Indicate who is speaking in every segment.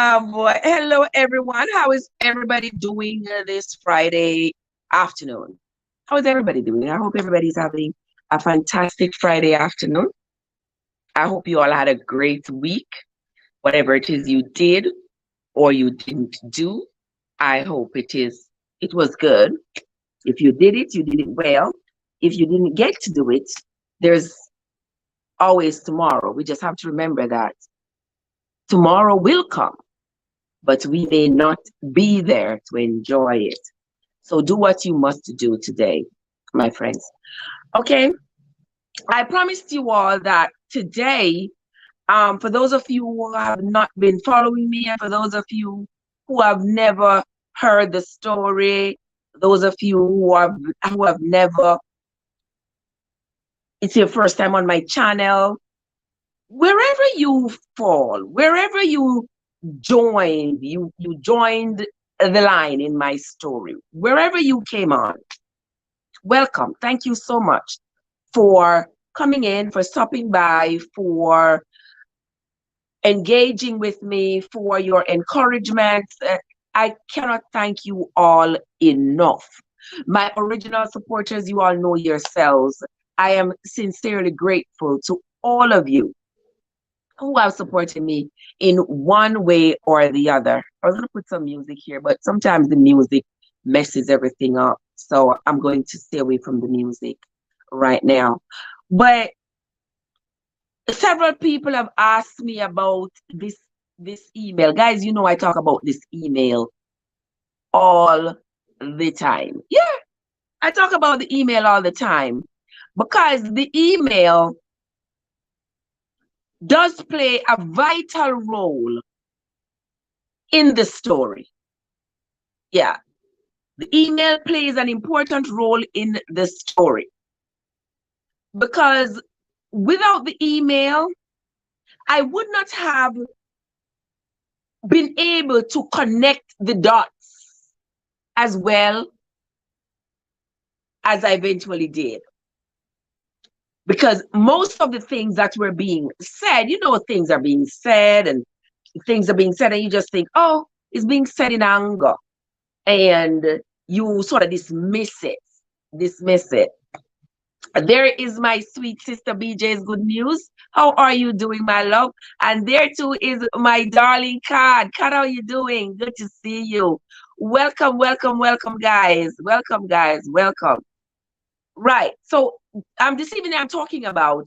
Speaker 1: Oh boy. Hello, everyone. How is everybody doing this Friday afternoon? How is everybody doing? I hope everybody's having a fantastic Friday afternoon. I hope you all had a great week, whatever it is you did or you didn't do. I hope it was good. If you did it, you did it well. If you didn't get to do it, there's always tomorrow. We just have to remember that tomorrow will come, but we may not be there to enjoy it. So do what you must do today, my friends. Okay, I promised you all that today, for those of you who have not been following me, and for those of you who have never heard the story, those of you who have never, it's your first time on my channel, wherever you fall, wherever you joined the line in my story, wherever you came on, welcome. Thank you so much for coming in, for stopping by, for engaging with me, for your encouragement. I cannot thank you all enough. My original supporters, you all know yourselves. I am sincerely grateful to all of you who have supported me in one way or the other. I was going to put some music here, but sometimes the music messes everything up. So I'm going to stay away from the music right now. But several people have asked me about this email. Guys, you know I talk about this email all the time. Yeah, I talk about the email all the time because the email does play a vital role in the story. Yeah, the email plays an important role in the story because without the email, I would not have been able to connect the dots as well as I eventually did. Because most of the things that were being said, things are being said and you just think, oh, it's being said in anger. And you sort of dismiss it. There is my sweet sister BJ's good news. How are you doing, my love? And there too is my darling Cad. Cad, how are you doing? Good to see you. Welcome, welcome, welcome, guys. Welcome, guys. Welcome. Right. So this evening I'm talking about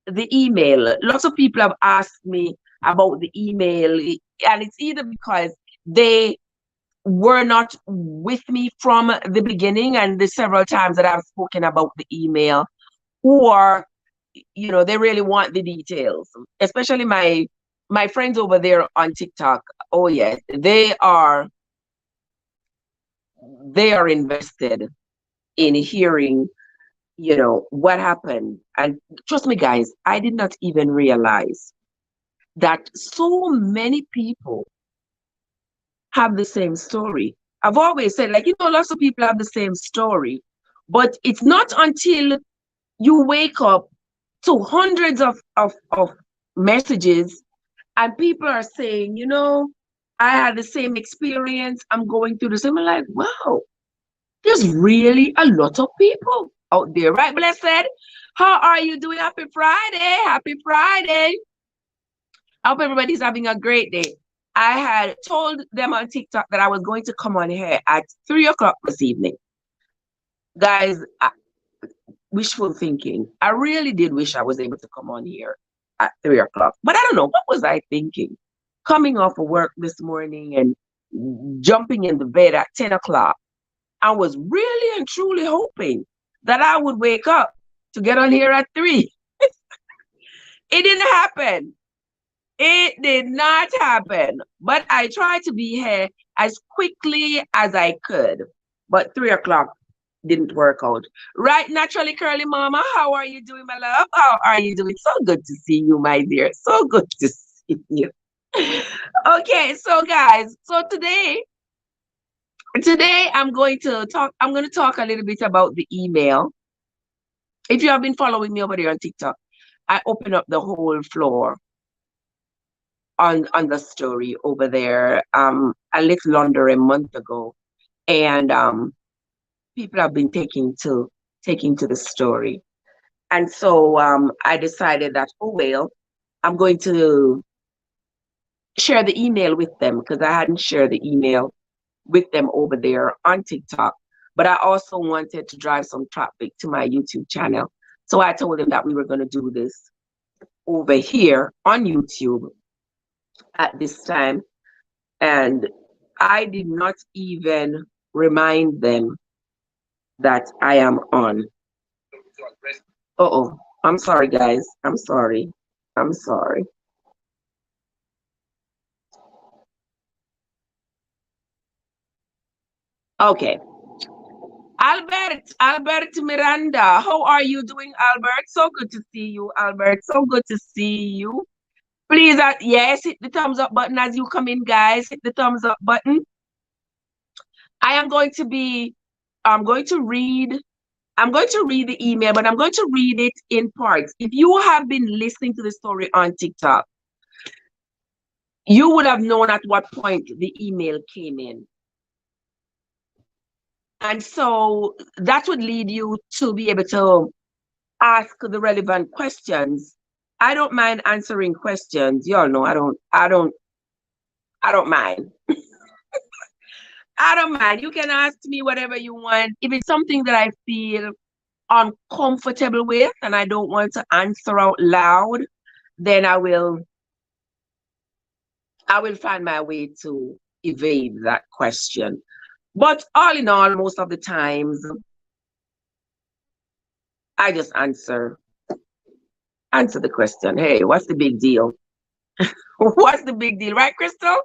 Speaker 1: the email. Lots of people have asked me about the email, and it's either because they were not with me from the beginning and the several times that I've spoken about the email, or they really want the details, especially my friends over there on TikTok. Oh yes, they are invested in hearing what happened. And trust me, guys, I did not even realize that so many people have the same story. I've always said, lots of people have the same story, but it's not until you wake up to hundreds of messages and people are saying, I had the same experience, I'm going through the same. I'm like, wow, there's really a lot of people out there, right? Blessed, how are you doing? Happy Friday. Happy Friday. I hope everybody's having a great day. I had told them on TikTok that I was going to come on here at 3 o'clock this evening. Guys, wishful thinking. I really did wish I was able to come on here at 3 o'clock. But I don't know, what was I thinking? Coming off of work this morning and jumping in the bed at 10 o'clock. I was really and truly hoping that I would wake up to get on here at 3. It didn't happen. It did not happen. But I tried to be here as quickly as I could. But 3 o'clock didn't work out. Right, Naturally Curly Mama, how are you doing, my love? How are you doing? So good to see you, my dear. So good to see you. Okay, so guys, today I'm going to talk a little bit about the email. If you have been following me over there on TikTok, I open up the whole floor on the story over there a little under a month ago, and people have been taking to the story. And so I decided that, oh well, I'm going to share the email with them, because I hadn't shared the email with them over there on TikTok. But I also wanted to drive some traffic to my YouTube channel. So I told them that we were going to do this over here on YouTube at this time. And I did not even remind them that I am on. Uh-oh. I'm sorry, guys. I'm sorry. I'm sorry. Okay. Albert Miranda, how are you doing, Albert? So good to see you, Albert. So good to see you. Please, yes, hit the thumbs up button as you come in, guys. Hit the thumbs up button. I am going to be, I'm going to read the email, but I'm going to read it in parts. If you have been listening to the story on TikTok, you would have known at what point the email came in. And so that would lead you to be able to ask the relevant questions. I don't mind answering questions. Y'all know I don't mind. I don't mind. You can ask me whatever you want. If it's something that I feel uncomfortable with and I don't want to answer out loud, then I will find my way to evade that question. But all in all, most of the times, I just answer the question. Hey, what's the big deal? What's the big deal, right, Crystal?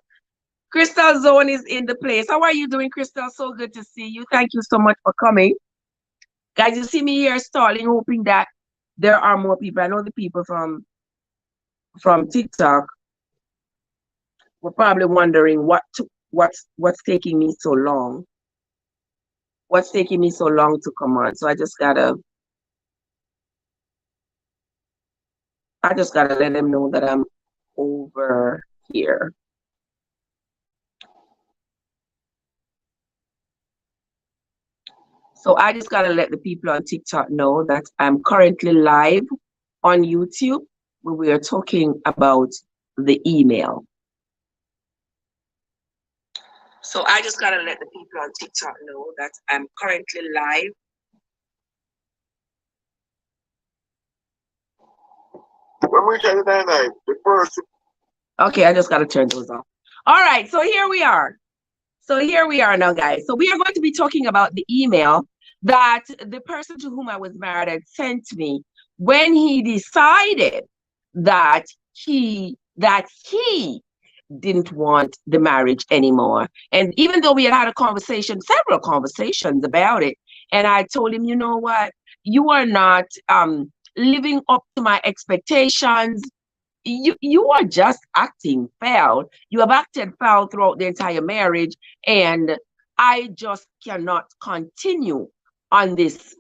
Speaker 1: Crystal Zone is in the place. How are you doing, Crystal? So good to see you. Thank you so much for coming. Guys, you see me here stalling, hoping that there are more people. I know the people from TikTok were probably wondering what's taking me so long. What's taking me so long to come on? So I just gotta let them know that I'm over here. So I just gotta let the people on TikTok know that I'm currently live on YouTube, where we are talking about the email. So I just gotta let the people on TikTok know that I'm currently live.
Speaker 2: When we get it the first.
Speaker 1: Okay, I just gotta turn those off. All right, so here we are. So here we are now, guys. So we are going to be talking about the email that the person to whom I was married had sent me when he decided that he didn't want the marriage anymore. And even though we had had a conversation, several conversations about it, and I told him, you know what, you are not living up to my expectations. You are just acting foul. You have acted foul throughout the entire marriage, and I just cannot continue on this.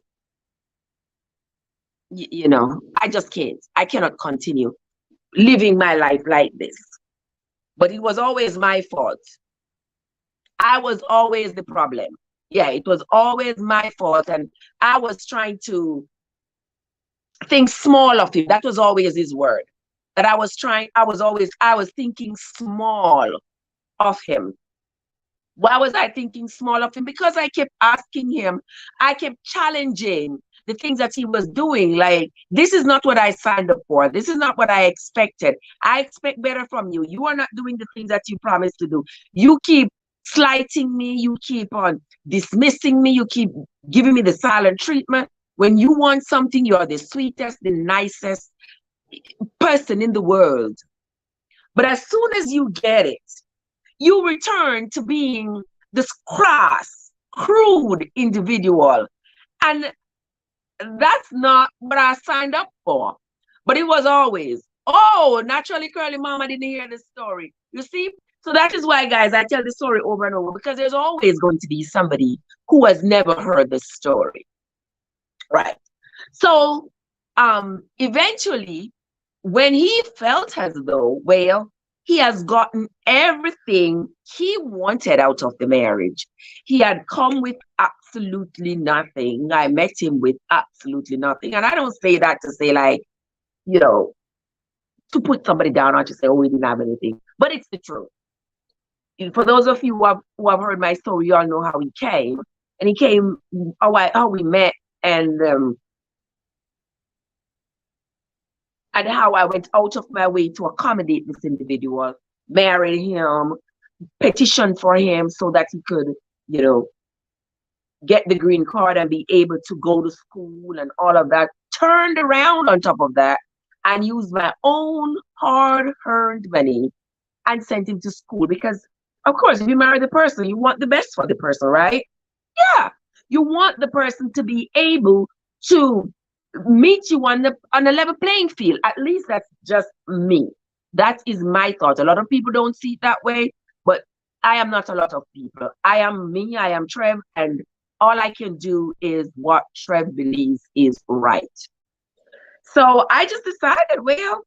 Speaker 1: You know, I just can't. I cannot continue living my life like this. But it was always my fault. I was always the problem. Yeah, it was always my fault, and I was trying to think small of him. That was always his word. That I was thinking small of him. Why was I thinking small of him? Because I kept asking him, I kept challenging the things that he was doing. Like, this is not what I signed up for. This is not what I expected. I expect better from you. You are not doing the things that you promised to do. You keep slighting me. You keep on dismissing me. You keep giving me the silent treatment. When you want something, you're the sweetest, the nicest person in the world. But as soon as you get it, you return to being this crass, crude individual. And that's not what I signed up for. But it was always, oh, naturally curly mama didn't hear the story. You see? So that is why, guys, I tell the story over and over, because there's always going to be somebody who has never heard the story. Right. So eventually, when he felt as though, well, He has gotten everything he wanted out of the marriage. He had come with absolutely nothing. I met him with absolutely nothing. And I don't say that to say, like, you know, to put somebody down or to say, oh, we didn't have anything. But it's the truth. For those of you who have heard my story, you all know how he came. And he came, how we met, and how I went out of my way to accommodate this individual, marry him, petition for him so that he could, you know, get the green card and be able to go to school and all of that. Turned around on top of that and used my own hard-earned money and sent him to school because, of course, if you marry the person, you want the best for the person, right? Yeah, you want the person to be able to meet you on a level playing field. At least that's just me. That is my thought. A lot of people don't see it that way, but I am not a lot of people. I am me, I am Trev, and all I can do is what Trev believes is right. So I just decided, well,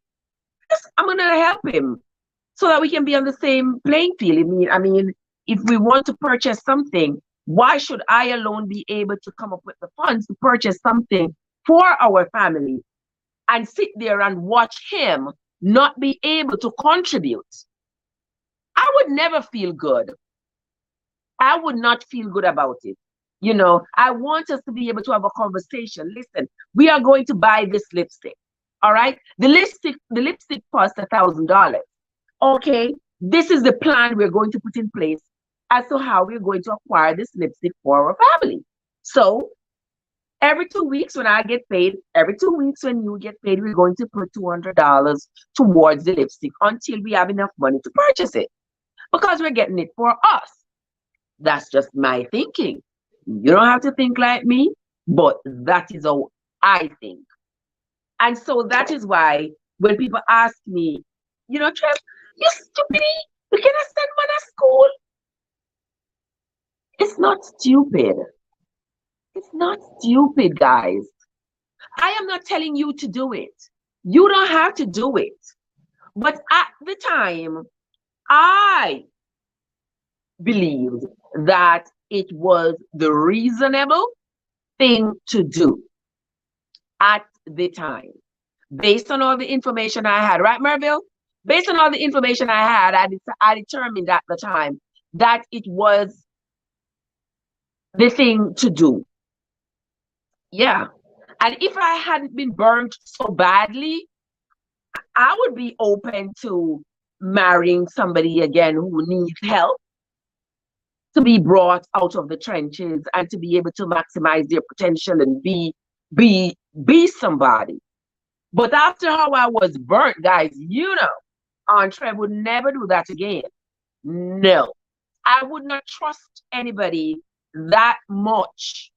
Speaker 1: I'm gonna help him so that we can be on the same playing field. I mean, if we want to purchase something, why should I alone be able to come up with the funds to purchase something for our family and sit there and watch him not be able to contribute? I would never feel good. I would not feel good about it. You know, I want us to be able to have a conversation. Listen, we are going to buy this lipstick. All right. The lipstick costs $1,000. Okay. This is the plan we're going to put in place as to how we're going to acquire this lipstick for our family. So every 2 weeks when I get paid, every 2 weeks when you get paid, we're going to put $200 towards the lipstick until we have enough money to purchase it because we're getting it for us. That's just my thinking. You don't have to think like me, but that is how I think. And so that is why when people ask me, you know, Trev, you stupid, you cannot send money to school. It's not stupid. It's not stupid, guys. I am not telling you to do it. You don't have to do it. But at the time, I believed that it was the reasonable thing to do at the time. Based on all the information I had, right, Merville? Based on all the information I had, I determined at the time that it was the thing to do. Yeah. And if I hadn't been burnt so badly, I would be open to marrying somebody again who needs help to be brought out of the trenches and to be able to maximize their potential and be somebody. But after how I was burnt, guys, you know, Aunt Trev would never do that again. No. I would not trust anybody that much.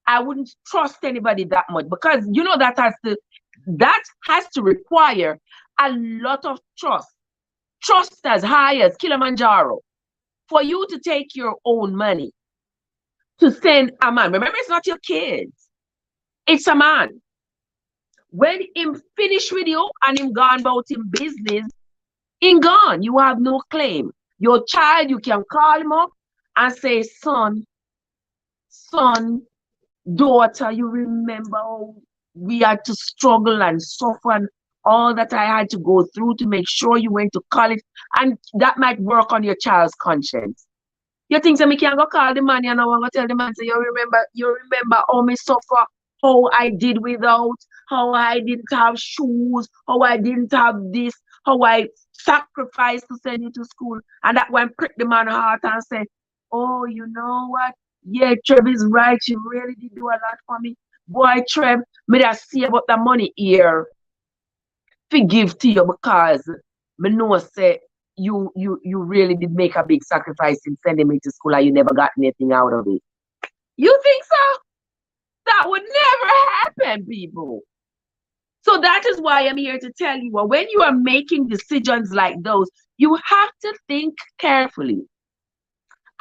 Speaker 1: I wouldn't trust anybody that much because you know that has to require a lot of trust. Trust as high as Kilimanjaro. For you to take your own money to send a man. Remember, it's not your kids. It's a man. When him finish with you and him gone about him business, him gone. You have no claim. Your child, you can call him up and say, son, daughter, you remember how we had to struggle and suffer and all that I had to go through to make sure you went to college, and that might work on your child's conscience. You think that me can go call the man and I want to tell the man, say, you remember how me suffer, how I did without, how I didn't have shoes, how I didn't have this, how I sacrificed to send you to school. And that one prick the man's heart and say, oh, you know what? Yeah, Trev is right. You really did do a lot for me. Boy, Trev, me just see about the money here. Forgive to you because me know say you really did make a big sacrifice in sending me to school and you never got anything out of it. You think so? That would never happen, people. So that is why I'm here to tell you, when you are making decisions like those, you have to think carefully.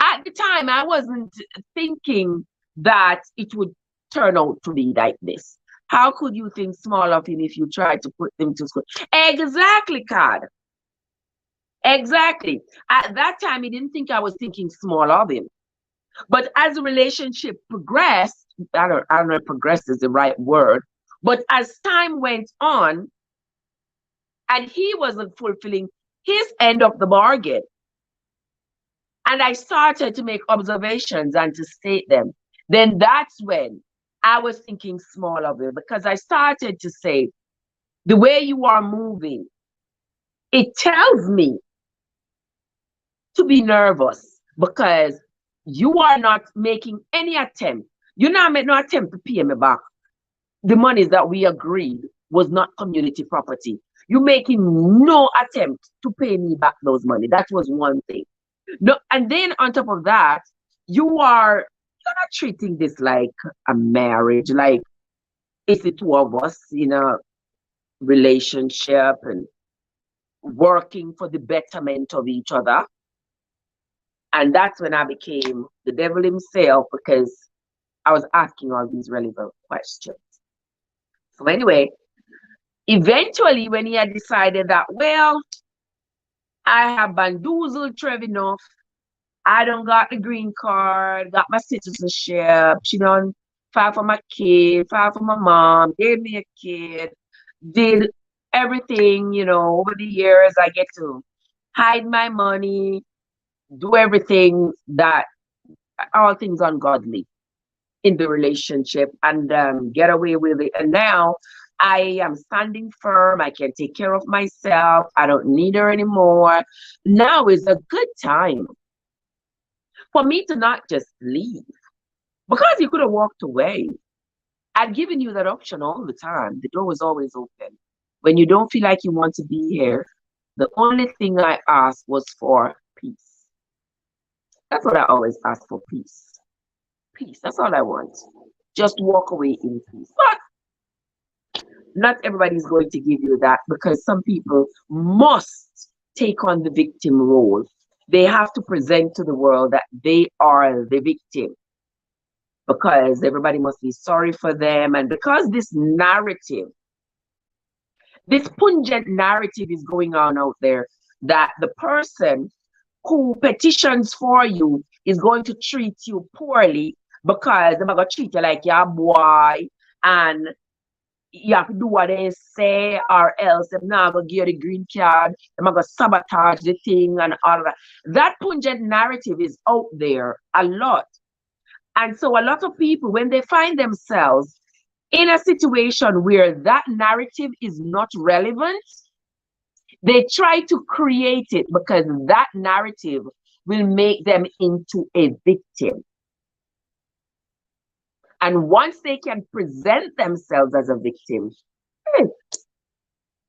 Speaker 1: At the time, I wasn't thinking that it would turn out to be like this. How could you think small of him if you tried to put him to school? Exactly, Card. Exactly. At that time, he didn't think I was thinking small of him. But as the relationship progressed, I don't know if progressed is the right word, but as time went on and he wasn't fulfilling his end of the bargain, and I started to make observations and to state them, then that's when I was thinking small of it because I started to say, the way you are moving, it tells me to be nervous because you are not making any attempt. You're not making no attempt to pay me back. The monies that we agreed was not community property. You're making no attempt to pay me back those money. That was one thing. No, and then on top of that, you're not treating this like a marriage, like it's the two of us in a relationship and working for the betterment of each other. And that's when I became the devil himself because I was asking all these relevant questions. So anyway, eventually when he had decided that, well, I have bamboozled Trev enough, I don't got the green card, got my citizenship, she done filed for my kid, filed for my mom, gave me a kid, did everything, over the years I get to hide my money, do everything that all things ungodly in the relationship and get away with it. And now I am standing firm. I can take care of myself. I don't need her anymore. Now is a good time for me to not just leave because you could have walked away. I've given you that option all the time. The door was always open. When you don't feel like you want to be here, the only thing I asked was for peace. That's what I always ask for, peace. Peace. That's all I want. Just walk away in peace. But not everybody's going to give you that because some people must take on the victim role. They have to present to the world that they are the victim because everybody must be sorry for them. And because this narrative, this pungent narrative is going on out there that the person who petitions for you is going to treat you poorly because they're going to treat you like your boy and you have to do what they say or else they're not going to give you the green card, they're going to sabotage the thing and all of that. That pungent narrative is out there a lot. And so a lot of people, when they find themselves in a situation where that narrative is not relevant, they try to create it because that narrative will make them into a victim. And once they can present themselves as a victim,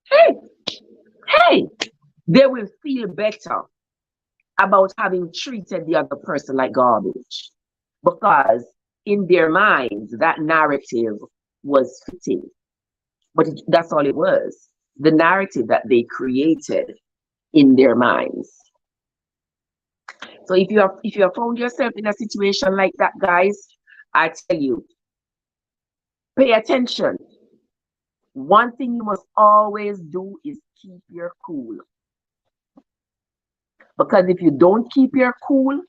Speaker 1: hey, they will feel better about having treated the other person like garbage. Because in their minds, that narrative was fitting. But that's all it was. The narrative that they created in their minds. So if you have found yourself in a situation like that, guys, I tell you, pay attention. One thing you must always do is keep your cool. Because if you don't keep your cool,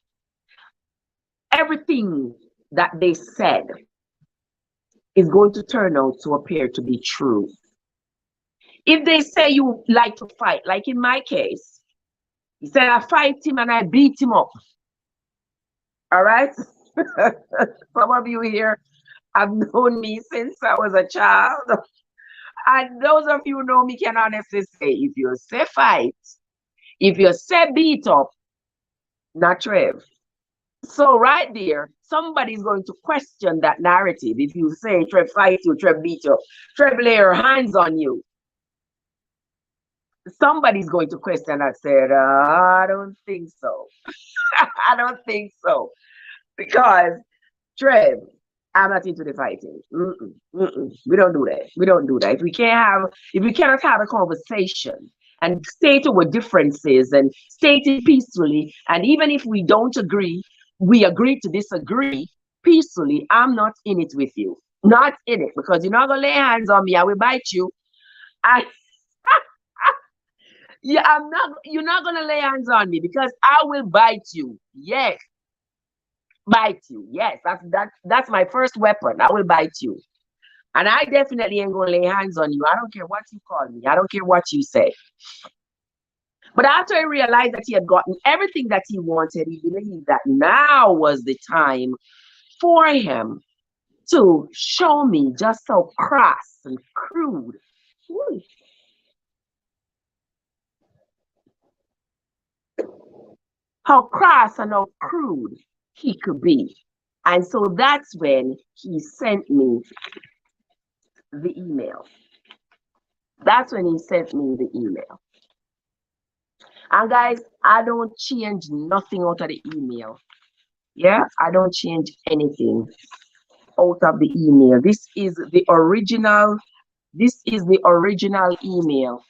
Speaker 1: everything that they said is going to turn out to appear to be true. If they say you like to fight, like in my case, he said I fight him and I beat him up. All right? Some of you here have known me since I was a child. And those of you who know me can honestly say, if you say fight, if you say beat up, not Trev. So right there, somebody's going to question that narrative. If you say Trev fight you, Trev beat you, Trev lay her hands on you, somebody's going to question that. Said, I don't think so. I don't think so. Because Trev, I'm not into the fighting. We don't do that. We don't do that. If we cannot have a conversation and state our differences and state it peacefully, and even if we don't agree, we agree to disagree peacefully. I'm not in it with you. Not in it, because you're not gonna lay hands on me. I will bite you. Yeah, you're not gonna lay hands on me because I will bite you. Yes, bite you. Yes, that's my first weapon. I will bite you. And I definitely ain't gonna lay hands on you. I don't care what you call me. I don't care what you say. But after I realized that he had gotten everything that he wanted, he believed that now was the time for him to show me just how crass and crude, woo, how crass and how crude he could be. And so that's when he sent me the email. That's when he sent me the email. And guys, I don't change nothing out of the email. Yeah, I don't change anything out of the email. This is the original. This is the original email,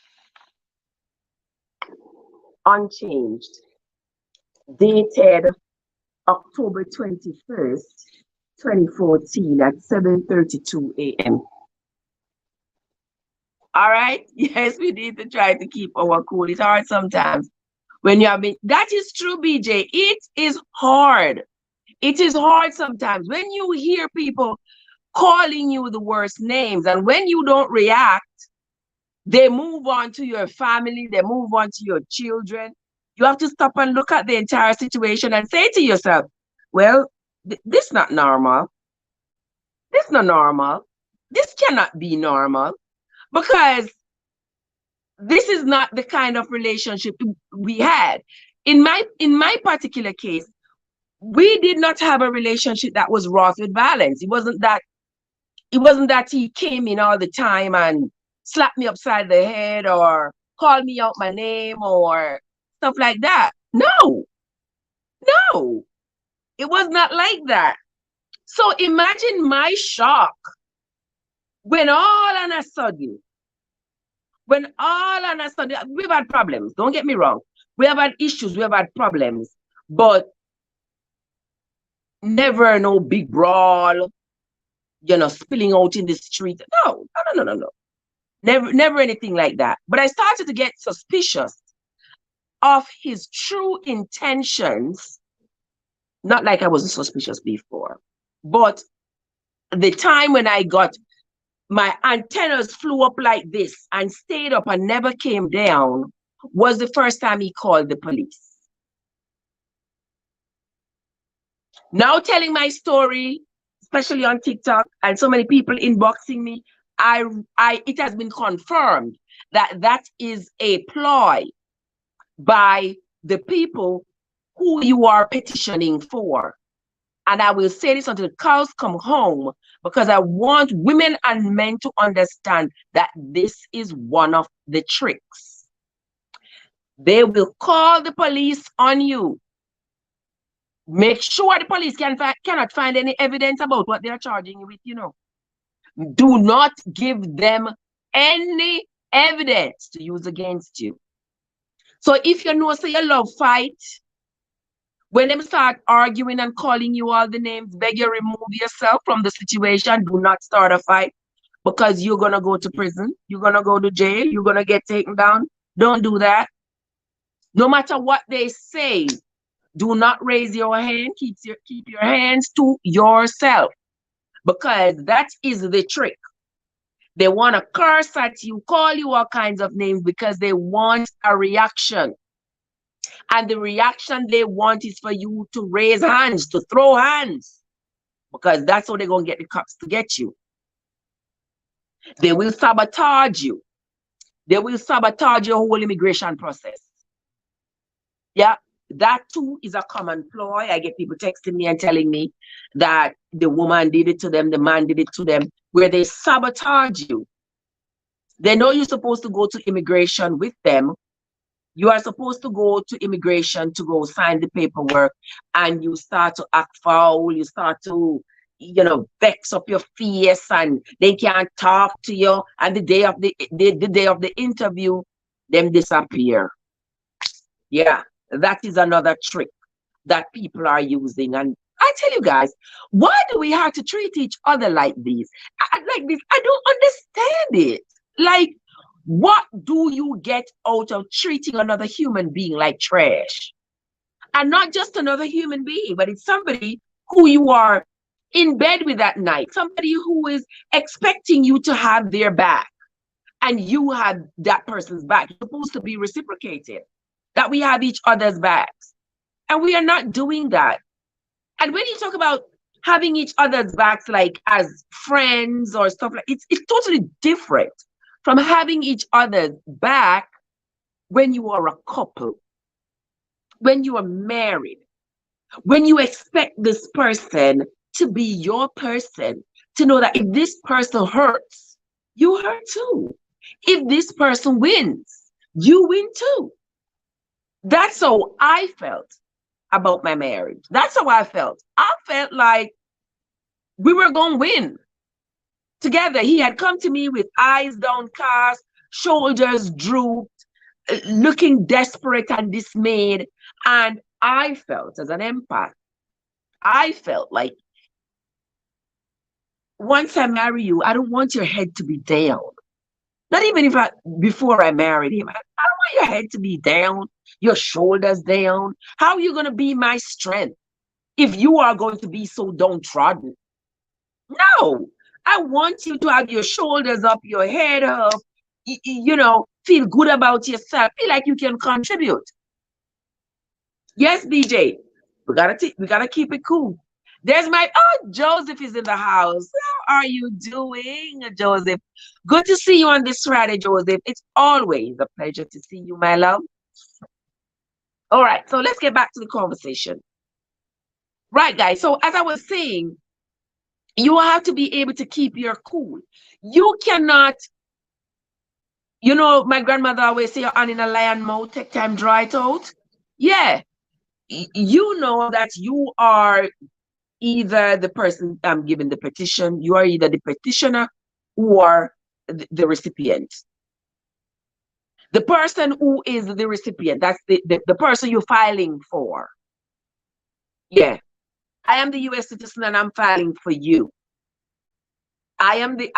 Speaker 1: unchanged, dated October 21st, 2014 at 7:32 a.m. All right. Yes, we need to try to keep our cool. It's hard sometimes when you have been. That is true, BJ. It is hard. It is hard sometimes when you hear people calling you the worst names, and when you don't react, they move on to your family, they move on to your children. You have to stop and look at the entire situation and say to yourself, well, this not normal. This not normal. This cannot be normal because this is not the kind of relationship we had. In my particular case, we did not have a relationship that was wrought with violence. It wasn't that he came in all the time and slapped me upside the head or called me out my name or stuff like that. No, no, it was not like that. So imagine my shock when all on a sudden, we've had problems. Don't get me wrong. We have had issues, we have had problems, but never no big brawl, spilling out in the street. No, no, no, no, no, no. Never anything like that. But I started to get suspicious of his true intentions. Not like I wasn't suspicious before, but the time when I got my antennas flew up like this and stayed up and never came down was the first time he called the police. Now telling my story, especially on TikTok, and so many people inboxing me, it has been confirmed that that is a ploy by the people who you are petitioning for. And I will say this until the cows come home, because I want women and men to understand that this is one of the tricks. They will call the police on you. Make sure the police cannot find any evidence about what they're charging you with, Do not give them any evidence to use against you. So if you know, say, you love fight, when them start arguing and calling you all the names, beg you remove yourself from the situation. Do not start a fight, because you're going to go to prison. You're going to go to jail. You're going to get taken down. Don't do that. No matter what they say, do not raise your hand. Keep your hands to yourself, because that is the trick. They want to curse at you, call you all kinds of names, because they want a reaction. And the reaction they want is for you to raise hands, to throw hands, because that's how they're going to get the cops to get you. They will sabotage you. They will sabotage your whole immigration process. Yeah, that too is a common ploy. I get people texting me and telling me that the woman did it to them, the man did it to them, where they sabotage you. They know you're supposed to go to immigration with them. You are supposed to go to immigration to go sign the paperwork, and you start to act foul. You start to, vex up your face, and they can't talk to you. And the day of the interview, them disappear. Yeah, that is another trick that people are using. And I tell you guys, why do we have to treat each other like this? I don't understand it. Like, What do you get out of treating another human being like trash? And not just another human being, but it's somebody who you are in bed with that night, somebody who is expecting you to have their back and you have that person's back. It's supposed to be reciprocated, that we have each other's backs. And we are not doing that. And when you talk about having each other's backs, like as friends or stuff like it's totally different from having each other's back when you are a couple, when you are married, when you expect this person to be your person, to know that if this person hurts, you hurt too. If this person wins, you win too. That's how I felt about my marriage. That's how I felt. I felt like we were going to win together. He had come to me with eyes downcast, shoulders drooped, looking desperate and dismayed. And I felt, as an empath, I felt like once I marry you, I don't want your head to be down. Not even before I married him. I don't want your head to be down, your shoulders down. How are you going to be my strength if you are going to be so downtrodden? No, I want you to have your shoulders up, your head up, feel good about yourself, feel like you can contribute. Yes, BJ, we gotta keep it cool. There's Joseph is in the house. How are you doing, Joseph? Good to see you on this Friday, Joseph. It's always a pleasure to see you, my love. All right, so let's get back to the conversation. Right, guys. So as I was saying, you have to be able to keep your cool. You cannot, my grandmother always say, "On in a lion mouth, take time, dry it out." Yeah, you know that you are either the person giving the petition, you are either the petitioner or the recipient. The person who is the recipient, that's the person you're filing for. Yeah. I am the US citizen and I'm filing for you. I am the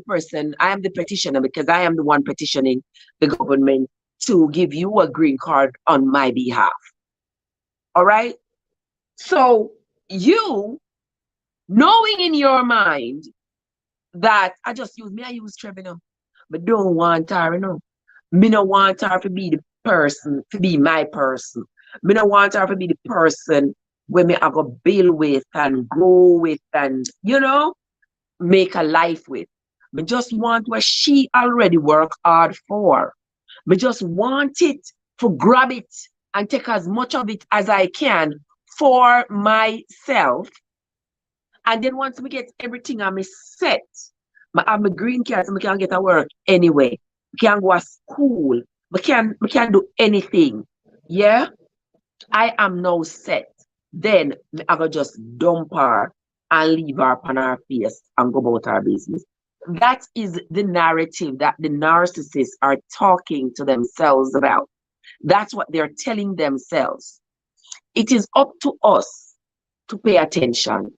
Speaker 1: person, I am the petitioner because I am the one petitioning the government to give you a green card on my behalf. All right? So you knowing in your mind that I use Trevor, but don't want her, Me no want her to be the person, to be my person. Me no want her to be the person where me I go build with and grow with and, make a life with. Me just want what she already worked hard for. Me just want it to grab it and take as much of it as I can for myself. And then once we get everything I'm set, I have my green card, so I can get to work anyway. I can go to school. I can do anything. Yeah? I am now set. Then I go just dump her and leave her on her face and go about our business. That is the narrative that the narcissists are talking to themselves about. That's what they're telling themselves. It is up to us to pay attention.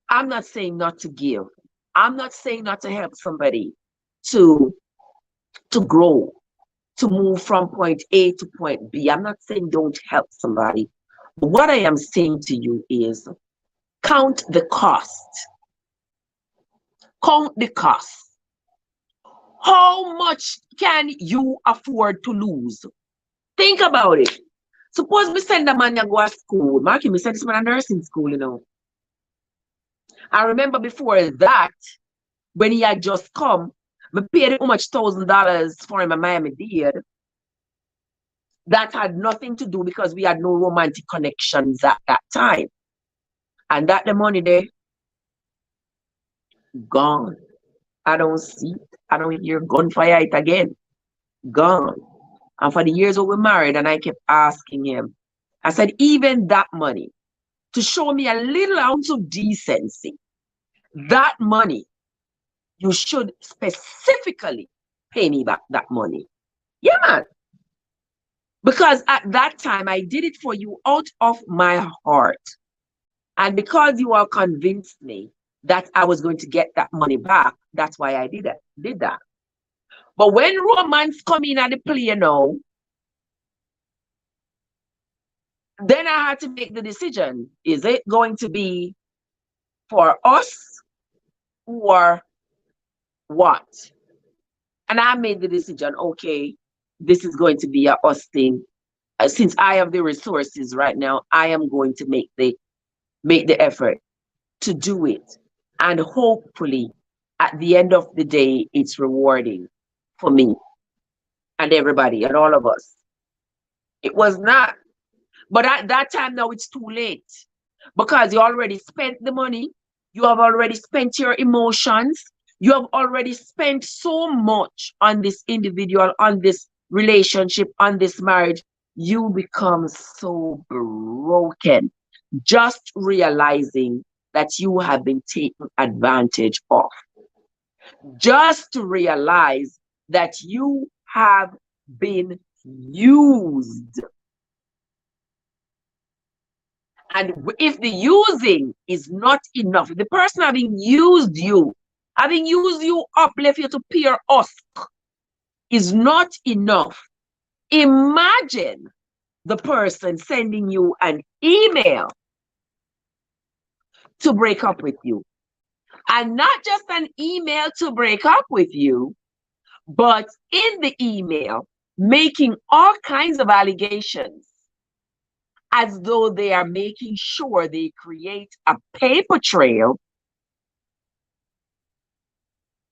Speaker 1: I'm not saying not to give. I'm not saying not to help somebody to grow, to move from point A to point B. I'm not saying don't help somebody. But what I am saying to you is count the cost. Count the cost. How much can you afford to lose? Think about it. Suppose we send a man to go to school. Marky, we send this man to nursing school, I remember before that, when he had just come, we paid how much $1,000 for him in Miami-Dade. That had nothing to do because we had no romantic connections at that time. And that the money there, gone. I don't see it. I don't hear gunfire it again. Gone. And for the years we were married, and I kept asking him, I said, even that money, to show me a little ounce of decency, that money, you should specifically pay me back that money. Yeah, man. Because at that time, I did it for you out of my heart. And because you all convinced me that I was going to get that money back, that's why I did that. But when romance come in at the play now, then I had to make the decision. Is it going to be for us or what? And I made the decision, okay, this is going to be a us thing. Since I have the resources right now, I am going to make the effort to do it. And hopefully, at the end of the day, it's rewarding for me and everybody and all of us. It was not, but at that time now it's too late because you already spent the money, you have already spent your emotions, you have already spent so much on this individual, on this relationship, on this marriage. You become so broken just realizing that you have been taken advantage of. Just to realize that you have been used. And if the using is not enough, if the person having used you up, left you to pure husk, is not enough, imagine the person sending you an email to break up with you. And not just an email to break up with you, but in the email, making all kinds of allegations as though they are making sure they create a paper trail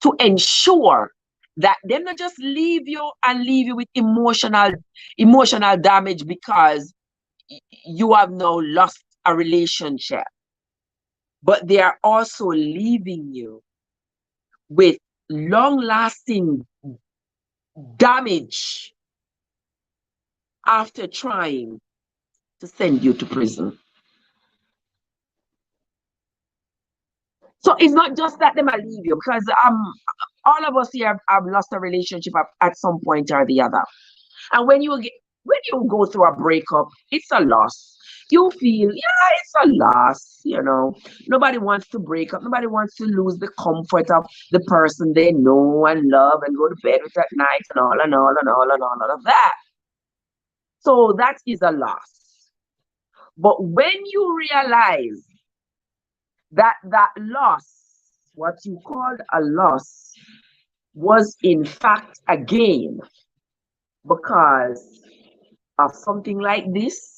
Speaker 1: to ensure that them not just leave you with emotional damage because you have now lost a relationship, but they are also leaving you with long-lasting damage after trying to send you to prison. So it's not just that they might leave you, because all of us here have lost a relationship at some point or the other. And when you go through a breakup, it's a loss. You feel, yeah, it's a loss, Nobody wants to break up. Nobody wants to lose the comfort of the person they know and love and go to bed with at night and all of that. So that is a loss. But when you realize that loss, what you called a loss, was in fact a gain because of something like this,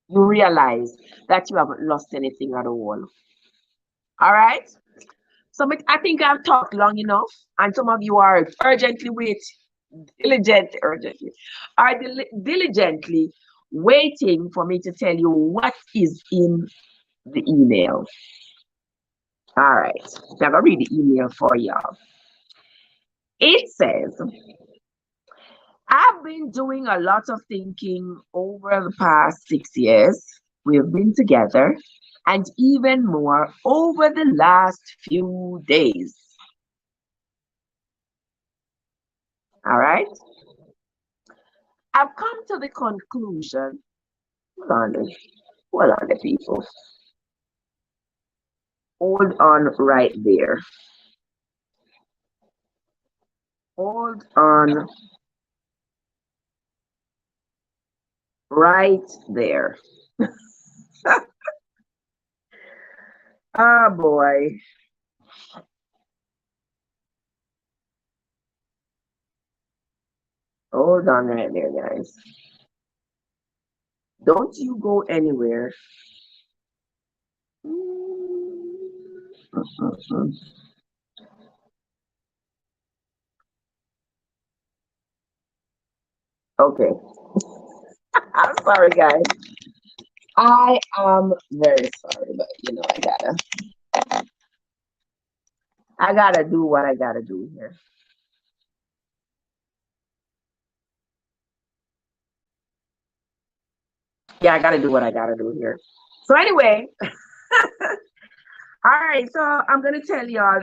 Speaker 1: you realize that you haven't lost anything at all. All right? So I think I've talked long enough, and some of you are diligently waiting for me to tell you what is in the email. All right, I'm gonna read the email for y'all. It says, I've been doing a lot of thinking over the past 6 years. We've been together, and even more over the last few days. All right? I've come to the conclusion, hold on the people. Hold on right there. Hold on right there. Oh boy. Hold on right there, guys. Don't you go anywhere. Okay. I'm sorry, guys. I am very sorry, but I gotta do what I gotta do here. Yeah, I gotta do what I gotta do here. So anyway, all right. So I'm gonna tell y'all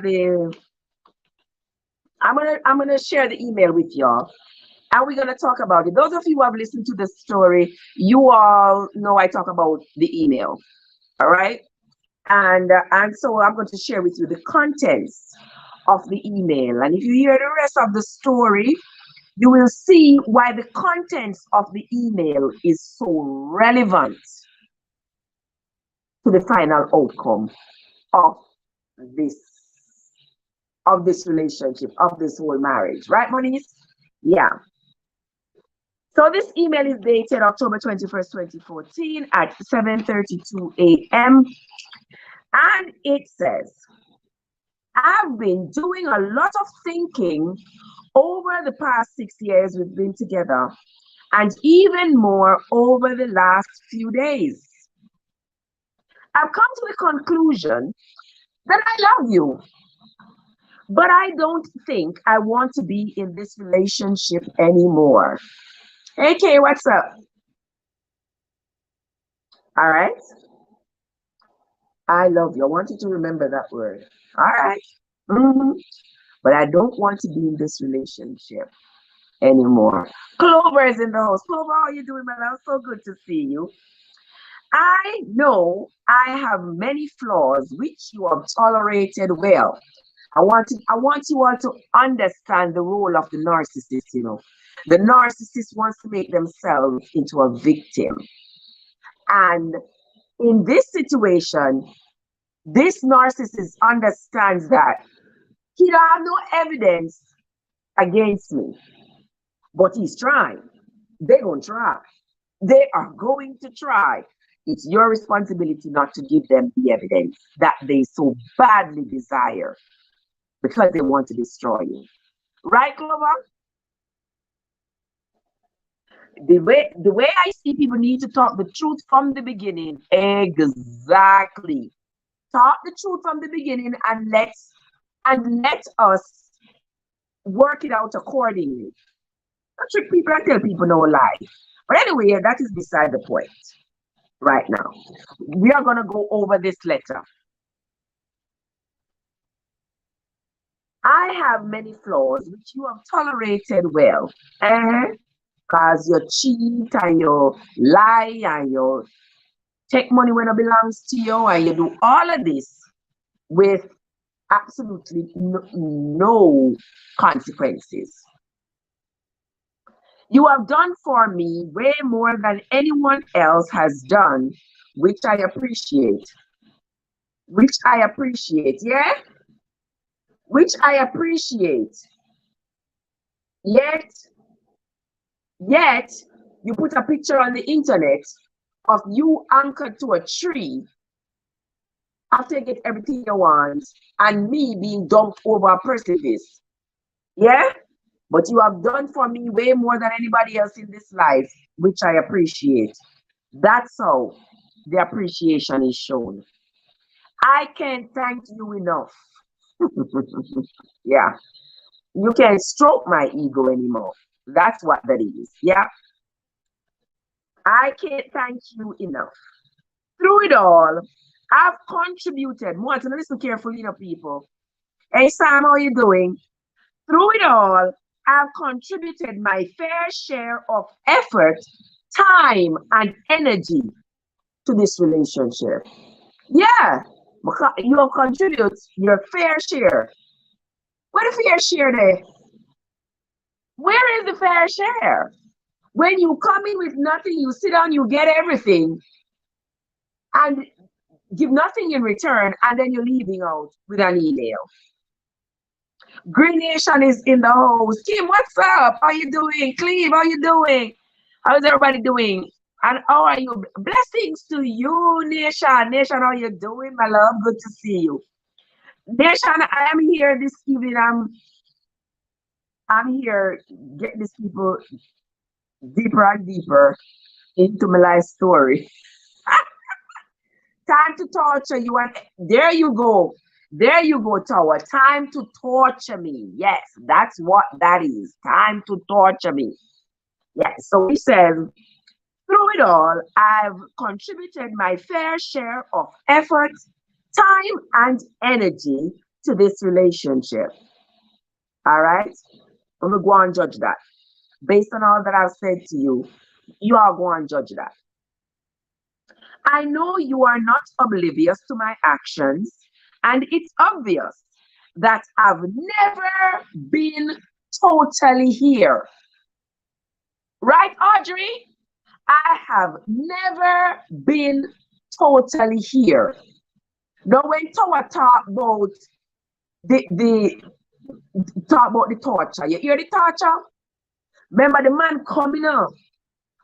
Speaker 1: I'm gonna share the email with y'all, and we're gonna talk about it. Those of you who have listened to the story, you all know I talk about the email. All right, and so I'm going to share with you the contents of the email. And if you hear the rest of the story, you will see why the contents of the email is so relevant to the final outcome of this relationship, of this whole marriage. Right, Moniz? Yeah. So this email is dated October 21st, 2014 at 7:32 a.m. And it says, I've been doing a lot of thinking over the past 6 years we've been together, and even more over the last few days. I've come to the conclusion that I love you, but I don't think I want to be in this relationship anymore. Hey, Kay, what's up? All right. I love you. I want you to remember that word. All right. But I don't want to be in this relationship anymore. Clover is in the house. Clover, how are you doing, my love? So good to see you. I know I have many flaws which you have tolerated well. I want you all to understand the role of the narcissist, you know. The narcissist wants to make themselves into a victim. And in this situation, this narcissist understands that he don't have no evidence against me, but he's trying. They're going to try. They are going to try. It's your responsibility not to give them the evidence that they so badly desire because they want to destroy you. Right, Clover? The way I see people need to talk the truth from the beginning. Exactly. Talk the truth from the beginning and let us work it out accordingly. Don't trick people and tell people no lie. But anyway, that is beside the point right now. We are going to go over this letter. I have many flaws which you have tolerated well. Because you cheat and you lie and you take money when it belongs to you and you do all of this with absolutely no consequences. You have done for me way more than anyone else has done, which I appreciate. Which I appreciate, yeah? Which I appreciate. Yet, you put a picture on the internet of you anchored to a tree after you get everything you want and me being dumped over a precipice. Yeah? But you have done for me way more than anybody else in this life, which I appreciate. That's how the appreciation is shown. I can't thank you enough. Yeah. You can't stroke my ego anymore. That's what that is. Yeah. I can't thank you enough. Through it all, I've contributed more. To listen carefully, you know, people. Hey, Sam, how are you doing? Through it all, I've contributed my fair share of effort, time, and energy to this relationship. Yeah, you have contributed your fair share. Where the fair share there? Where is the fair share? When you come in with nothing, you sit down, you get everything, and give nothing in return, and then you're leaving out with an email. Green Nation is in the house. Kim, what's up? How you doing? Cleve, how you doing? How's everybody doing? And how are you? Blessings to you, Nation. Nation, how you doing, my love? Good to see you. Nation, I am here this evening. I'm here getting these people deeper and deeper into my life story. Time to torture you, and there you go. There you go, Tower. Time to torture me. Yes, that's what that is. Time to torture me. Yes, so he says, through it all, I've contributed my fair share of effort, time, and energy to this relationship. All right? I'm going to go and judge that. Based on all that I've said to you, you are going to judge that. I know you are not oblivious to my actions, and it's obvious that I've never been totally here. Right, Audrey? I have never been totally here. Now, when Tower the talk about the torture, you hear the torture? Remember the man coming up.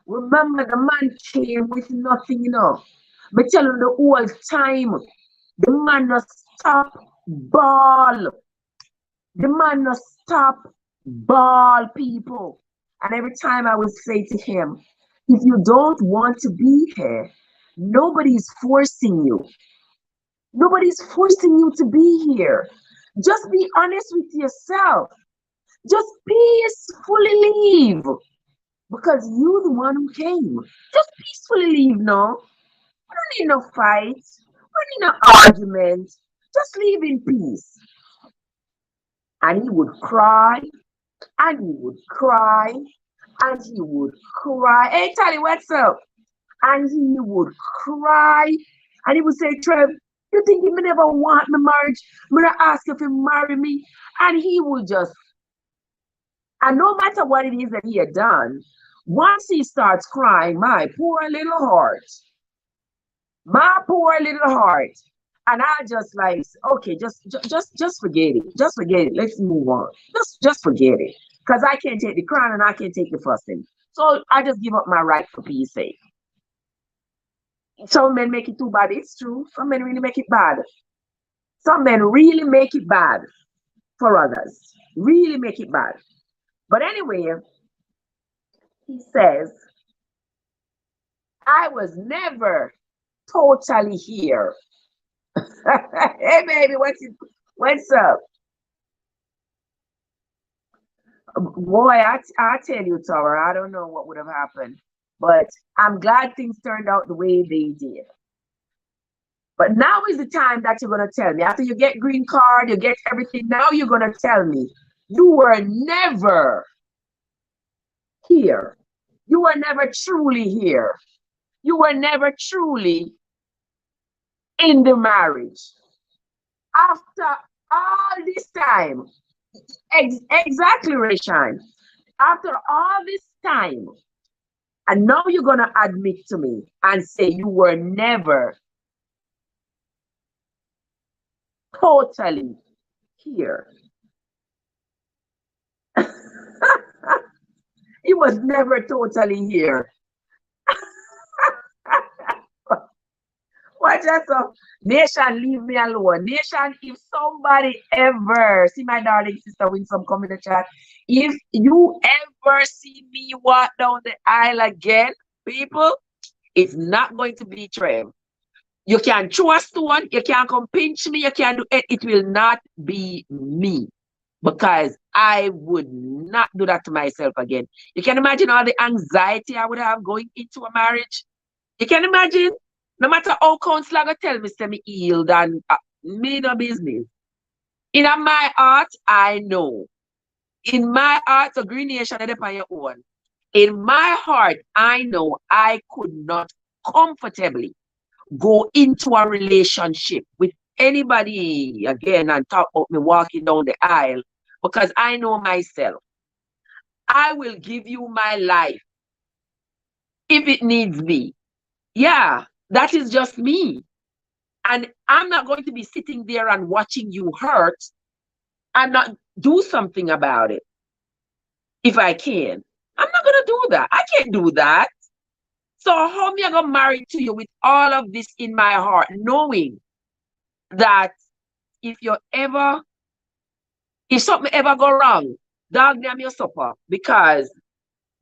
Speaker 1: Remember the man came with nothing, Me tell you the whole time, the man no stop ball. The man no stop ball, people. And every time I would say to him, if you don't want to be here, nobody's forcing you. Nobody's forcing you to be here. Just be honest with yourself. Just peacefully leave. Because you're the one who came. Just peacefully leave now. We don't need no fight. We don't need no argument. Just leave in peace. And he would cry. And he would cry. And he would cry. Hey, Tally, what's up? And he would cry. And he would say, Trev, you think he may never want my marriage? I'm going to ask if he marry me. And he would just, and no matter what it is that he had done, once he starts crying, my poor little heart, and I just like, okay, just forget it. Just forget it. Let's move on. Just forget it. Because I can't take the crying and I can't take the fussing. So I just give up my right for peace sake. Some men make it too bad. It's true. Some men really make it bad. Some men really make it bad for others. Really make it bad. But anyway, he says, I was never totally here. Hey, baby, what's up? Boy, I tell you, Tara, I don't know what would have happened. But I'm glad things turned out the way they did. But now is the time that you're going to tell me. After you get green card, you get everything. Now you're going to tell me you were never here. You were never truly here. You were never truly in the marriage. After all this time, exactly, Rayshine. After all this time, and now you're going to admit to me and say you were never totally here. He was never totally here. Watch that up. Nation, leave me alone. Nation, if somebody ever see my darling sister win some come in the chat, if you ever see me walk down the aisle again, people, it's not going to be Trev. You can throw a stone, you can come pinch me, you can do it. It will not be me. Because I would not do that to myself again. You can imagine all the anxiety I would have going into a marriage. You can imagine, no matter how counselor go tell me, say me healed and me no business. In my heart, I know. In my heart, so Green Nation is on your own. In my heart, I know I could not comfortably go into a relationship with anybody again and talk about me walking down the aisle, because I know myself. I will give you my life if it needs be. Yeah, that is just me. And I'm not going to be sitting there and watching you hurt and not do something about it. If I can. I'm not going to do that. I can't do that. So how me I going to marry to you with all of this in my heart, knowing that if something ever go wrong, dog name your supper, because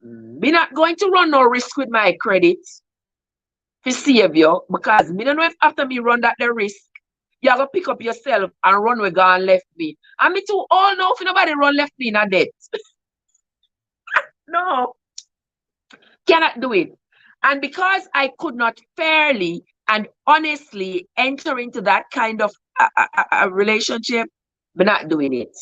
Speaker 1: me not going to run no risk with my credit to save you, because me don't know if after me run that the risk, you going to pick up yourself and run with God and left me. And me too all know if nobody run left me in a debt. No. Cannot do it. And because I could not fairly and honestly enter into that kind of a relationship, I'm not doing it.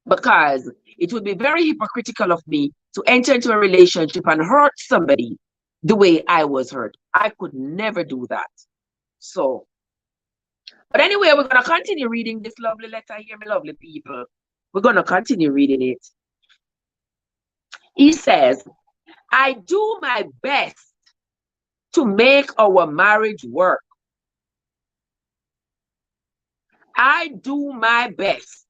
Speaker 1: Because it would be very hypocritical of me to enter into a relationship and hurt somebody the way I was hurt. I could never do that. So But anyway, we're going to continue reading this lovely letter here, my lovely people. We're going to continue reading it. He says, I do my best to make our marriage work. I do my best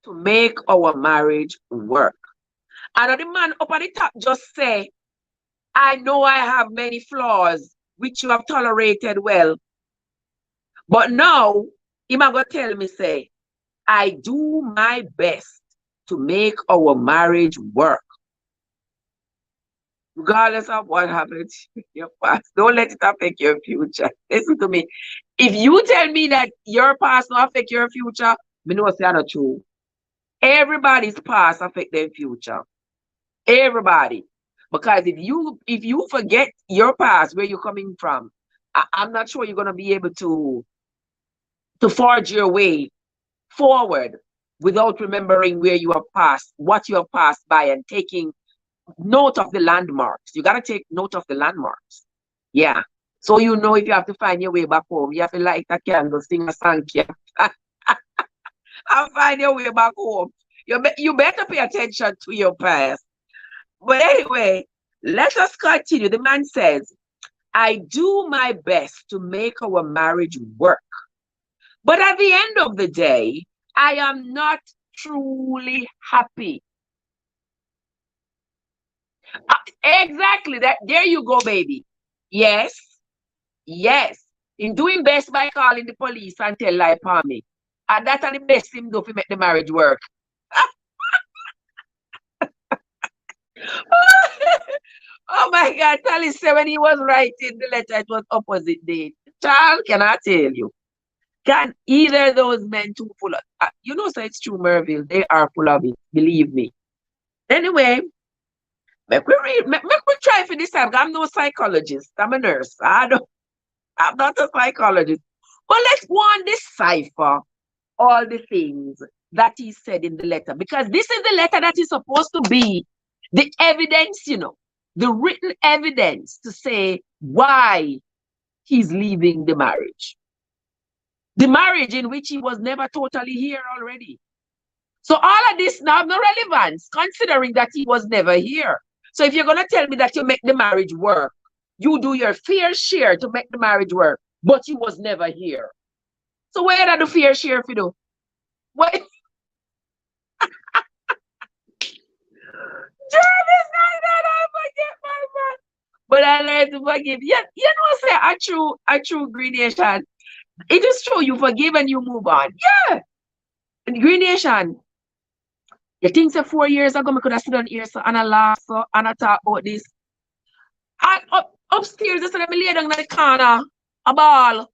Speaker 1: to make our marriage work. And the man up at the top just say, I know I have many flaws, which you have tolerated well. But now, him going to tell me, say, I do my best to make our marriage work. Regardless of what happens in your past, don't let it affect your future. Listen to me. If you tell me that your past will affect your future, me know it's not true. Everybody's past affect their future. Everybody. Because if you forget your past, where you're coming from, I'm not sure you're gonna be able to forge your way forward without remembering where you have passed, what you have passed by, and taking note of the landmarks. You gotta take note of the landmarks. Yeah. So you know if you have to find your way back home, you have to light a candle, sing a song, and find your way back home. You better pay attention to your past. But anyway, let us continue. The man says, I do my best to make our marriage work. But at the end of the day, I am not truly happy. Exactly. There you go, baby. Yes. Yes. In doing best by calling the police and tell lie upon me. And that's the best him do to make the marriage work. Oh my God, Tally said when he was writing the letter, it was opposite date. Child, can I tell you? Can either of those men too full of you know, so it's true, Merville. They are full of it, believe me. Anyway, make we try for this time. I'm no psychologist. I'm a nurse. I'm not a psychologist. But let's go on decipher all the things that he said in the letter. Because this is the letter that is supposed to be the evidence, you know, the written evidence to say why he's leaving the marriage. The marriage in which he was never totally here already. So all of this now have no relevance, considering that he was never here. So if you're going to tell me that you make the marriage work, you do your fair share to make the marriage work, but you was never here. So where are the fair share for you? What? Jarvis, I forget my man. But I learned to forgive. You know, say a true Green Nation. It is true, you forgive and you move on. Yeah. And Green Nation, you think so 4 years ago, I could have stood on here so, and I laugh so, and I talk about this. And upstairs, I said, I lay down in the corner, a ball.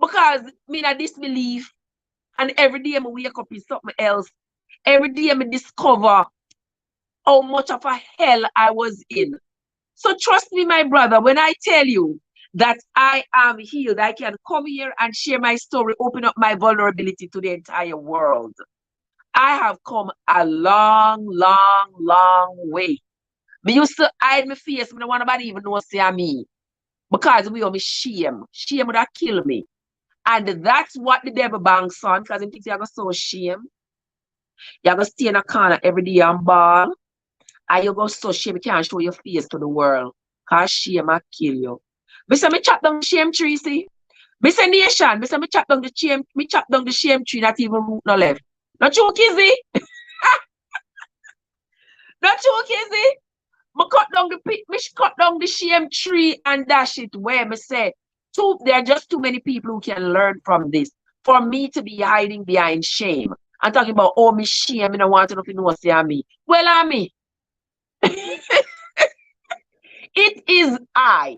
Speaker 1: Because me in disbelief. And every day I wake up is something else. Every day I discover how much of a hell I was in. So trust me, my brother, when I tell you that I am healed, I can come here and share my story, open up my vulnerability to the entire world. I have come a long, long, long way. Me used to hide my face, I don't want nobody even know say I'm me. Because we owe me shame. Shame would have killed me. And that's what the devil banks on, because he thinks you're going to so shame. You're going to stay in a corner every day and ball. And you're going to so shame, you can't show your face to the world. Because shame will kill you. Me say me chop down the shame tree, see? Me say nation, me say me chop down the shame tree, not even root no left. Not true, Kizzy? Not true, Kizzy? Me cut down the shame tree and dash it where me say, there are just too many people who can learn from this. For me to be hiding behind shame and talking about, oh, me shame, I don't want to know say me. Well, I'm me. It is I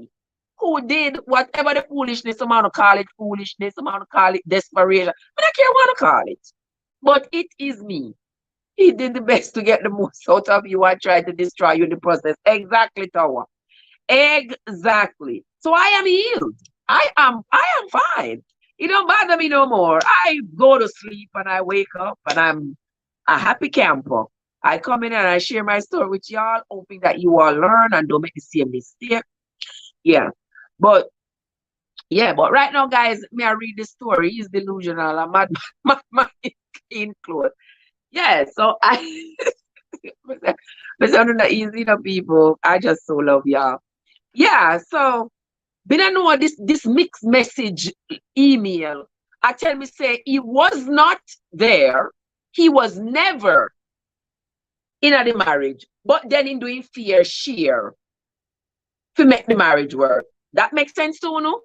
Speaker 1: who did whatever the foolishness, some want to call it foolishness, some want to call it desperation. I don't care what to call it. But it is me. He did the best to get the most out of you and tried to destroy you in the process. Exactly, Tower. Exactly. So I am healed. I am fine. It don't bother me no more. I go to sleep and I wake up and I'm a happy camper. I come in and I share my story with y'all, hoping that you all learn and don't make the same mistake. Yeah. But Yeah, but right now, guys, may I read the story? He's delusional. I'm mad, mad, mad in clean clothes. Yeah, so I, but sounding not easy to people. I just so love y'all. Yeah, so but I know this mixed message email. I tell me say he was not there. He was never in the marriage, but then in doing fear share to make the marriage work. That makes sense to you, no?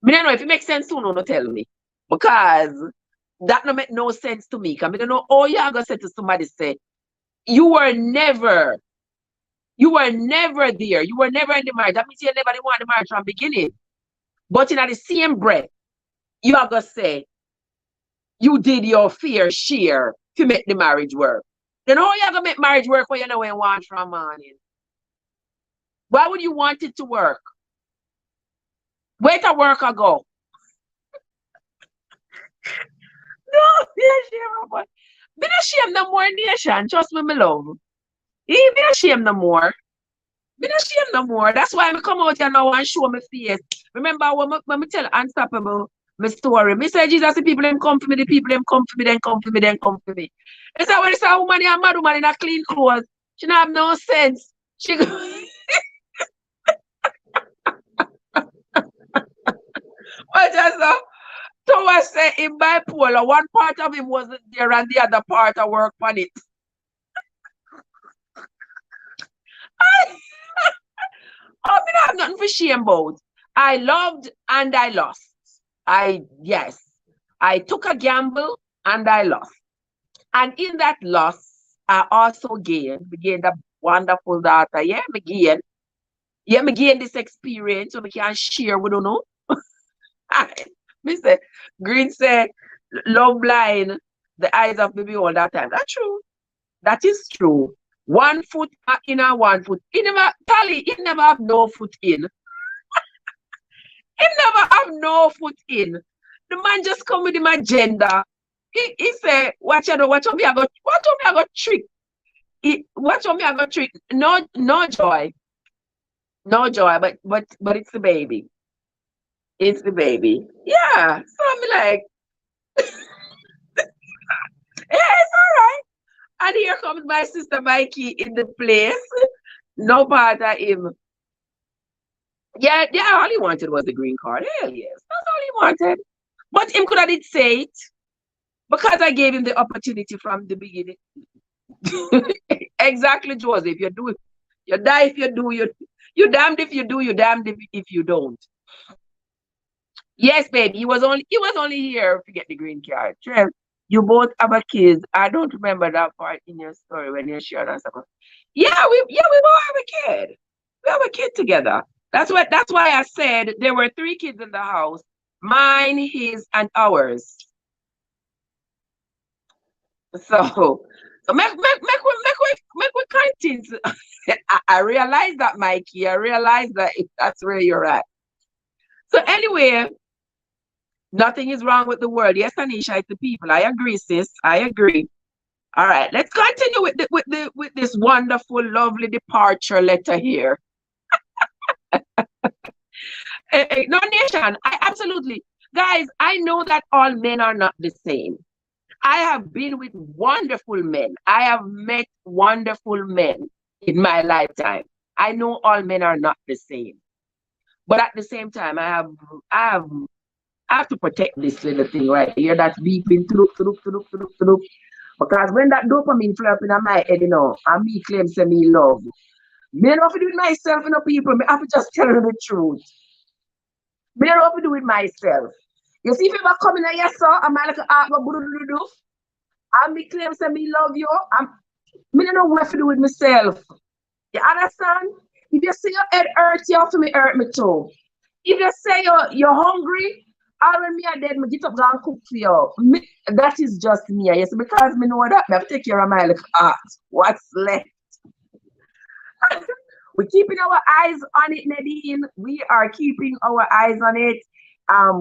Speaker 1: I don't know if it makes sense to you, no tell me. Because that no make no sense to me. Because I don't know all you are gonna say to somebody say, you were never there. You were never in the marriage. That means you never want the marriage from beginning. But in the same breath, you are gonna say you did your fair share to make the marriage work. Then how you gonna make marriage work when you know you want from morning? Why would you want it to work? Where to work or go? No, yeah, shame, but me not shame no more, nation. Trust me, my love. Me not shame no more. Me not shame no more. That's why I come out here now and show my face. Remember when me tell Unstoppable my story. Me say Jesus, the people them come for me, the people them come for me, then come for me, then come for me. It's when it's a woman, a mad woman in a clean clothes. She don't have no sense. She go what just Thomas say in bipolar, one part of him wasn't there and the other part I work on it. Oh, me not have nothing for shame about. I loved and I lost. Yes, I took a gamble and I lost. And in that loss, I also gained. We gained a wonderful daughter. Yeah, me gain. Yeah, me gain this experience so we can share with you know. Me say, Green say, love blind the eyes of the beholder that time. That's true. That is true. 1 foot in and 1 foot. He never, Tally, he never have no foot in. He never have no foot in. The man just come with him agenda. He say, watch out, watch out me, watch out me, I got trick. Watch out me, I got trick. No joy. No joy, but it's the baby. It's the baby. Yeah. So I'm like, yeah, it's all right. And here comes my sister Mikey in the place. No bother him. Yeah, all he wanted was the green card. Hell yes. That's all he wanted. But him could have did say it because I gave him the opportunity from the beginning. Exactly, Joseph. You do it. You die if you do. You damned if you do. You damned if you don't. Yes, baby. He was only here to get the green card. Trev, you both have a kids. I don't remember that part in your story when you shared that stuff. Yeah, we both have a kid. We have a kid together. That's why I said there were 3 kids in the house. Mine, his, and ours. So make we continue. I realize that, Mikey. I realize that that's where you're at. So anyway, nothing is wrong with the world. Yes, Anisha, it's the people. I agree, sis. I agree. All right, let's continue with this wonderful, lovely departure letter here. No, Nation, I absolutely, guys, I know that all men are not the same. I have been with wonderful men. I have met wonderful men in my lifetime. I know all men are not the same. But at the same time, I have to protect this little thing right here that's beeping through. Because when that dopamine flare up in my head, and me claim say me love. Me don't have to do it myself, people. Me have to just tell you the truth. Me don't have to do it myself. You see, if you ever come in here, so I'm like, do. And me claim say me love you. Me don't know what to do with myself. You understand? If you say your head hurts, you have to me hurt me too. If you say you're hungry, all when me are dead, me get up and cook for you. That is just me. Yes, because me know that I have to take care of my little heart. What's left? We're keeping our eyes on it, Nadine. We are keeping our eyes on it.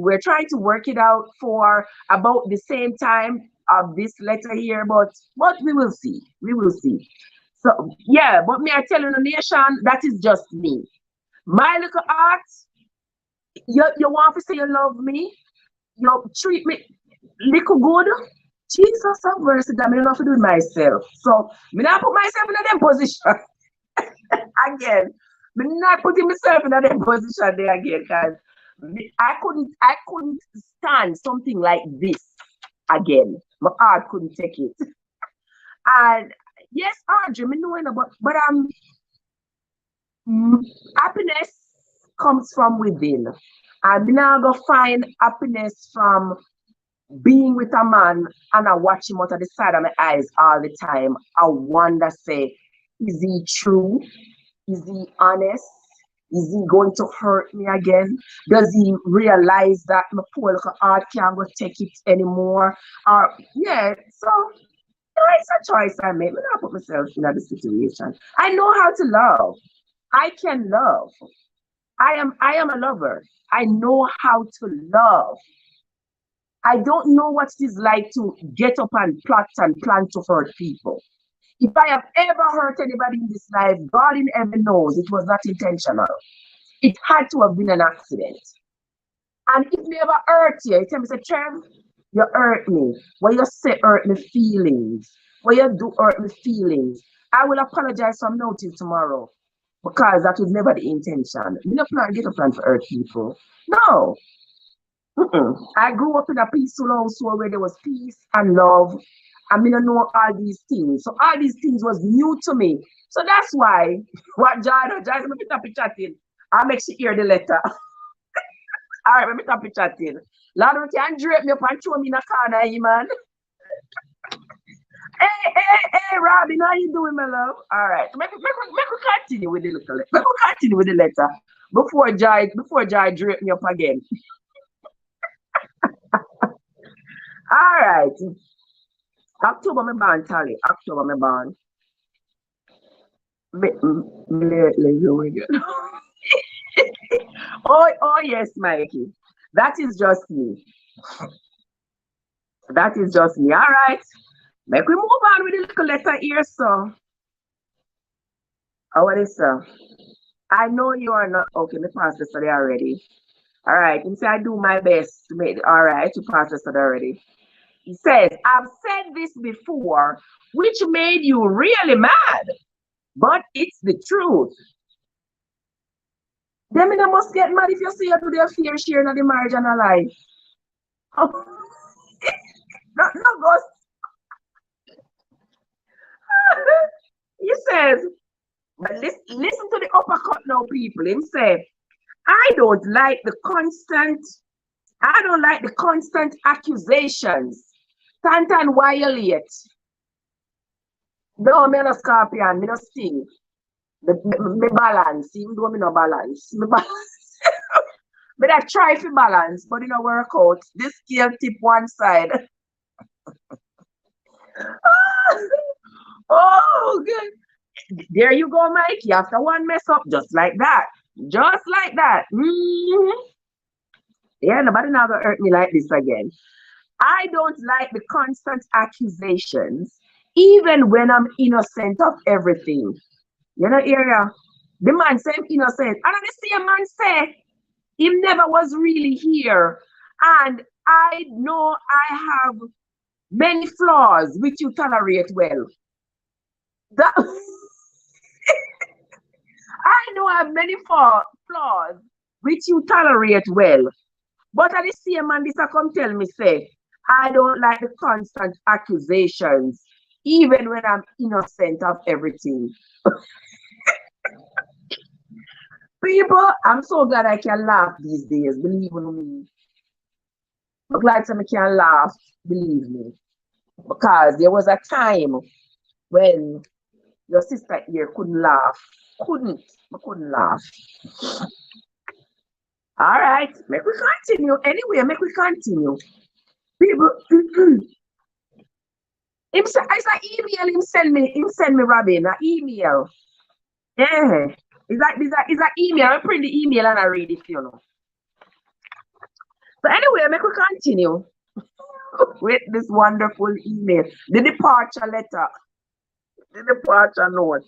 Speaker 1: We're trying to work it out for about the same time of this letter here, but we will see. We will see. So yeah, but me I tell you, Nation, that is just me. My little heart You want to say you love me? You treat me little good? Jesus have mercy, that me not to do it myself. So me not put myself in that position again. Me not putting myself in that position there again because I couldn't stand something like this again. My heart couldn't take it. And yes, Audrey, me knowing about, but happiness comes from within. And me now go find happiness from being with a man and I watch him out of the side of my eyes all the time. I wonder, say, is he true? Is he honest? Is he going to hurt me again? Does he realize that my poor little heart can't go take it anymore? Or yeah, so it's a choice I make. When I put myself in that situation, I know how to love. I can love. I am a lover. I know how to love. I don't know what it is like to get up and plot and plan to hurt people. If I have ever hurt anybody in this life, God in heaven knows it was not intentional. It had to have been an accident. And if me ever hurt you, you tell me, say, Trev, you hurt me. What you say hurt me feelings. What you do hurt me feelings. I will apologize from now till tomorrow. Because that was never the intention. You don't plan, get a plan to hurt people. No. I grew up in a peaceful household where there was peace and love. I mean, I know all these things. So all these things was new to me. So that's why what John me stop chatting. I make she hear the letter. All right, let me stop chatting. Lord, you can drape me up and throw me in a corner, man. Hey, Robin, how you doing, my love? All right, make we continue with the letter. Make we continue with the letter before Joy drape me up again. All right. October me born, Tally. October me born. Oh yes, Mikey. That is just me. That is just me. All right. Make we move on with the little letter here, so. Oh, what is sir? I know you are not okay. Me pass the study already. All right. You say I do my best to make all right to pass the study already. He says, I've said this before, which made you really mad, but it's the truth. Then you must get mad if you see you do their fair share in the marriage and a life. Oh. no ghost. He says, but listen to the uppercut now, people. Him say, I don't like the constant accusations. Tantan violate. No, me no scorpion, me no sting. Me balance, even though me no balance. Me balance. But I try to balance, but it don't work out. This scale tip one side. Oh, good. There you go, Mike. You have to one mess up just like that. Just like that. Yeah, nobody now gonna hurt me like this again. I don't like the constant accusations, even when I'm innocent of everything. You know, area. The man said innocent. And the same man say he never was really here. And I know I have many flaws which you tolerate well. That I know I have many flaws which you tolerate well. But at the same man, this I come tell me, say, I don't like the constant accusations, even when I'm innocent of everything. People, I'm so glad I can laugh these days, believe me. I'm glad I can laugh, believe me. Because there was a time when your sister here couldn't laugh. I couldn't laugh. All right, make we continue. Anyway, make we continue. People, it's an email him send me Robin, an email. Yeah. It's like email. I print the email and I read it, you know. So anyway, make we continue with this wonderful email. The departure letter. The departure note.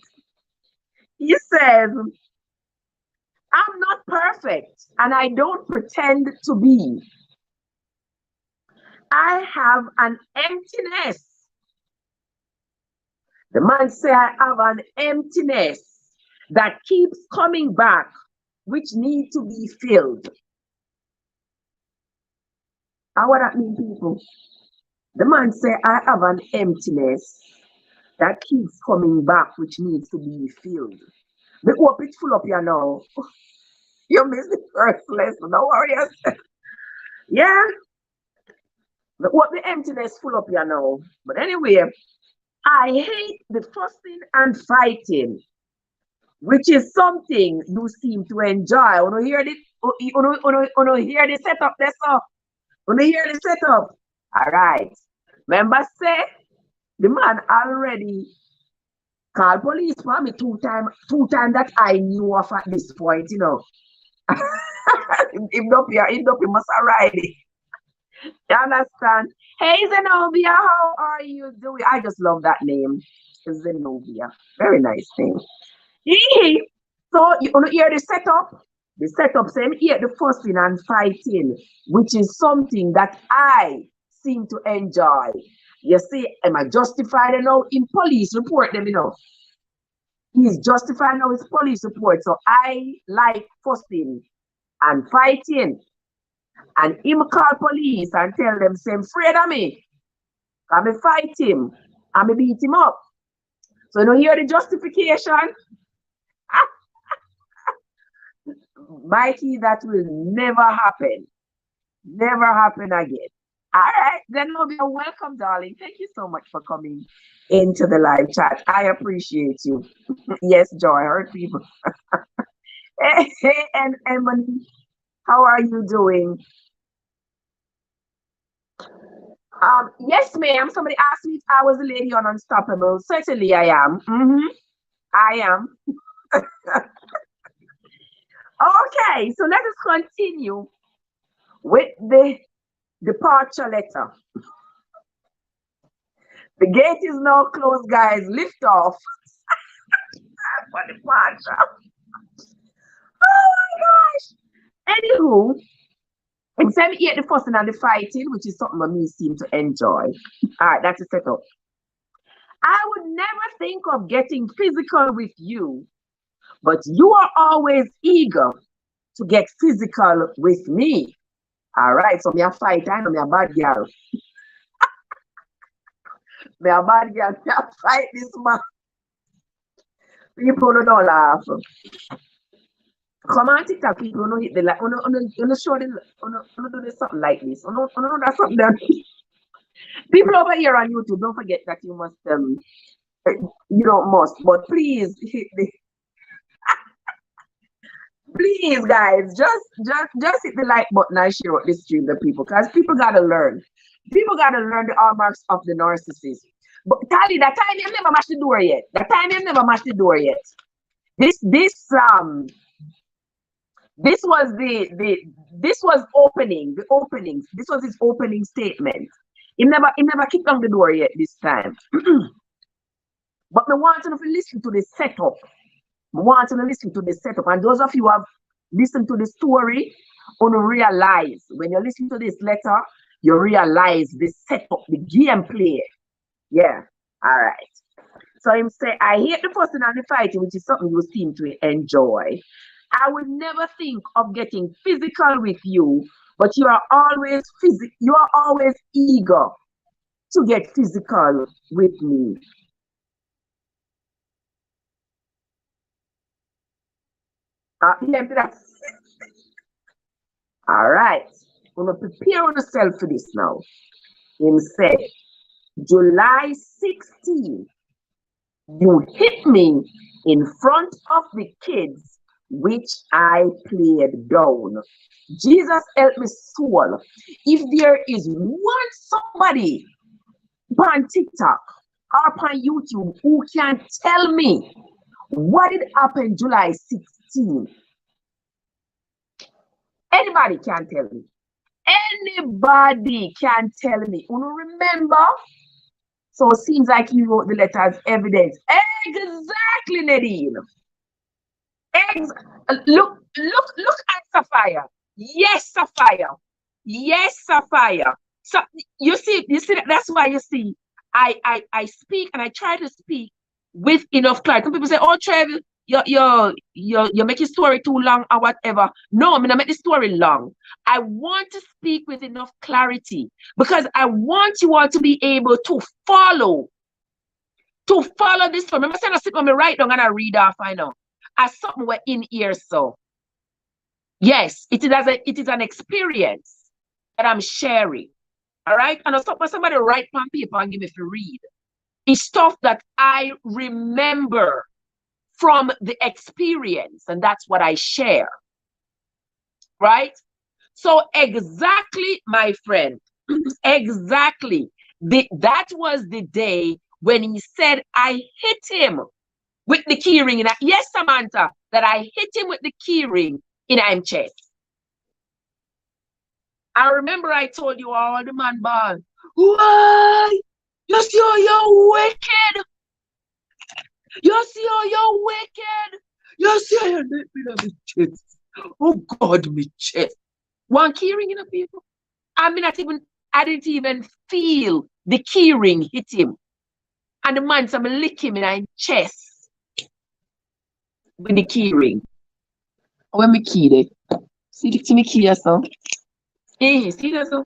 Speaker 1: He says, I'm not perfect and I don't pretend to be. I have an emptiness. The man said, I have an emptiness that keeps coming back, which need to be filled. And what that mean, people? The man said, I have an emptiness that keeps coming back, which needs to be filled. The hope it's full up here now. You missed the first lesson, don't worry yourself. Yeah, the hope the emptiness full up here now. But anyway, I hate the fussing and fighting, which is something you seem to enjoy. You hear the hear the setup there, so you hear the setup. All right. Remember, say the man already called police for me two times that I knew of at this point, you know. If not, he must arrive. You understand? Hey, Zenobia, how are you doing? I just love that name, Zenobia. Very nice name. So you want to hear the setup? The setup saying here the fussing and fighting, which is something that I seem to enjoy. You see, am I justified now in police report them, you know? He's justified now his police report. So I like fussing and fighting. And him call police and tell them, say, afraid of me. I'm fight him. I'm beat him up. So you know, hear the justification? Mikey, that will never happen. Never happen again. All right, then Zenobia, welcome, darling. Thank you so much for coming into the live chat. I appreciate you. Yes, Joy, I heard people. Hey, and Emily, how are you doing? Yes, ma'am. Somebody asked me if I was a lady on Unstoppable. Certainly I am. I am. Okay, so let us continue with the departure letter. The gate is now closed, guys. Lift off for departure. Oh my gosh. Anywho, instead of the fussing and the fighting, which is something that me seem to enjoy. All right, that's a setup. I would never think of getting physical with you, but you are always eager to get physical with me. All right, so me a fight, I know me a bad girl. Me a bad girl, me a fight this man. People don't laugh. Come on TikTok, people don't hit the like, show them, do something like this. Know that's something that people over here on YouTube, don't forget that you must, you don't must, but please hit the please, guys, just hit the like button and share with the stream the people, because people gotta learn. People gotta learn the hallmarks of the narcissist. But Tali, that time you never mashed the door yet. That time you never mashed the door yet. This was opening, the openings. This was his opening statement. He never kicked on the door yet this time. But I want you to listen to the setup. And those of you who have listened to the story, you realize when you listen to this letter, you realize the setup, the gameplay. Yeah. All right. So him say, I hate the fussing and the fighting, which is something you seem to enjoy. I would never think of getting physical with you, but you are always eager to get physical with me. All right. I'm going to prepare yourself for this now. Him say, July 16, you hit me in front of the kids, which I played down. Jesus help me soul. If there is somebody on TikTok or on YouTube who can tell me what did happen July 16, anybody can tell me. Anybody can tell me. You remember? So it seems like he wrote the letter as evidence. Exactly, Nadine. Look, look at Sapphire. Yes, Sapphire. Yes, Sapphire. So you see, that's why you see, I speak and I try to speak with enough clarity. Some people say, "Oh, Trev, you make your story too long or whatever." No, I'm gonna make the story long. I want to speak with enough clarity because I want you all to be able to follow this story. Remember, saying I sit on me right down and I read off. I know as something we're in here. So yes, it is an experience that I'm sharing. All right, and somebody write on paper and give me to read. It's stuff that I remember from the experience, and that's what I share. Right? So exactly, my friend, exactly. That was the day when he said, I hit him with the key ring. Yes, Samantha, that I hit him with the key ring in his chest. I remember I told you all the man ball. Why? You see how you're wicked? You see how you're wicked? You see how you're hit me on the chest? Oh God, me chest. One key ring in a people. I didn't even feel the key ring hit him. And the man said, me lick him in his chest with the key ring. When me key there. See me key so. See that so?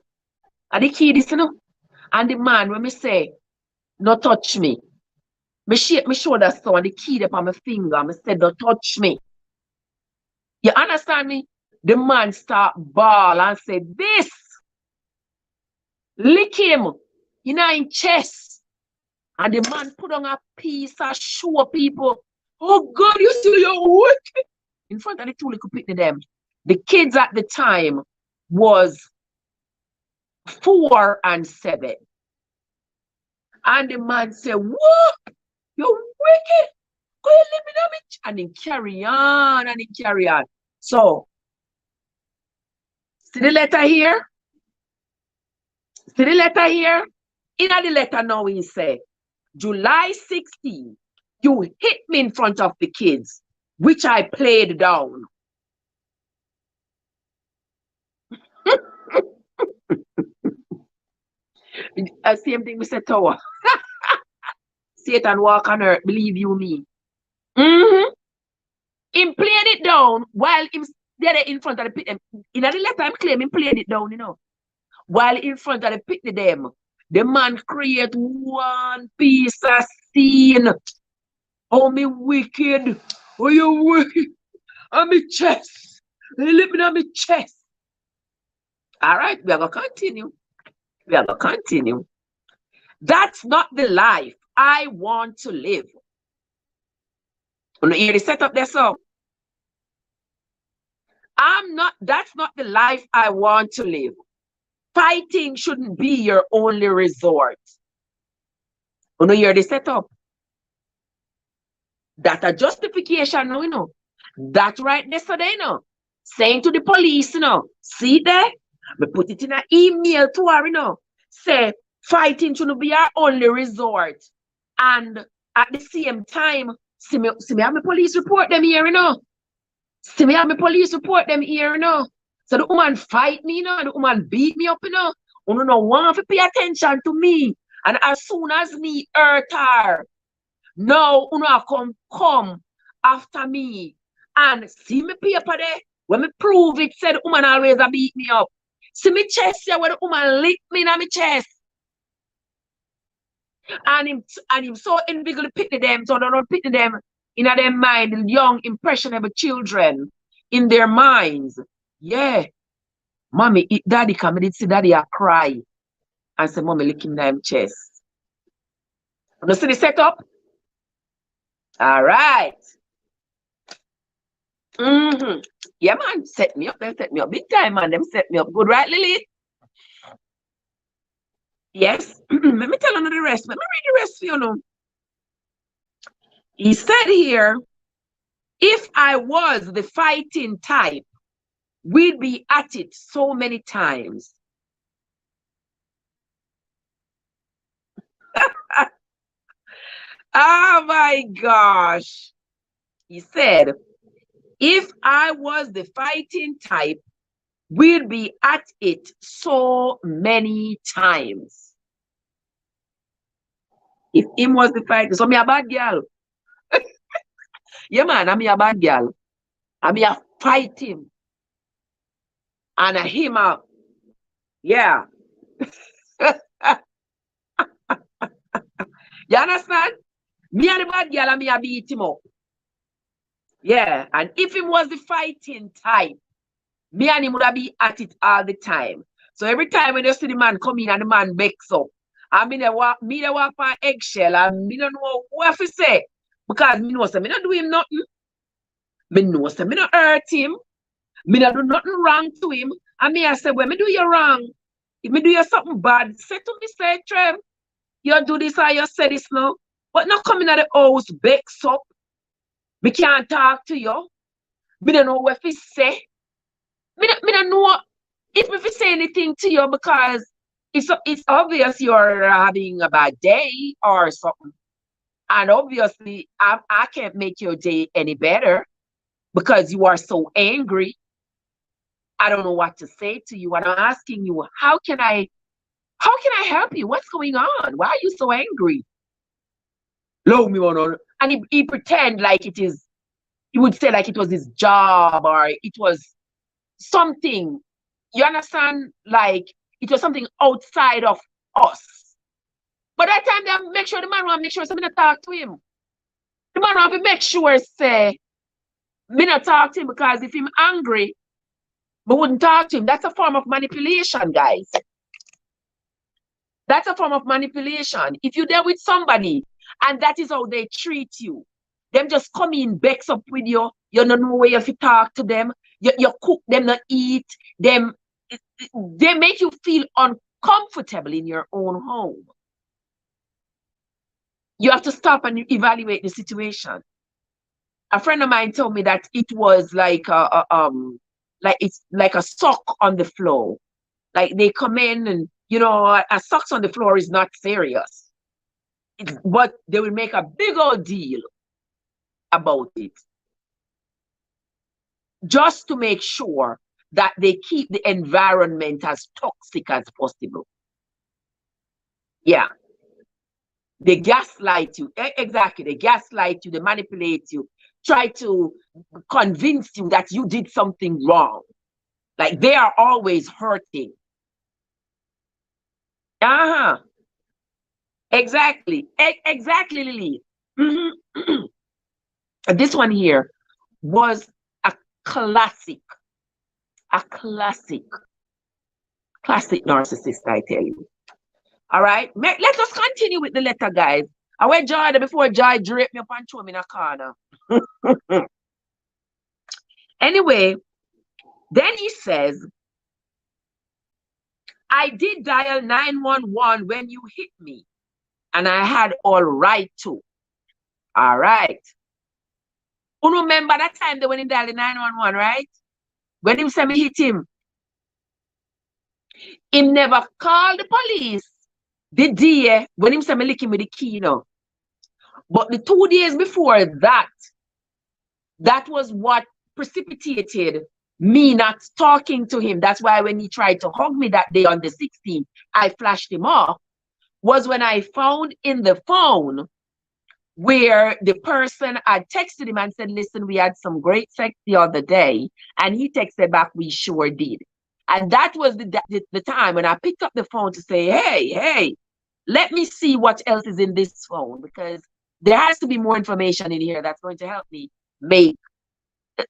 Speaker 1: And the key this, you know? And the man, when me say, no touch me. Me shake my shoulder so and the key up on my finger. Me said, don't touch me. You understand me? The man start bawl and say, this. Lick him in his chest. And the man put on a piece of show people. Oh God, you see your wicked. In front of the two little picnic them. The kids at the time was 4 and 7. And the man said, what? You're wicked. Go and live in a bitch. And he carry on and he carry on. So, see the letter here? See the letter here? In the letter now he said, July 16, you hit me in front of the kids, which I played down. Same thing we said Tower. Satan walk on earth, believe you me. Him played it down while him there in front of the pit. In the letter I'm claiming played it down, you know. While in front of the pit them, the man create one piece of scene. Oh, me wicked. Oh, you wicked. On me chest. You living on me chest. All right, we are going to continue. We are going to continue. That's not the life I want to live. You hear the setup there, so? That's not the life I want to live. Fighting shouldn't be your only resort. You hear the setup? That a justification, you know. That right there, so they know. Saying to the police, you know, see there? Me put it in an email to her, you know. Say, fighting shouldn't be our only resort. And at the same time, see me have my police report them here, you know. See me have my police report them here, you know. So the woman fight me, you know, and the woman beat me up, you know. You don't want to pay attention to me. And as soon as me hurt her, now you come after me. And see me paper there. When me prove it, said the woman always a beat me up. See me chest here where the woman lick me in my chest. And him so envy to pity them, so they don't pity them in their mind, young, impressionable children in their minds. Yeah. Mommy, daddy come, I did see daddy a cry. And say, mommy, licking them chest. You see the setup? All right. Yeah, man, set me up. Them set me up big time, man. Them set me up good, right, Lily? Yes. Let me tell you the rest. Let me read the rest for you know. He said here, if I was the fighting type, we'd be at it so many times. Oh my gosh. He said, If I was the fighting type, we'd be at it so many times. If him was the fighter, so me a bad girl. Yeah, man, I'm a bad girl. I'm a fight him. And a him up. Yeah. You understand? Me and the bad girl and me a beat him up. Yeah. And if him was the fighting type, me and him would have be at it all the time. So every time when you see the man come in and the man bakes up, I mean, me they walk on eggshell and me don't know what to say. Because me know, so me not do him nothing. Me know, so me not hurt him. Me not do nothing wrong to him. And me I say, when me do you wrong, if me do you something bad, say to me, say, Trev, you do this or you say this now. But not coming at the house, bakes up. Me can't talk to you. Me don't know what to say. Me don't know if me say anything to you because it's obvious you're having a bad day or something. And obviously, I can't make your day any better because you are so angry. I don't know what to say to you. And I'm asking you, how can I help you? What's going on? Why are you so angry? Love me or and he pretend like it is, he would say like it was his job or it was something. You understand? Like it was something outside of us. But that time they make sure the man want to make sure somebody talk to him. The man want to make sure say me not talk to him because if him angry, we wouldn't talk to him. That's a form of manipulation, guys. That's a form of manipulation. If you're there with somebody and that is how they treat you, them just come in, bex up with you, you don't know where you have to talk to them, you cook them, not eat, them, they make you feel uncomfortable in your own home. You have to stop and evaluate the situation. A friend of mine told me that it was like it's like a sock on the floor. Like they come in and a socks on the floor is not serious. But they will make a big old deal about it. Just to make sure that they keep the environment as toxic as possible. Yeah. They gaslight you. Exactly. They gaslight you, they manipulate you, try to convince you that you did something wrong. Like they are always hurting. Exactly. Exactly, Lily. This one here was a classic narcissist, I tell you. All right. Let us continue with the letter, guys. I went Joy before Joy draped me up and threw me in a corner. Anyway, then he says, I did dial 911 when you hit me, and I had all right to. All right. You remember that time they went in dial 911, right? When him said me hit him, him never called the police the day when him said me lick him with the key, But the 2 days before that, that was what precipitated me not talking to him. That's why when he tried to hug me that day on the 16th, I flashed him off, was when I found in the phone where the person had texted him and said, listen, we had some great sex the other day. And he texted back, we sure did. And that was the time when I picked up the phone to say, hey, let me see what else is in this phone, because there has to be more information in here that's going to help me make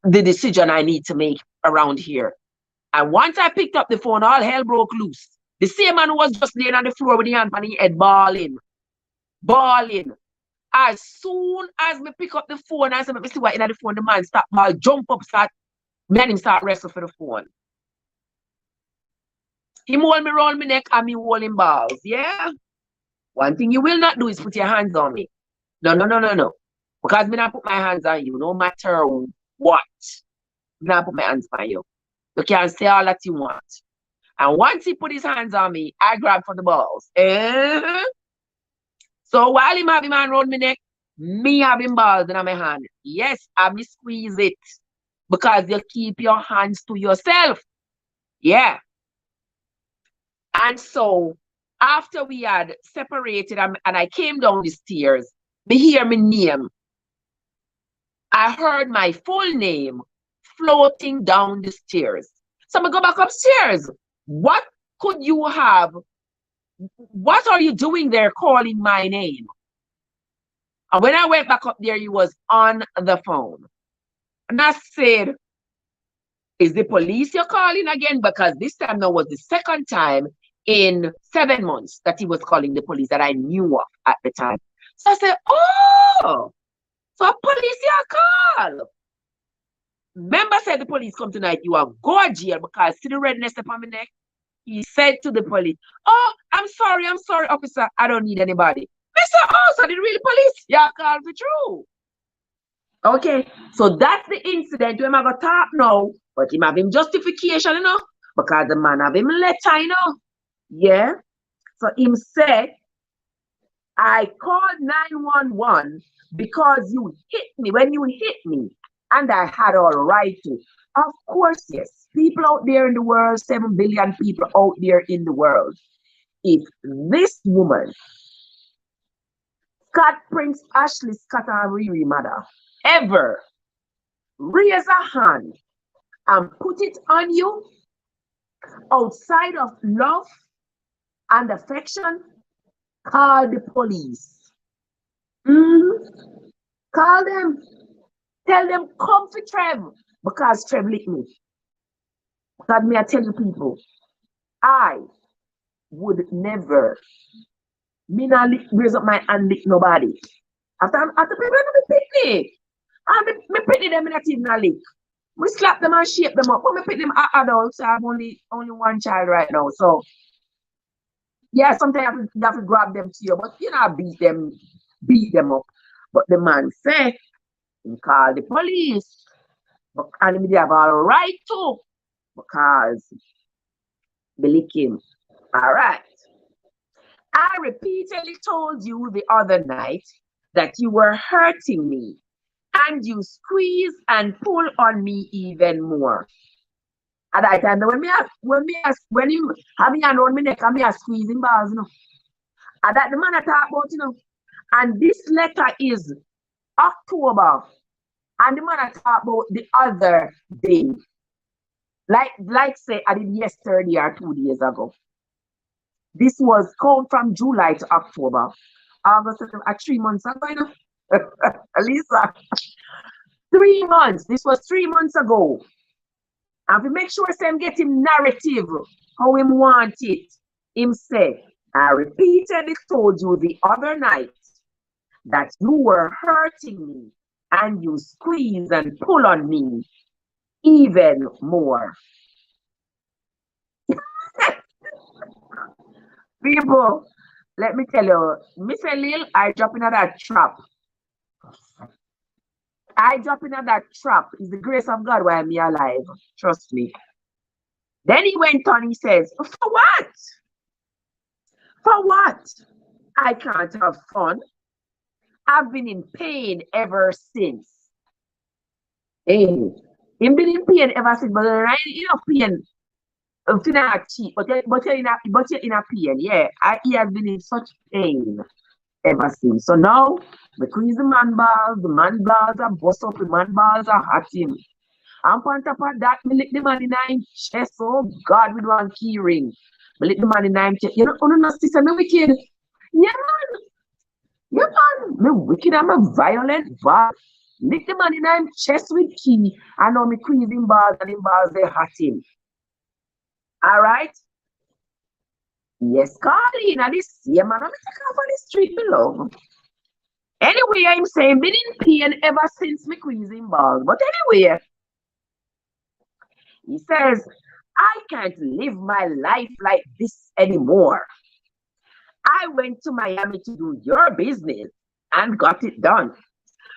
Speaker 1: the decision I need to make around here. And once I picked up the phone, all hell broke loose. The same man who was just laying on the floor with the hand on his head, bawling. As soon as me pick up the phone, I said, let me see what in the phone, the man stop, ball, jump up, me and him start wrestling for the phone. He hold me around my neck and me hold him balls. Yeah? One thing you will not do is put your hands on me. No. Because me not put my hands on you, no matter what. Me not put my hands on you. You can say all that you want. And once he put his hands on me, I grab for the balls. So while him have him hand around my neck, me have him balls in my hand. Yes, I me squeeze it. because you keep your hands to yourself. Yeah. And so after we had separated and I came down the stairs, me hear my name. I heard my full name floating down the stairs. So I go back upstairs. What could you have? What are you doing there calling my name? And when I went back up there, he was on the phone. And I said, is the police you're calling again? Because this time now was the second time in 7 months that he was calling the police that I knew of at the time. So I said, oh, so police you call. Member said the police come tonight, you are go to jail because see the redness upon my neck. He said to the police, oh, I'm sorry, officer, I don't need anybody. Mr. Oh, so the real police, you call for true. Okay, so that's the incident when I got talk now, but him have him justification, you know, because the man have him letter, you know. Yeah. So him said, I called 911 because you hit me when you hit me, and I had all right to. Of course, yes. People out there in the world, 7 billion people out there in the world. If this woman, Scott Prince, Ashley Scott and Riri mother, ever raise a hand and put it on you outside of love and affection, call the police. Call them. Tell them, come for Trev, because Trev licked me. Because me, I tell you people, I would never, me not raise up my hand lick nobody. After people me pick me pick them in a team not lick. We slap them and shape them up. When we pick them adults, I have only one child right now. So yeah, sometimes you have to grab them to you, but you know, beat them up. But the man say, call the police. And they have all right to, because they lick him. All right. I repeatedly told you the other night that you were hurting me, and you squeeze and pull on me even more. At that time, when you have me hand on my neck and me are squeezing bars, you know. And that the man I talk about, you know. And this letter is October. And the man I talk about the other day. Like say I did yesterday or 2 days ago. This was come from July to October. August, 3 months ago, you know. Lisa. 3 months. This was 3 months ago. And we make sure Sam get him narrative how him want it. Him say, I repeatedly told you the other night that you were hurting me and you squeeze and pull on me even more. People, let me tell you, Miss Lil, I drop into that trap. I drop into that trap. It's the grace of God why I'm alive. Trust me. Then he went on, he says, for what? For what? I can't have fun. I've been in pain ever since. Hey, I've been in pain ever since, but right enough pain. Not cheap, but you're in a pain. Yeah, he has been in such pain ever since. So now, because the man balls are bust up, the man balls are hot him. And on top of that, me lick the man in his chest. Oh God, with one key ring. Me lick the man in his chest. You know, no sister, me wicked. Yeah, man. Yeah, man. Me wicked, I'm a violent bad. Lick the man in his chest with key. And now me squeeze him balls and him balls they hot him. All right? Yes, Carly. Now this, yeah, man, I'm take off on the street below. Anyway, I'm saying, been in pain ever since me squeezing balls. But anyway, he says, I can't live my life like this anymore. I went to Miami to do your business and got it done.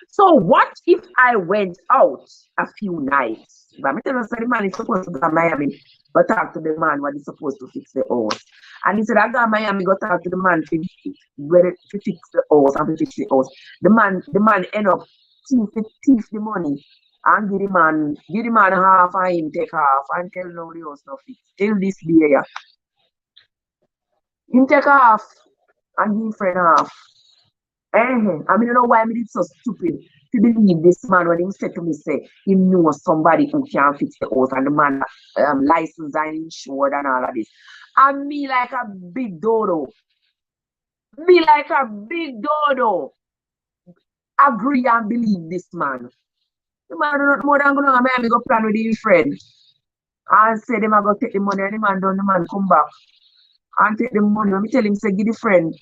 Speaker 1: So what if I went out a few nights? But I tell you, the man is supposed to go to Miami, but talk to the man when he's supposed to fix the house. And he said, I go to Miami, go talk to the man to fix the house and to fix the house. The man end up thief the money and give the man half and him take half and tell nobody else no fix. Till this day, yeah. Him take half and give friend half. I mean, you know why I did so stupid to believe this man when he said to me, say, he knows somebody who can fix the house and the man licensed and insured and all of this. And me like a big dodo. Me like a big dodo. Agree and believe this man. The man do not more than going to go plan with his friend. And say them I go take the money and the man done, the man come back. And take the money. Let me tell him, say, give the friend.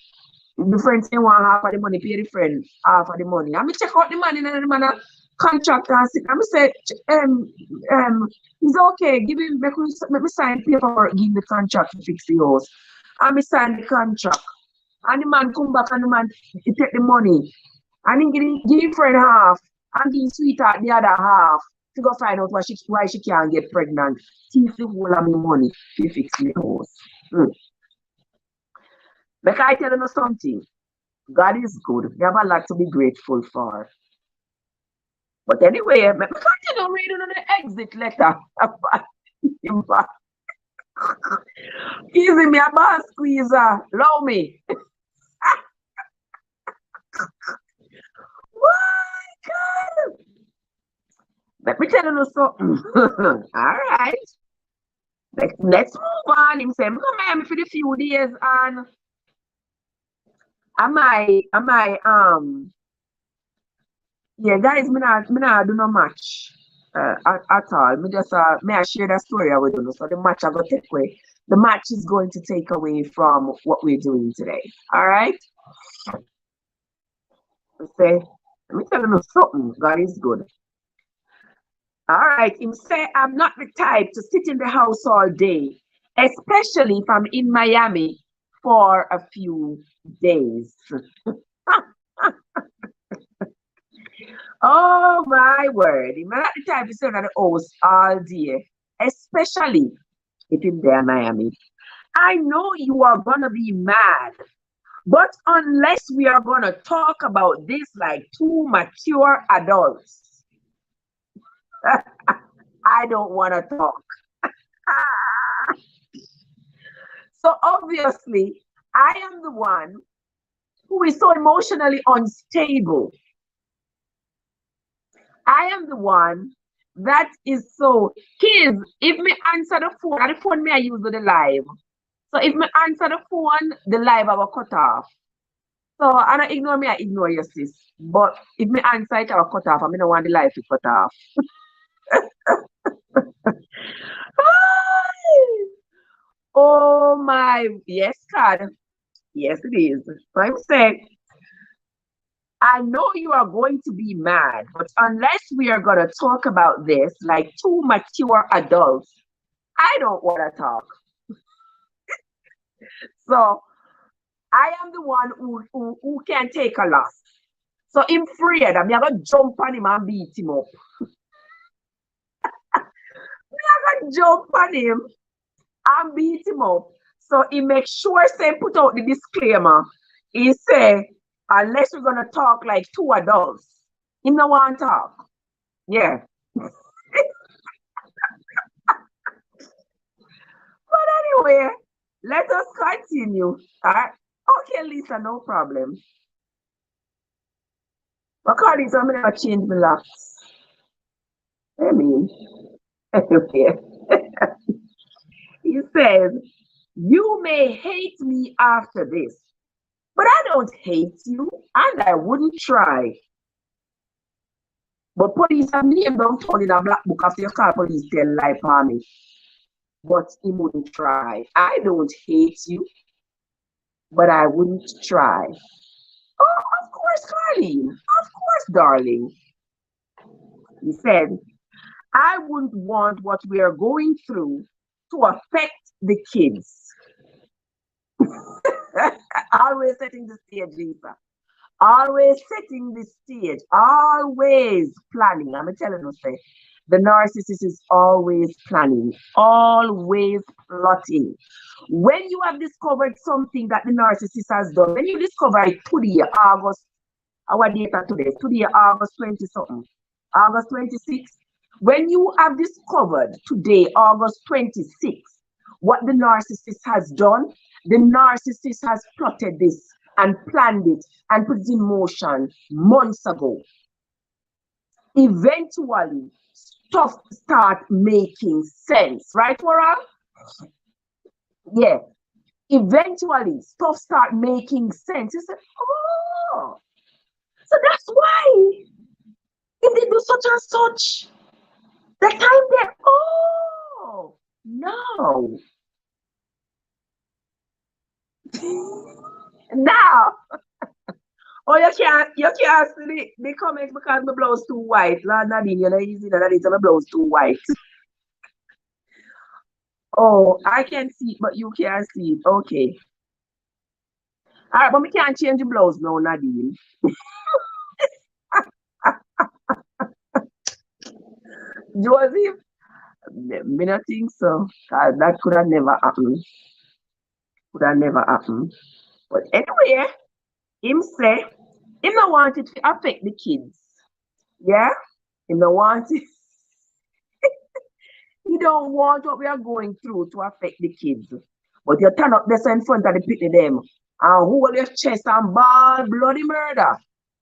Speaker 1: The friend say want half of the money, pay the friend half of the money. And me check out the money and the man a contract and sit. And me say, it's okay, give him, make me sign paperwork, give him the contract to fix the house. And me sign the contract. And the man come back and the man he take the money. And he give him friend half and give sweetheart the other half to go find out why she can't get pregnant. Thief the whole of the money to fix the house. But I tell you something. God is good. We have a lot to be grateful for. But anyway, I continue reading on the exit letter. Easy me a ball squeezer. Allow me. My God. Let me tell you something. All right. Let's move on. Him say, come here for the few days and yeah, guys, me not do no match at all. Me just may I share that story with you. So the match I go take away. The match is going to take away from what we're doing today. All right. Say, let me tell you something. God is good. All right. Him say, I'm not the type to sit in the house all day, especially if I'm in Miami for a few days. Oh my word. I'm not the type to sit at the house all day, especially if I'm there in Miami. I know you are gonna be mad, but unless we are gonna talk about this like two mature adults, I don't wanna talk. So obviously, I am the one who is so emotionally unstable. I am the one that is so, kids, if me answer the phone me I use the live. So if me answer the phone, the live I will cut off. So I don't ignore me, I ignore your sis. But if me answer it, I will cut off. I don't want the live to cut off. Oh my, yes, God. Yes, it is. So I'm saying, I know you are going to be mad, but unless we are going to talk about this like two mature adults, I don't want to talk. So I am the one who can take a loss. So I'm afraid I'm going to jump on him and beat him up. I'm going to jump on him and beat him up. So he makes sure, say, put out the disclaimer. He say, unless we're going to talk like two adults, he no want to talk. Yeah. But anyway, let us continue. All right. Okay, Lisa, no problem. Because Lisa, I'm going to change my locks. I mean, anyway. He says, you may hate me after this, but I don't hate you, and I wouldn't try. But police have named them turn in a black book after you call police tell lie for me. But he wouldn't try. I don't hate you, but I wouldn't try. Oh, of course, Carlene. Of course, darling. He said, I wouldn't want what we are going through to affect the kids. Always setting the stage, Lisa. Always setting the stage. Always planning. I'm telling you, say, the narcissist is always planning, always plotting. When you have discovered something that the narcissist has done, when you discover it today, August, our data today, today, August 20 something. August 26th. When you have discovered today, August 26th, what the narcissist has done, the narcissist has plotted this and planned it and put it in motion months ago. Eventually, stuff start making sense, right, Warren? Yeah. Eventually, stuff start making sense. You say, oh, so that's why if they do such and such, the time there, oh, no. Now, oh, you can't see the comments because my blouse too white. Lord Nadine, you know, easy that it's my blouse too white. Oh, I can see it, but you can't see it. Okay. All right, but we can't change the blouse now, Nadine. Joseph, me not think so. Cause that could have never happened. Could have never happened. But anyway, him say, him not want it to affect the kids. Yeah? Him not want it. He don't want what we are going through to affect the kids. But you turn up this in front of the pity them and hold your chest and ball bloody murder.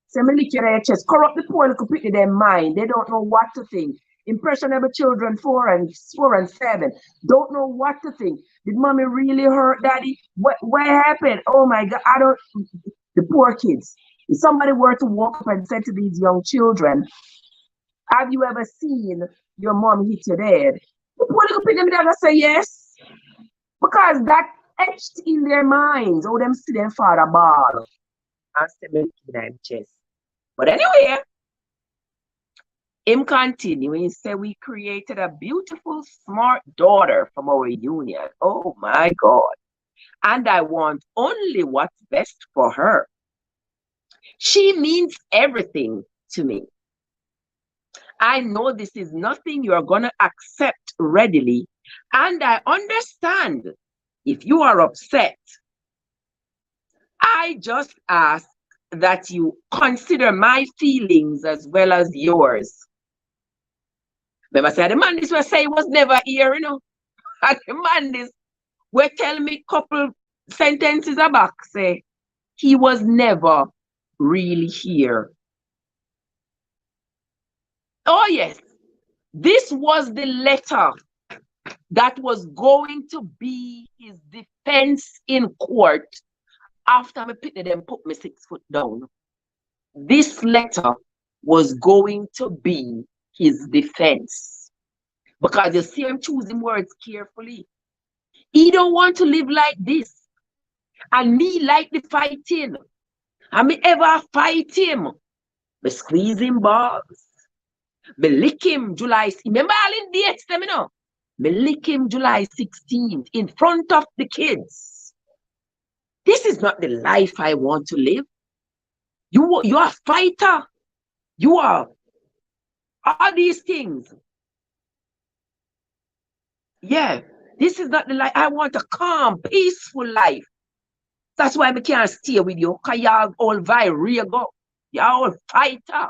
Speaker 1: Say me lick your chest, corrupt the poor little pity them mind. They don't know what to think. Impressionable children 4 and 7 don't know what to think. Did mommy really hurt daddy? What happened? Oh my god, I don't. The poor kids. If somebody were to walk up and say to these young children, have you ever seen your mom hit your dad? The poor little pity them gonna say yes. Because that etched in their minds. Oh, them see them father ball. And say me in them chest. But anyway, him continue. He said we created a beautiful, smart daughter from our union. Oh my God. And I want only what's best for her. She means everything to me. I know this is nothing you're going to accept readily. And I understand if you are upset. I just ask that you consider my feelings as well as yours. Remember, say the man this was say was never here, you know. And the man this will tell me couple sentences back, say he was never really here. Oh yes, this was the letter that was going to be his defense in court after me pity them put me 6 foot down. This letter was going to be his defense. Because you see him choosing words carefully. He don't want to live like this. And me like the fighting. And me ever fight him. Me squeeze him balls. Me lick him July. Remember all in dates them, you know? Me lick him July 16th in front of the kids. This is not the life I want to live. You are a fighter. You are all these things. Yeah, this is not the life. I want a calm, peaceful life. That's why I can't stay with you. Because y'all all go. You're all fighter.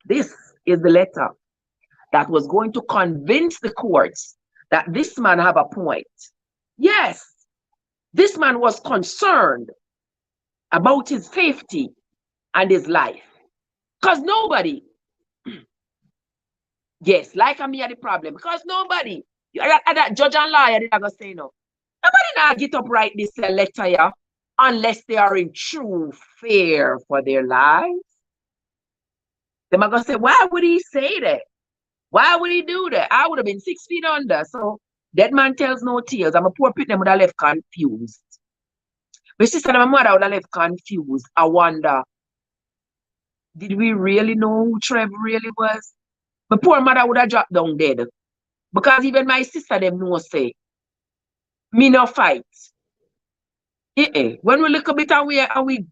Speaker 1: This is the letter that was going to convince the courts that this man have a point. Yes, this man was concerned about his safety and his life. Because nobody, yes, like me are the problem. Because nobody, that judge and lawyer did not say no. Nobody now get up write this letter here unless they are in true fear for their lives. They might go say, why would he say that? Why would he do that? I would have been 6 feet under. So that man tells no tears. I'm a poor pit them would have left confused. My sister and my mother would have left confused. I wonder, did we really know who Trev really was? My poor mother would have dropped down dead. Because even my sister them know say, me no fight. When we look a bit away and we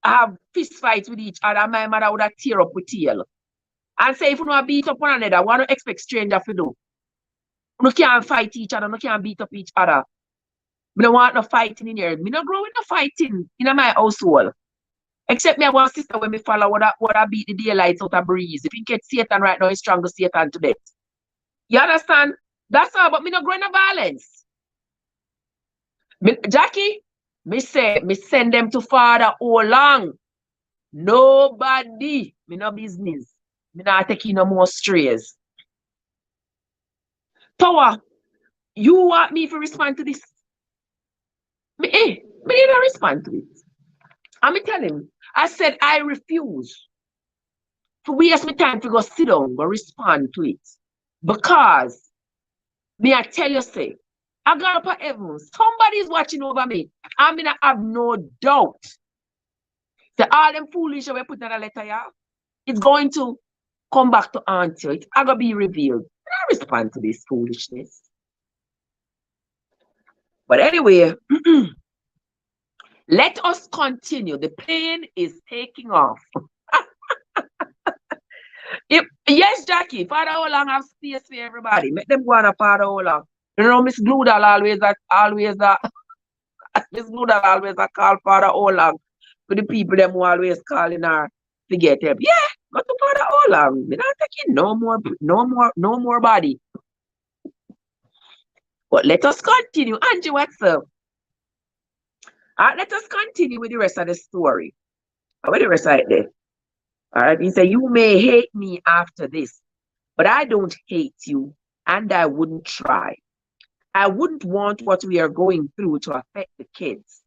Speaker 1: have fist fights with each other, my mother would have tear up with tail. And say if you want to beat up one another, what do you expect stranger to do? You can't fight each other, you can't beat up each other. I don't want no fighting in here. I don't grow with no fighting in my household. Except me have one sister when me follow what I beat the daylights out of breeze. If you get Satan right now, he's strangle Satan to death. You understand? That's all, but me not growing a violence. Jackie, me say, me send them to Father all long. Nobody, me no business. Me not taking no more strays. Tower, you want me to respond to this? Me need to respond to it. And me tell him, I said I refuse to waste my time to go sit down, go respond to it. Because me I tell you, say, I got up at heaven. Somebody's watching over me. I mean, I have no doubt. So all them foolish we put in a letter, yeah, it's going to come back to haunt you. It's going to be revealed. I respond to this foolishness. But anyway, let us continue. The plane is taking off. Yes, Jackie, Father Olang have space for everybody. Make them go on a Father Olang. You know, Miss Gludal always Miss Gludal always call Father Olang for the people them who always calling her to get help. Yeah, go to Father Olang. We're not taking no more body. But let us continue. Angie, what's up? Let us continue with the rest of the story. With the rest of it there. All right, he said, you may hate me after this, but I don't hate you, and I wouldn't try. I wouldn't want what we are going through to affect the kids.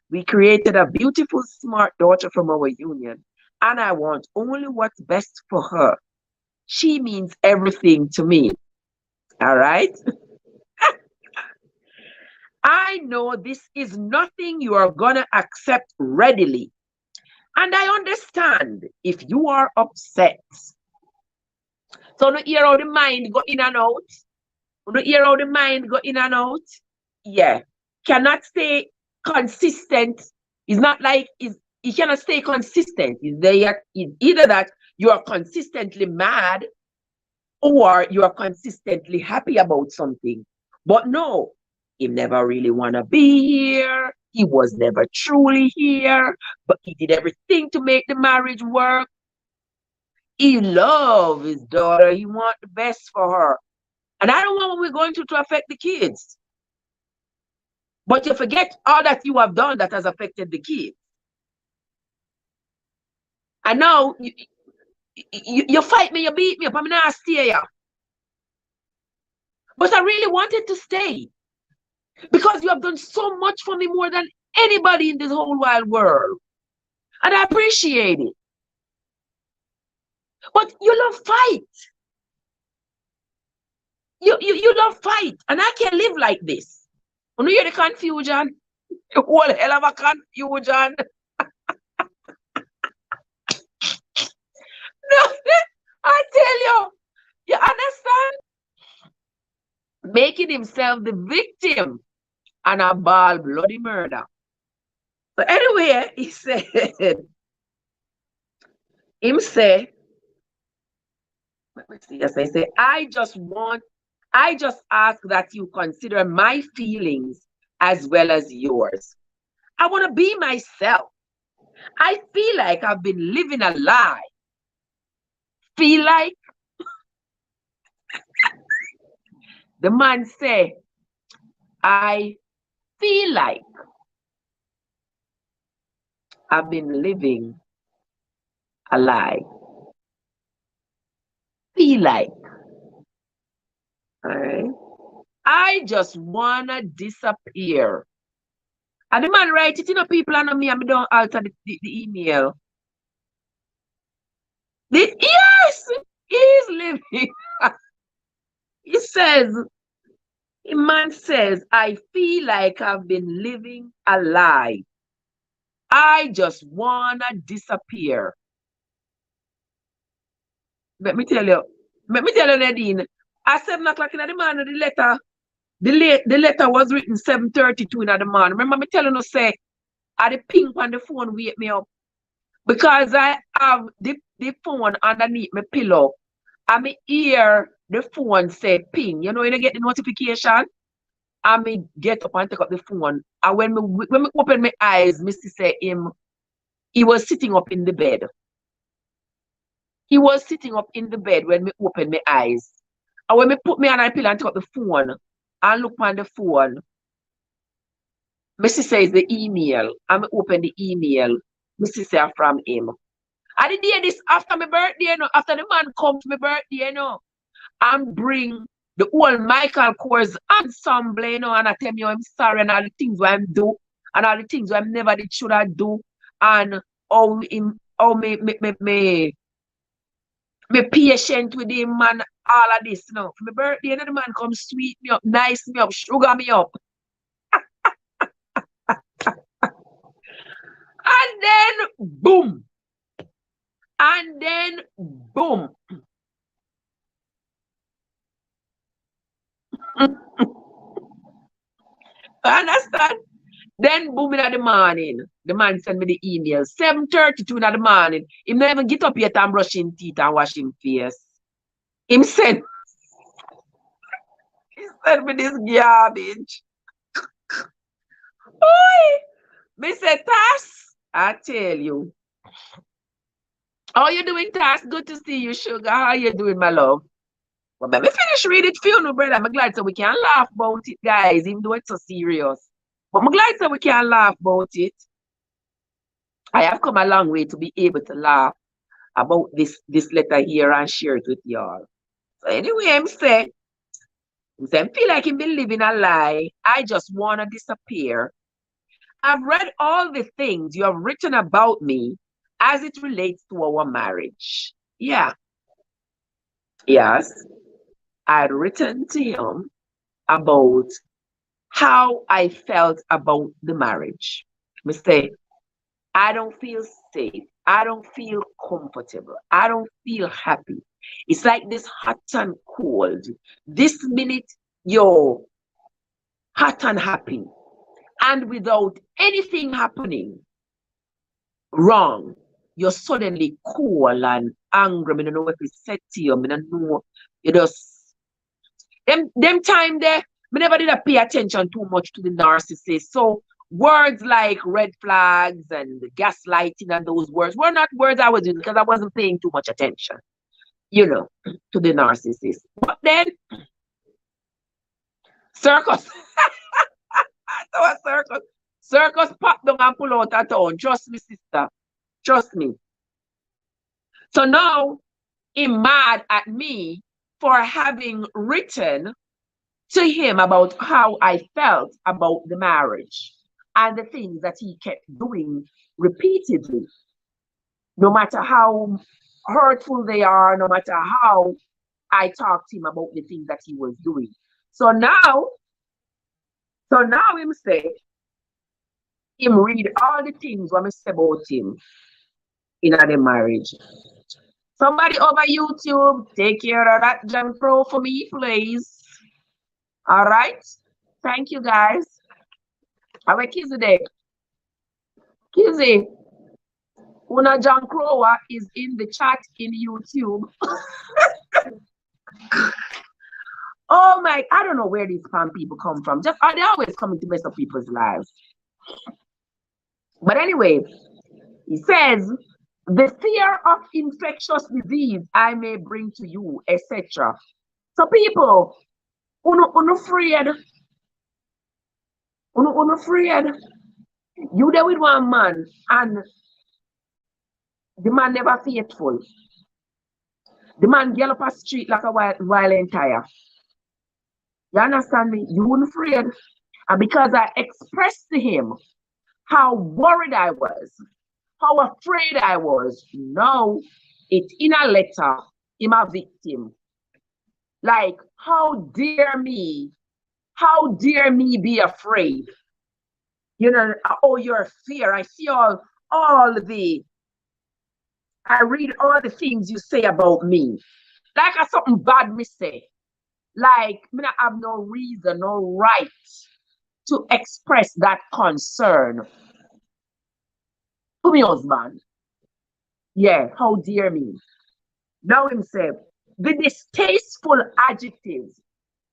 Speaker 1: We created a beautiful, smart daughter from our union, and I want only what's best for her. She means everything to me. All right? I know this is nothing you are going to accept readily. And I understand if you are upset. So no hear how the mind go in and out. No hear how the mind go in and out. Yeah. Cannot stay consistent. It's not like you cannot stay consistent. It's either that you are consistently mad or you are consistently happy about something. But no, he never really want to be here. He was never truly here, but he did everything to make the marriage work. He loves his daughter. He wants the best for her. And I don't want what we're going to affect the kids. But you forget all that you have done that has affected the kids. And now you fight me, you beat me up. I'm not stay here. But I really wanted to stay. Because you have done so much for me, more than anybody in this whole wide world. And I appreciate it. But you love fight. You love fight. And I can't live like this. You know, you're the confusion. The whole hell of a confusion. No, I tell you understand? Making himself the victim and a ball bloody murder. So anyway, he said, let me see, yes, I say, I just ask that you consider my feelings as well as yours. I want to be myself. I feel like I've been living a lie. Feel like? The man say, I feel like I've been living a lie. Feel like. All right. I just wanna disappear. And the man write it, people and me, and me don't alter the email. Yes, he's living. He says, the man says, I feel like I've been living a lie. I just wanna disappear. Let me tell you, Nadine, at 7 o'clock in the morning, the letter was written 7:32 in the morning. Remember me telling you, say, the ping on the phone wake me up. Because I have the phone underneath my pillow. And me hear the phone say ping. You know, when you get the notification, and me get up and take up the phone. And when me open my eyes, me say him He was sitting up in the bed. He was sitting up in the bed when me opened my eyes. And when me put me on a pillow and took up the phone and look on the phone, Missy says the email. And me open the email. Missy say from him. I did hear this after my birthday, you know, after the man come to my birthday, you know, and bring the whole Michael Kors ensemble, you know, and I tell me I'm sorry and all the things what I'm do and all the things what I never did should I do and how me patient with him and all of this, you know. For my birthday, you know, the man come sweet me up, nice me up, sugar me up. And then boom. And then boom. Understand? Then boom in the morning. The man send me the email. 7:32 in the morning. Him not even get up yet and brush him teeth and wash him face. Him send me this garbage. Oi! Me say, Tass, I tell you. How you doing, Tass? Good to see you, sugar. How you doing, my love? Well, let me finish reading funeral, brother. I'm glad so we can laugh about it, guys, even though it's so serious. But I'm glad so we can laugh about it. I have come a long way to be able to laugh about this letter here and share it with y'all. So anyway, I'm saying, I feel like I've been living a lie. I just want to disappear. I've read all the things you have written about me as it relates to our marriage. Yeah. Yes. I'd written to him about how I felt about the marriage. Mistake. I don't feel safe. I don't feel comfortable. I don't feel happy. It's like this hot and cold. This minute, you're hot and happy. And without anything happening wrong, you're suddenly cool and angry. I don't know what to say to you. I don't know. You just them time there, I never did pay attention too much to the narcissist. So words like red flags and gaslighting and those words were not words I was using because I wasn't paying too much attention, you know, to the narcissist. But then circus. So a circus. Circus pop down and pull out a town. Trust me, sister. Trust me. So now he's mad at me for having written to him about how I felt about the marriage and the things that he kept doing repeatedly. No matter how hurtful they are, no matter how I talked to him about the things that he was doing. So now him say, him read all the things what I say about him in the marriage. Somebody over YouTube, take care of that John Pro for me, please. All right. Thank you, guys. Have a Kizzy day. Kizzy, Una John Crower is in the chat in YouTube. Oh my, I don't know where these spam people come from. Just they always coming to mess up people's lives. But anyway, he says, the fear of infectious disease I may bring to you, etc. So people, uno afraid. Uno afraid. You there with one man and the man never faithful. The man get up a street like a violent tire. You understand me? You wouldn't afraid. And because I expressed to him how worried I was, how afraid I was, now it's in a letter, I'm a victim. Like, how dare me be afraid? You know, oh, your fear. I see I read all the things you say about me. Like I something bad me say. Like, I have no reason, no right to express that concern to my husband. Yeah, how dare me. Now himself, the distasteful adjectives.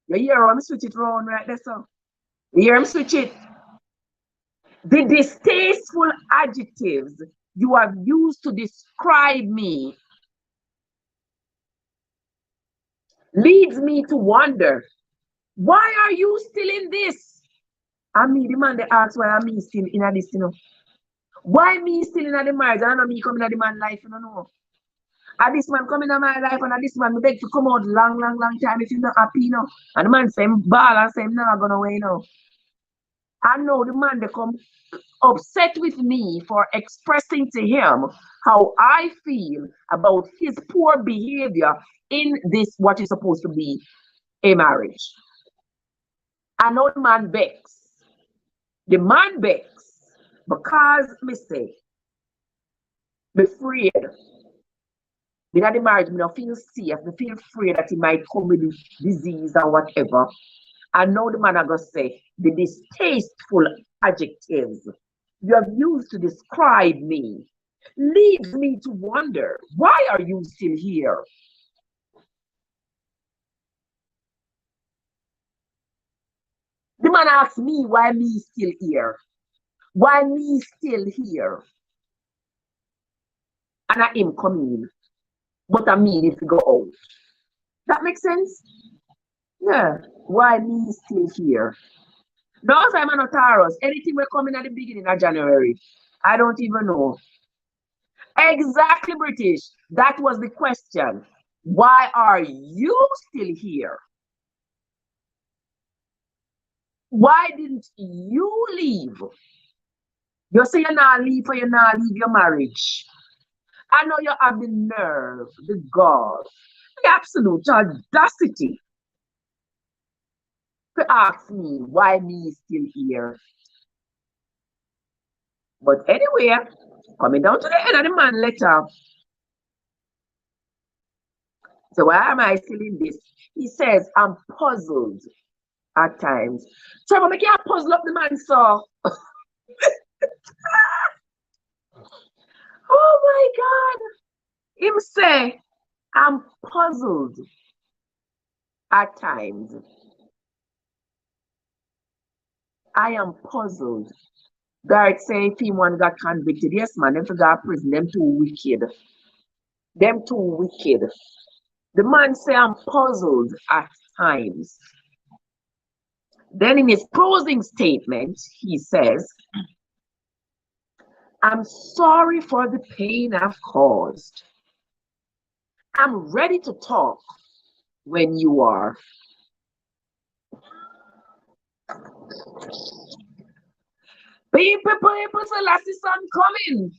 Speaker 1: You hear him switch it around right there, so? You hear him switch it? The distasteful adjectives you have used to describe me leads me to wonder, why are you still in this? And me, the man, they ask why am me still in this, you know. Why me still in the marriage? I know me coming in the man life, you know. And this man coming in my life, and this man me beg to come out long time if you're not happy, you know. And the man say ball and say I'm not gonna away, you know. I know the man they come upset with me for expressing to him how I feel about his poor behavior in this what is supposed to be a marriage. I know the man begs. The man begs because me say, me afraid. Me not the marriage, me not feel safe. Me feel afraid that he might come with disease or whatever. I know the man are gonna say the distasteful adjectives you have used to describe me leads me to wonder, why are you still here? The man asks me, why me still here? Why me still here? And I am coming, but I mean if to go out. That makes sense? Yeah. Why me still here? No, I'm an Taurus. Anything will come in at the beginning of January. I don't even know. Exactly, British. That was the question. Why are you still here? Why didn't you leave? You say you're not leave or you're not leave your marriage. I know you have the nerve, the gall, the absolute audacity to ask me why me still here. But anyway, coming down to the end of the man letter. So why am I still in this? He says, I'm puzzled at times. So I'm making a puzzle up the man, so. Oh my God. Him say, I'm puzzled at times. I am puzzled. Guard say if him one got convicted. Yes, man, them forgot prison. Them too wicked. Them too wicked. The man say I'm puzzled at times. Then in his closing statement, he says, I'm sorry for the pain I've caused. I'm ready to talk when you are. People, Selassie son coming.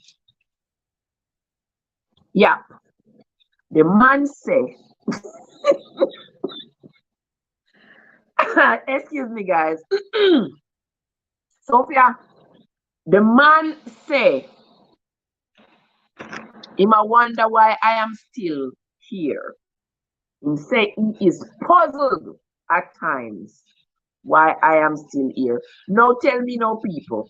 Speaker 1: Yeah. The man say, excuse me, guys. Sophia, the man say, he might wonder why I am still here. He say he is puzzled at times why I am still here. Now tell me now, people,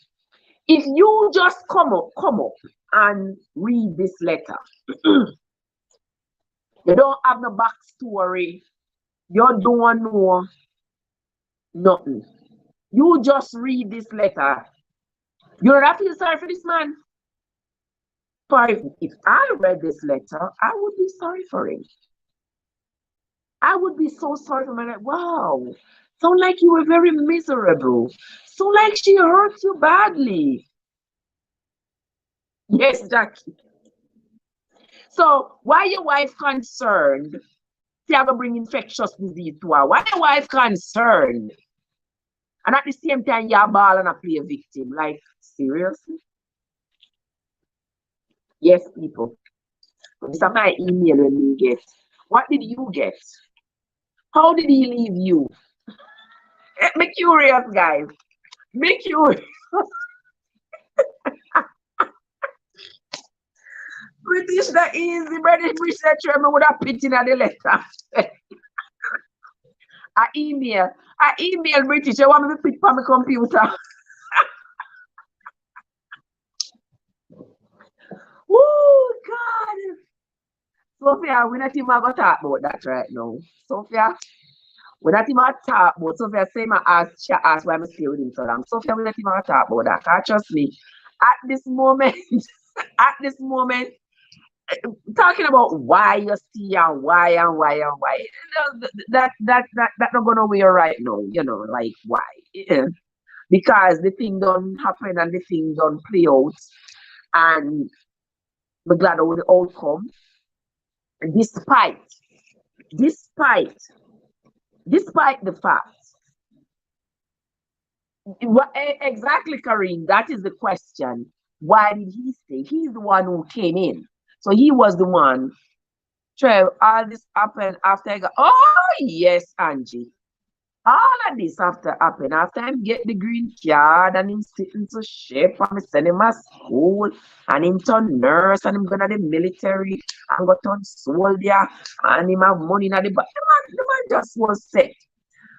Speaker 1: if you just come up and read this letter, you don't have no backstory, you don't know nothing. You just read this letter. You don't feel sorry for this man. If I read this letter, I would be sorry for him. I would be so sorry for him. Like, wow, sound like you were very miserable. So like she hurt you badly. Yes, Jackie. So why your wife concerned? She ever bring infectious disease to her. Why your wife concerned? And at the same time, you're ball and a play a victim. Like, seriously? Yes, people. This is my email when you get. What did you get? How did he leave you? Me curious, guys. Me curious. British that easy, British researcher, I would have put in the letter. I email British. I want me to pick from my computer. Oh God. Sophia, we're not even going to talk about that right now. Sophia, we're not even going to talk about Sophia saying she asked why I'm still with him so long. Sophia, we're not even going to talk about that. Can't trust me. At this moment, at this moment, talking about why you see and why and why and why. That not gonna wear right now, like why? Yeah. Because the thing don't happen and the thing don't play out, and we're glad of the outcome, despite despite despite the fact. Exactly, Kareem. That is the question. Why did he stay? He's the one who came in. So he was the one. Trev, all this happened after I got, oh, yes, Angie. All of this after happened. After I get the green card and him sitting to ship and me send him to school and him turn nurse and him going to the military and go turn soldier and him have money in the bank. The man just was set.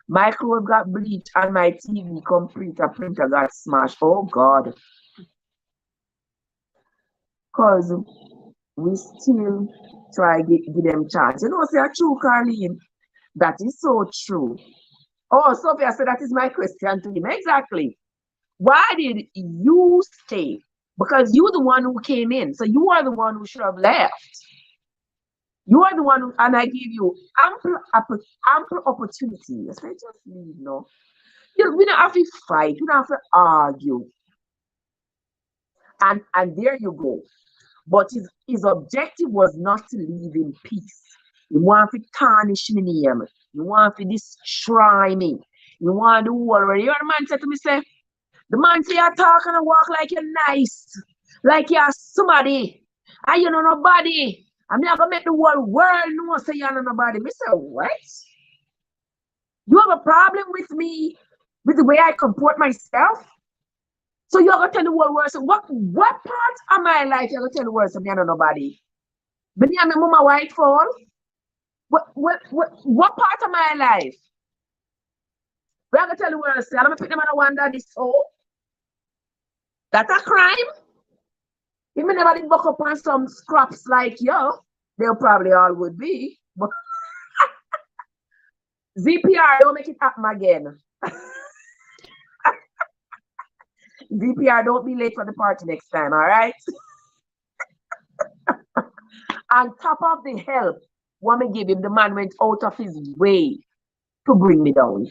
Speaker 1: My clothes got bleached and my TV printer got smashed. Oh God. Because we still try to give them chance. Say a true, Carlene. That is so true. Oh, Sophia said that is my question to him. Exactly. Why did you stay? Because you're the one who came in. So you are the one who should have left. You are the one who, and I give you ample opportunity. Yes, I just leave, no. We don't have to fight. We don't have to argue. And there you go. But his objective was not to leave in peace. He want to tarnish my name. He want to destroy me. He want to do already. You know the man said to me, say, the man say you talk and walk like you're nice. Like you're somebody. And you know nobody. I'm not gonna make the whole world know say you know nobody. Me say, what? You have a problem with me, with the way I comport myself? So you're gonna tell the whole world, so what part of my life you're gonna tell the world so me know nobody? But yeah, my mama white fall. What part of my life? We're gonna tell the world, say, I'm gonna pick them on a one daddy soul. That's a crime. If me never did buck up on some scraps like you, they probably all would be. But ZPR, don't make it happen again. ZPR, don't be late for the party next time, all right? On top of the help, what me give him, the man went out of his way to bring me down.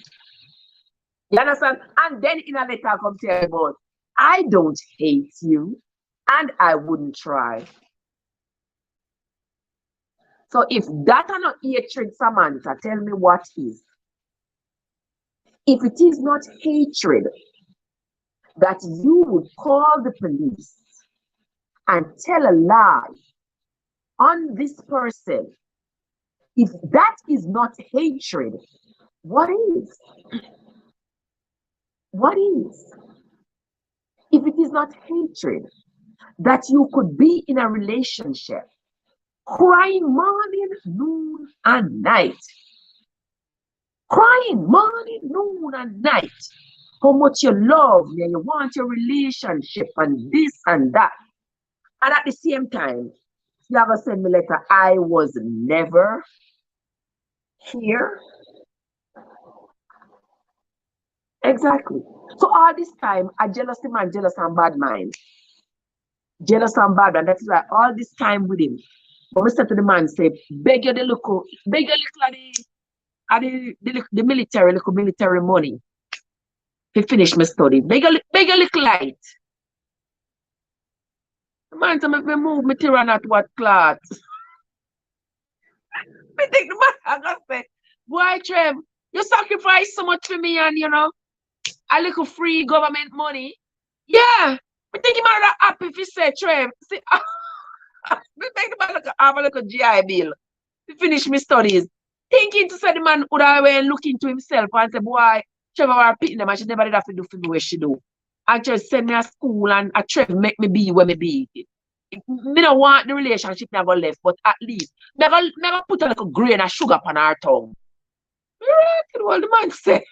Speaker 1: You understand? And then in a letter come tell about, I don't hate you, and I wouldn't try. So if that are not hatred, Samantha, tell me what is. If it is not hatred, that you would call the police and tell a lie on this person, if that is not hatred, what is? What is? If it is not hatred, that you could be in a relationship, crying morning, noon, and night. Crying morning, noon, and night. How much you love me and you want your relationship and this and that. And at the same time, you have to send me a letter. I was never here. Exactly. So all this time, I jealous the man, jealous and bad mind. Jealous and bad, and that's why all this time with him. But we said to the man, say, beg you the look, beg you at the military money. To finish my study. Beg a little light. The man said, me move my tyrann at what cloth. I think the man I got say, boy, Trev, you sacrifice so much for me and a little free government money. Yeah. I think you might have happy if you say, Trev, see, me make the man have a little GI bill to finish my studies. Thinking to say the man would have look into himself and say, boy, Trevor were picking them and she never did have to do for me what she do. I just send me to school and a Trevor make me be where me be. Me don't want the relationship never left, but at least never put a little grain of sugar on our tongue. Right, what the man say.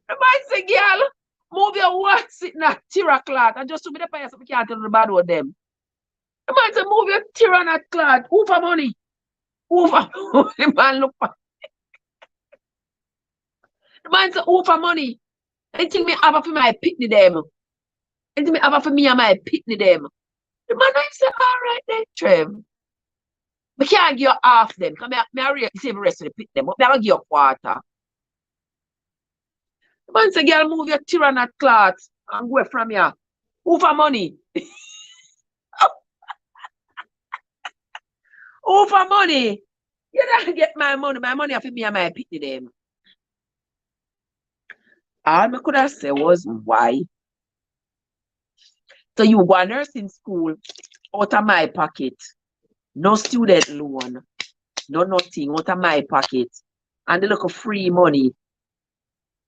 Speaker 1: The man say, girl, move your words sitting at Tira cloth and just to be the place so we can't tell the bad with them. The man say, move your Tira not cloth. Who for money? Who for the man look for. The man say, who for money? Anything me have for my picnic them. And me have for me and my pitney them. The man I say, all right then, Trev. I can't give you half them. Come here, I save the rest of the pit them, but I give you a quarter. The man say, girl, move your tyranny cloth and go from here. Who for money? Who for money? You don't get my money. My money for me and my pitney them. All I could have said was why. So you go to nursing school out of my pocket. No student loan. No nothing out of my pocket. And they look for free money.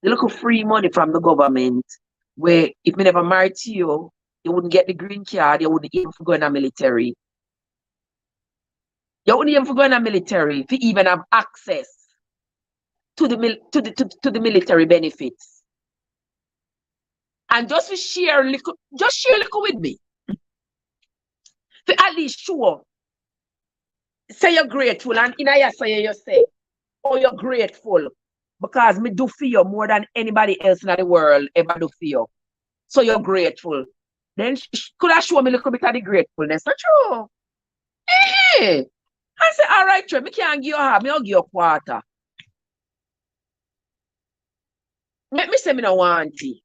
Speaker 1: They look for free money from the government. Where if me never married to you, you wouldn't get the green card, you wouldn't even go in the military. You wouldn't even go in the military to even have access to the military benefits. And just to share a little with me. To at least show. Say you're grateful, and in a say you say, oh, you're grateful. Because me do for you more than anybody else in the world ever do for you. So you're grateful. Then could I show me a little bit of the gratefulness? Not true. Hey. I say, all right, Trev, me can't give you half, I'll give you a quarter. Let me say me no want tea.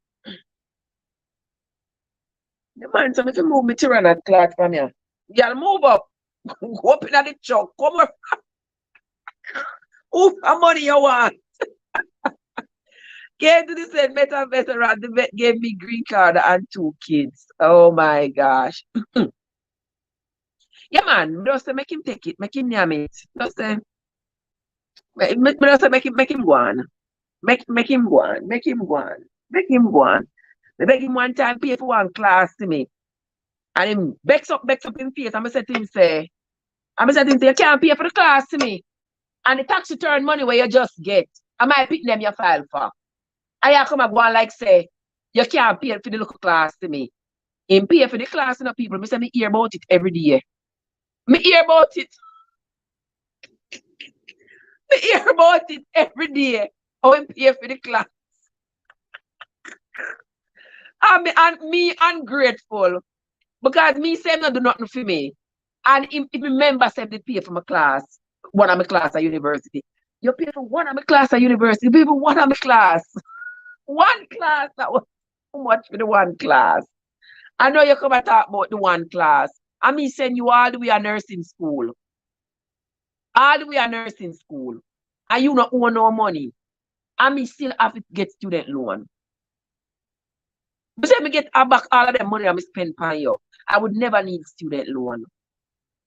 Speaker 1: The man said, if you move me to run that clock from here. Y'all move up. Go up in the truck. Come on. Who for money you want? Came to the same better veteran. The vet gave me green card and 2 kids. Oh my gosh. Yeah, man. Just say make him take it. Make him name it. Just say make him go on. Make him go on. Make him go on. Make him go on. I beg him one time pay for one class to me. And him becks up in face. I'm say to him, you can't pay for the class to me. And the tax return money where you just get. I might pick them you file for. And you come and go and like say, you can't pay for the local class to me. Him pay for the class to the people. Me say me hear about it every day. Me hear about it. Me hear about it every day. How him pay for the class. And me ungrateful. Because me say not do nothing for me. And if remember say they pay for my class, one of my class at university. You pay for one of my class at university, you pay for one of my class. One class, that was too much for the one class. I know you come and talk about the one class. And me send you all the way to nursing school. All the way to nursing school. And you don't owe no money. And me still have to get student loan. But say me get back all of them money I spend on you. I would never need student loan.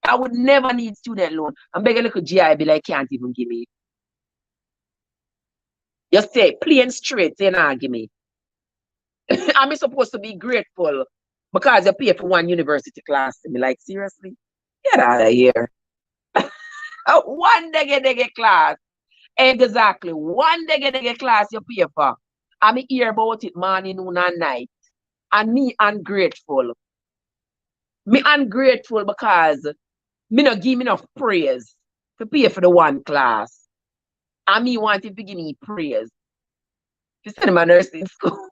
Speaker 1: I would never need student loan. I'm begging little GI be like, can't even give me. You say, plain straight, they not give me. I'm supposed to be grateful because you pay for one university class to me. Like, seriously? Get out of here. One dege class. Exactly. One dege class you pay for. I'm hear about it morning, noon, and night. And me ungrateful. Me ungrateful because me not give me enough praise to pay for the one class. And me wanting to give me praise. You send my nursing school.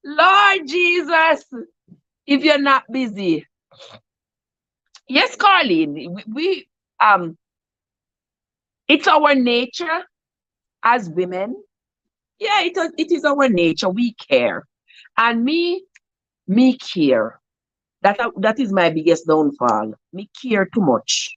Speaker 1: Lord Jesus, if you're not busy. Yes, Carlene, we it's our nature as women. Yeah, it is our nature. We care. And me care. That is my biggest downfall. Me care too much.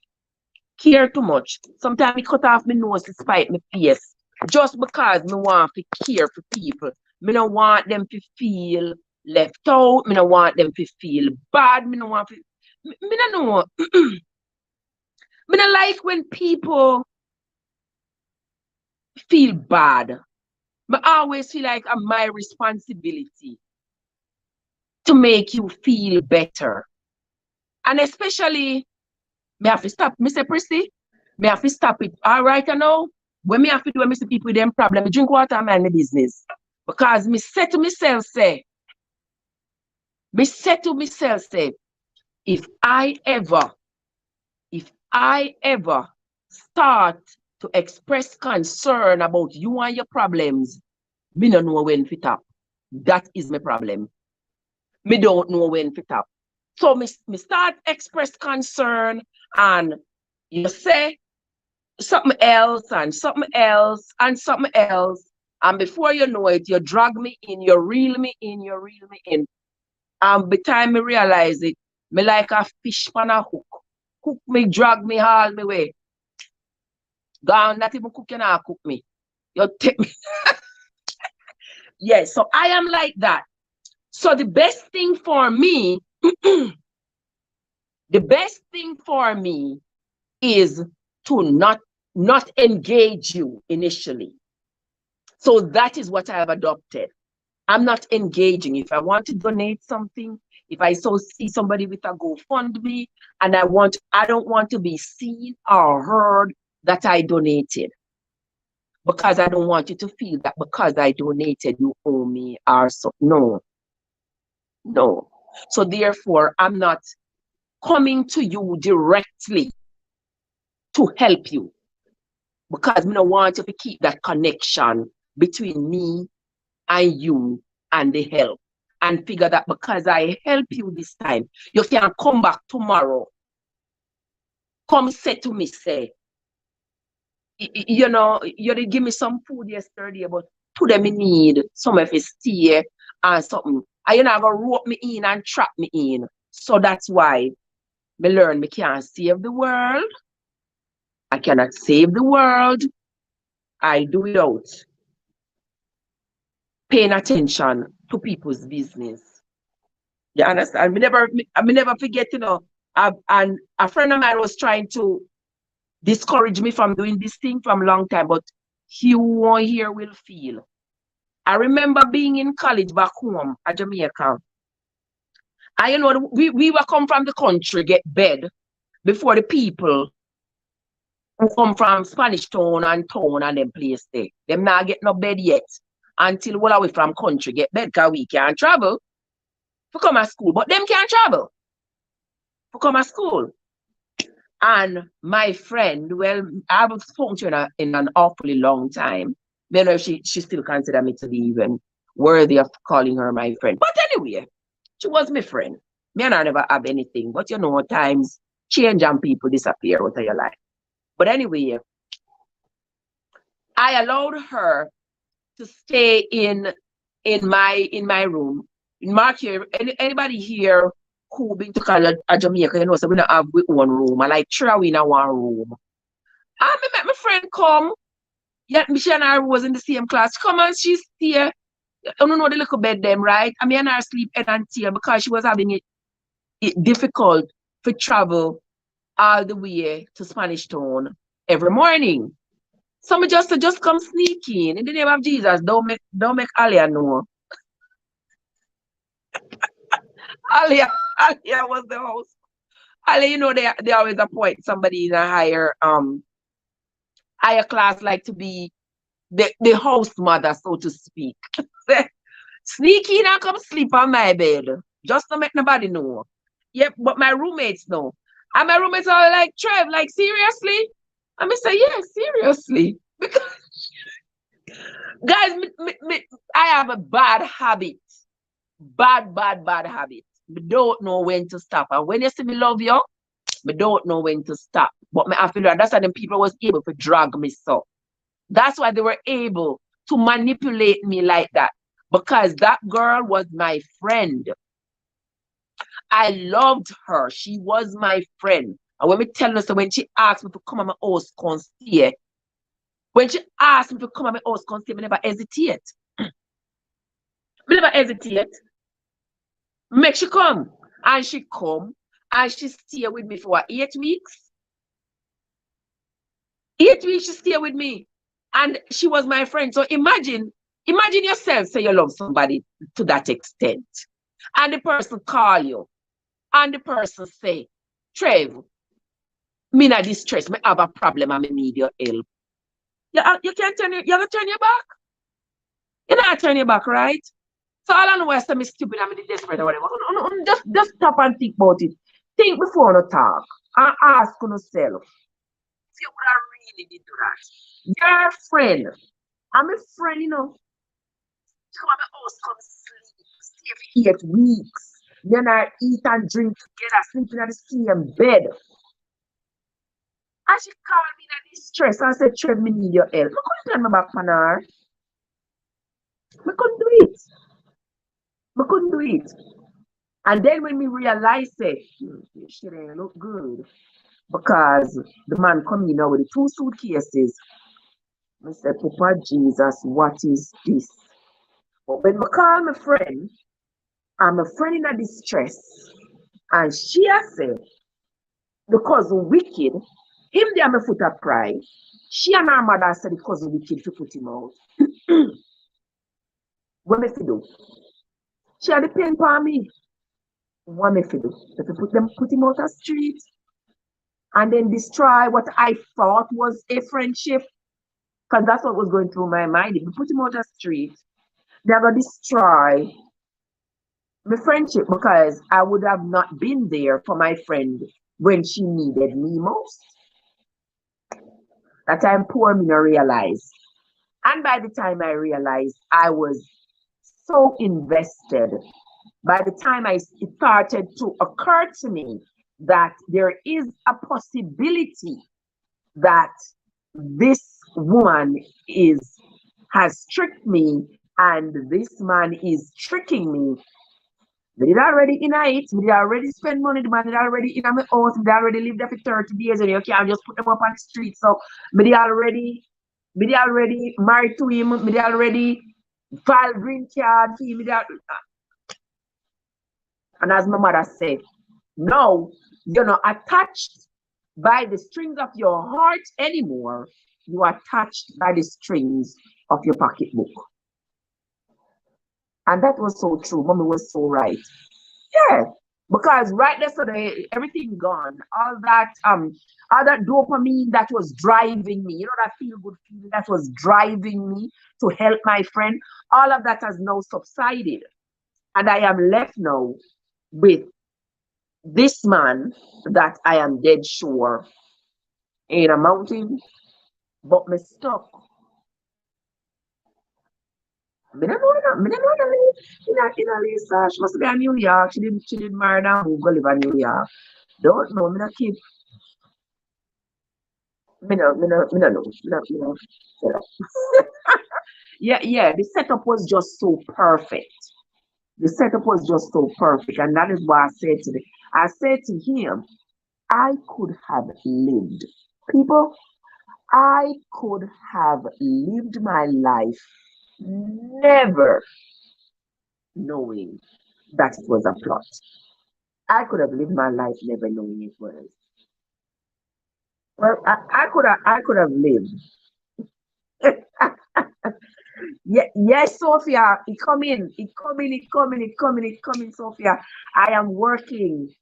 Speaker 1: Care too much. Sometimes me cut off my nose to spite my face. Just because me want to care for people. Me don't want them to feel left out. Me don't want them to feel bad. Me don't want to. Me don't know. Me don't like when people feel bad. I always feel like it's my responsibility to make you feel better. And especially, me have to stop. Me say, Prissy, me have to stop it. All right, I know. When me have to do when me see people with them problem, me drink water and mind my business. Because me say to myself, if I ever start to express concern about you and your problems, me no know when to stop. That is my problem. Me don't know when to stop. So me start express concern, and you say something else and something else and something else. And before you know it, you drag me in, you reel me in, you reel me in. And by the time me realize it, me like a fish on a hook. Hook me, drag me all my way. Gone, not even cook, you not cook me. You take me. Yes, so I am like that. So the best thing for me, the best thing for me is to not engage you initially. So that is what I have adopted. I'm not engaging. If I want to donate something, if I see somebody with a GoFundMe, and I don't want to be seen or heard that I donated, because I don't want you to feel that because I donated, you owe me or so. No. So therefore, I'm not coming to you directly to help you, because I don't want you to keep that connection between me and you and the help, and figure that because I help you this time, you can come back tomorrow. Come say to me, say, you know, you did give me some food yesterday, but today me need some of his tea and something. And you're not gonna rope me in and trap me in. So that's why me learn me can't save the world. I cannot save the world. I do without paying attention to people's business. You understand? I never forget, you know, and a friend of mine was trying to discourage me from doing this thing from a long time, but he won't hear will feel. I remember being in college back home at Jamaica. And you know, we were come from the country, get bed before the people who come from Spanish Town and them place there. Them not get no bed yet until well away from country get bed, because we can't travel to come at school. But them can't travel to come at school. And my friend, well, I haven't spoken to her in an awfully long time. I don't know if she still consider me to be even worthy of calling her my friend. But anyway, she was my friend. Me and I never have anything. But you know, times change and people disappear out of your life. But anyway, I allowed her to stay in my room. In Mark here, anybody here who been to college at Jamaica, you know, so we don't have one room. I like three in one room. I met my friend come. Yeah, she and I was in the same class. Come and she's here. I don't know the little bed them, right? I mean, and her sleep head and tail because she was having it difficult to travel all the way to Spanish Town every morning. So me just come sneak in the name of Jesus. Don't make Alia know. Alia was the host. Alia, you know, they always appoint somebody in a higher class, like to be the host mother, so to speak. Sneak in and come sleep on my bed. Just to make nobody know. Yep, but my roommates know. And my roommates are like, Trev, like, seriously? And I say, yeah, seriously. Because, guys, I have a bad habit. Bad habit. I don't know when to stop. And when you see me love you, I don't know when to stop. But I feel like that's why them people was able to drag me so. That's why they were able to manipulate me like that. Because that girl was my friend. I loved her. She was my friend. And when me tell her, so when she asked me to come at my house, come stay, when she asked me to come at my house, come stay, I never hesitate. I never hesitate. Make she come. And she come. And she stay with me for what, 8 weeks? 8 weeks she stay with me. And she was my friend. So imagine yourself say you love somebody to that extent. And the person call you. And the person say, Trev, me not distress, me have a problem and me need your help. You can't turn you have to turn your back. You not turn your back, right? So all I know is I'm stupid, I'm desperate or whatever. Just stop and think about it. Think before you talk. And ask yourself. If you would have really did do that. Your friend. I'm a friend, you know. Come at my house, come every 8 weeks. Then I eat and drink together, sleeping at the same bed. And she called me in a distress and said, Trev, me need your help. I couldn't turn my back on her. I couldn't do it. I couldn't do it. And then when we realized it, she didn't look good. Because the man come in now with the 2 suitcases. I said, Papa Jesus, what is this? But when I call my friend, I'm a friend in a distress. And she has said, the cousin wicked, him there my foot up cry. She and her mother said the cousin wicked to put him out. What me fi do? She had the pen for me. What me fi do? If you put him out the street and then destroy what I thought was a friendship. Because that's what was going through my mind. If you put him out the street, they're gonna destroy my friendship because I would have not been there for my friend when she needed me most. That time poor me not realize. And by the time I realized, I was so invested. By the time it started to occur to me that there is a possibility that this woman has tricked me and this man is tricking me. We did already in it, we did already spend money, the man did already in my house, we did already lived there for 30 days and you can't just put them up on the street. So we did already married to him, we did already filed green card for him. And as my mother said, no, you're not attached by the strings of your heart anymore. You are attached by the strings of your pocketbook. And that was so true. Mommy was so right. Yeah. Because right yesterday, everything gone. All that dopamine that was driving me, that feel good feeling that was driving me to help my friend, all of that has now subsided. And I am left now with this man that I am dead sure in a mountain, but me stuck. I don't know Lisa. She must be in New York. She did marry and move go live in New York. Don't know. Me not keep. Me no know. Yeah. The setup was just so perfect. The setup was just so perfect, and that is why I said to him, I could have lived. People, I could have lived my life never knowing that it was a plot. I could have lived my life never knowing it was. Well, I could have lived. Yes, Sophia, it coming, Sophia. I am working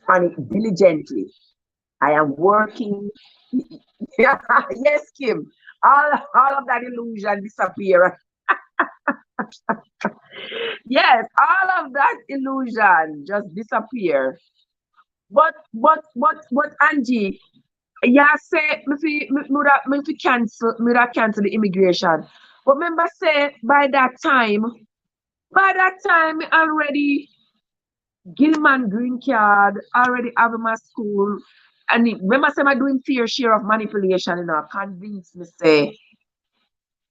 Speaker 1: on it diligently. I am working. Yes, Kim. All of that illusion disappear. Yes, all of that illusion just disappear. But Angie, yeah, say me cancel the immigration. But remember say by that time already Gilman green card, already have my school. And remember say I'm doing fair share of manipulation, convince me say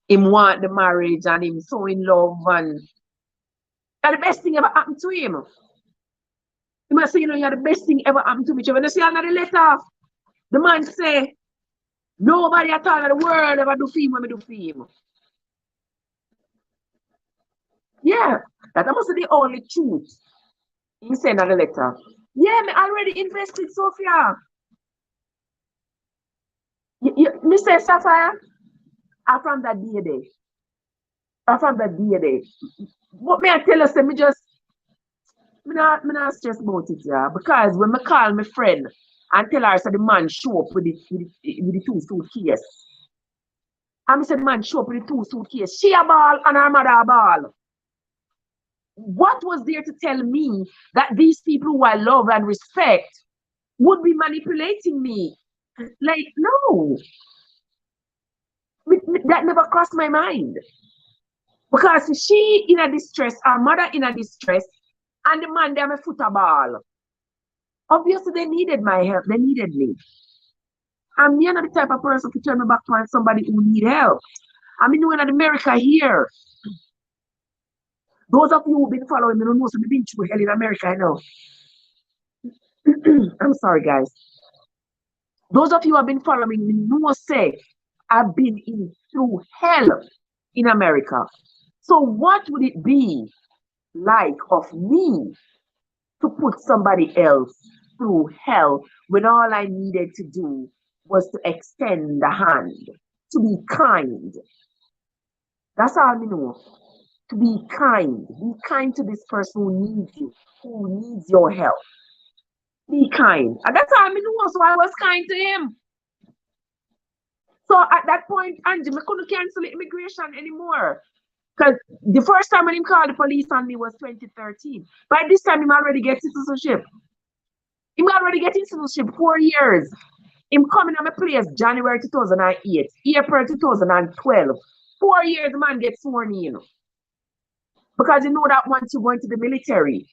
Speaker 1: him want the marriage and him so in love and the best thing ever happened to him. He must say, you're the best thing ever happened to me. When you see another letter, the man say, nobody at all in the world ever do for him when we do for him. Yeah, that must be the only truth. He said another letter. Yeah, me already invested, Sophia. Mr. Sapphire, I'm from that day. What may I tell us? Me not stress about it, yeah. Because when I call my friend and tell her, so the man show up with the 2 suitcases. And I said, the man show up with the 2 suitcases. She a ball and her mother a ball. What was there to tell me that these people who I love and respect would be manipulating me? Like, no. That never crossed my mind. Because she in a distress, her mother in a distress, and the man them a football. Obviously, they needed my help. They needed me. I'm not the type of person to turn my back on somebody who need help. I mean, when in America here, those of you who've been following me don't know, so we've been through hell in America, I know. I'm sorry, guys. Those of you who have been following me know, say, I've been in through hell in America. So what would it be like of me to put somebody else through hell when all I needed to do was to extend the hand, to be kind? That's all I know. To be kind. Be kind to this person who needs you, who needs your help. Be kind. And that's all I know. So I was kind to him. So at that point, Angie, I couldn't cancel immigration anymore. Because the first time when he called the police on me was 2013. By this time, he already get citizenship. He already getting citizenship 4 years. Him coming on my place January 2008, April 2012. 4 years, the man gets sworn in. Because you know that once you go into the military,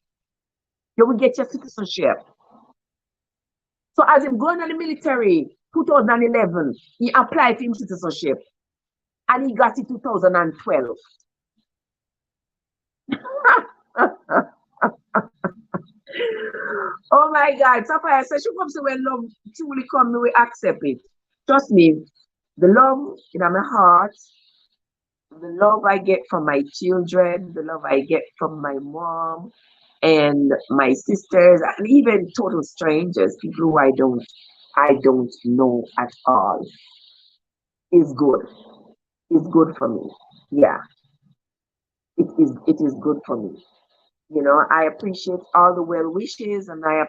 Speaker 1: you will get your citizenship. So as him going to the military, 2011, he applied for his citizenship. And he got it 2012. Oh my God. Sapphire says she comes to when love truly come, we accept it. Trust me, the love in my heart, the love I get from my children, the love I get from my mom and my sisters, and even total strangers, people who I don't know at all, is good. Is good for me. Yeah, it is good for me. I appreciate all the well wishes, and I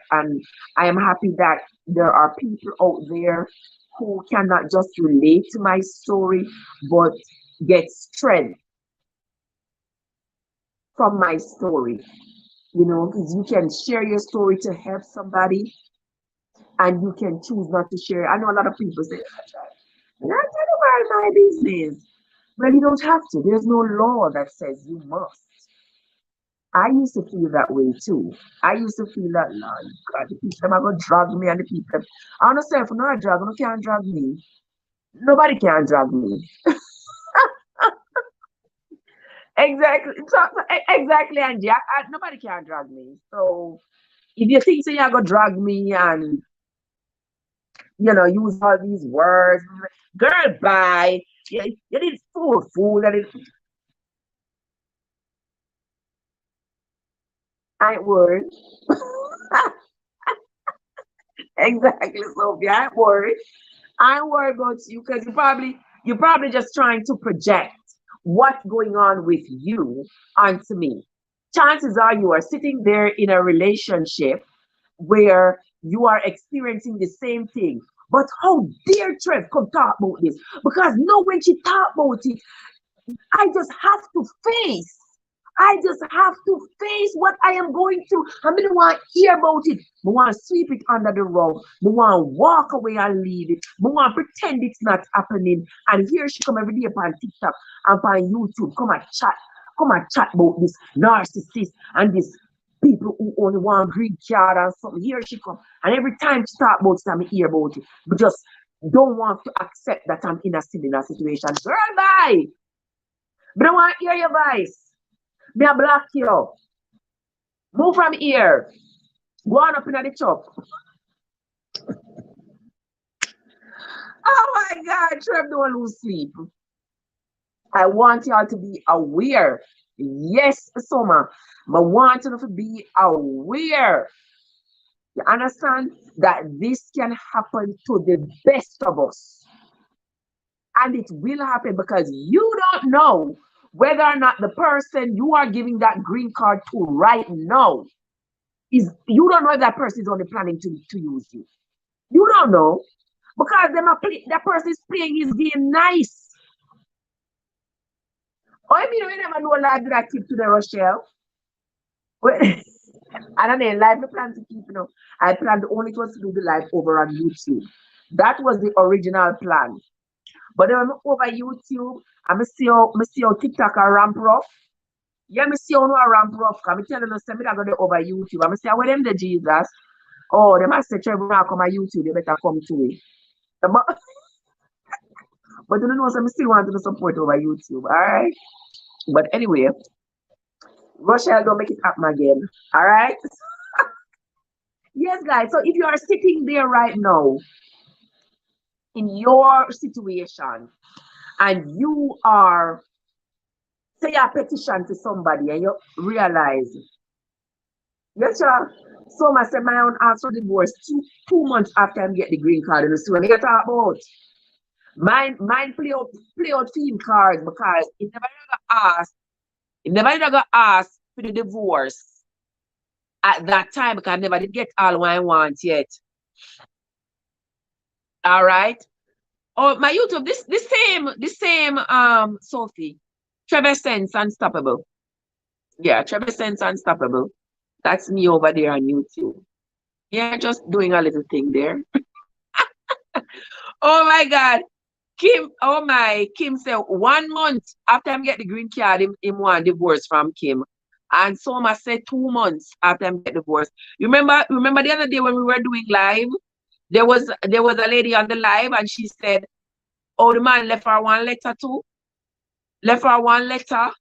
Speaker 1: am happy that there are people out there who cannot just relate to my story, but get strength from my story. Because you can share your story to help somebody, and you can choose not to share. I know a lot of people say, "Not about my business." Well, you don't have to. There's no law that says you must. I used to feel that way too. I used to feel that, Lord God, the people are going to drag me, and the people. I understand if I'm not drag, no can't drag me. Nobody can drag me. Exactly. Exactly, Angie. Nobody can drag me. So if you think so, you're going to drag me and, use all these words, girl, bye. You did fool. I ain't worried. Exactly, Sophia. I ain't worried. I ain't worried about you because you're probably just trying to project what's going on with you onto me. Chances are you are sitting there in a relationship where you are experiencing the same thing. But how dare Trev come talk about this? Because no, when she talk about it, I just have to face. I just have to face what I am going through. I don't want to hear about it. I want to sweep it under the rug. I want to walk away and leave it. I want to pretend it's not happening. And here she come every day upon TikTok and upon YouTube. Come and chat. Come and chat about this narcissist and this people who only want green card and something. Here she come. And every time she talk about it, I hear about it. But just don't want to accept that I'm in a similar situation. Girl, bye. But I want to hear your voice. Me a block you. Move from here. Go on up in the chop. Oh my God, Trev, don't lose sleep. I want y'all to be aware. Yes, Soma. But I want you to be aware. You understand that this can happen to the best of us. And it will happen because you don't know whether or not the person you are giving that green card to right now you don't know if that person is only planning to use you. You don't know because that person is playing his game nice. Oh, I mean, we never know live that I keep to the Rochelle. I don't know, live I plan to keep, I planned only was to do the live over on YouTube. That was the original plan. But then I'm over YouTube, and I see how TikTok a ramp rough. Yeah, me see how no a ramp rough. Cause me telling you, say me that go there over YouTube. I say, where them the Jesus? Oh, they must say, Trevor, now come on YouTube, they better come to it. But but you know, so me still want to support over YouTube, all right? But anyway, Rochelle, don't make it happen again, all right? Yes, guys. So if you are sitting there right now in your situation and you are say a petition to somebody and you realize, yes, sir. So I said my own asked for divorce 2 months after I get the green card in the store. You talk about mine play out theme cards because it never got asked for the divorce at that time because I never did get all what I want yet. All right. Oh, my YouTube, the same Sophie. Trevor Sense Unstoppable. Yeah, Trevor Sense Unstoppable. That's me over there on YouTube. Yeah, just doing a little thing there. Oh my God. Kim said 1 month after I get the green card, him want divorce from Kim. And Soma said 2 months after I get divorced. You remember the other day when we were doing live? There was a lady on the live and she said, oh, the man left her one letter too. Left her one letter.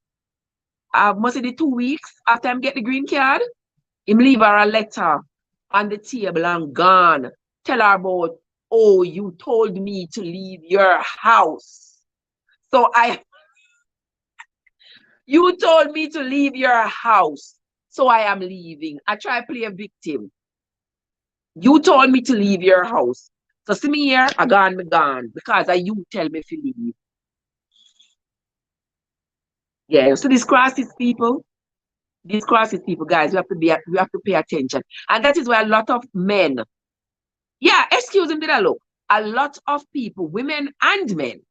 Speaker 1: Must be 2 weeks after I get the green card. Him leave her a letter on the table and gone. Tell her about, oh, you told me to leave your house. So you told me to leave your house. So I am leaving. I try to play a victim. You told me to leave your house. So see me here, I gone, me gone. Because you tell me to leave. Yeah, so these crisis people, guys, we have to pay attention. And that is why a lot of men, yeah, excuse me, did I look? A lot of people, women and men,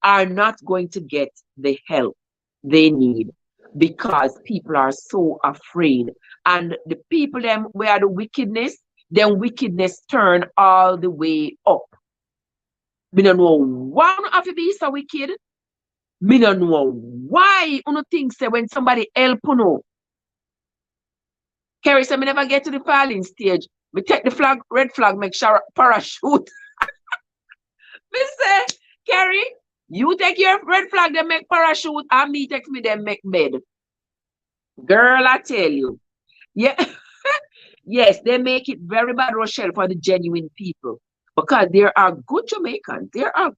Speaker 1: are not going to get the help they need because people are so afraid. And the people them where the wickedness, then wickedness turn all the way up. Me don't know why you have to be so wicked. Me don't know why you think say when somebody help you. Kerry said me never get to the falling stage. Me take the flag, red flag, make sure parachute. Me say, Kerry, you take your red flag, then make parachute, and me take me, then make bed. Girl, I tell you. Yeah. Yes, they make it very bad, Rochelle, for the genuine people. Because there are good Jamaicans. There are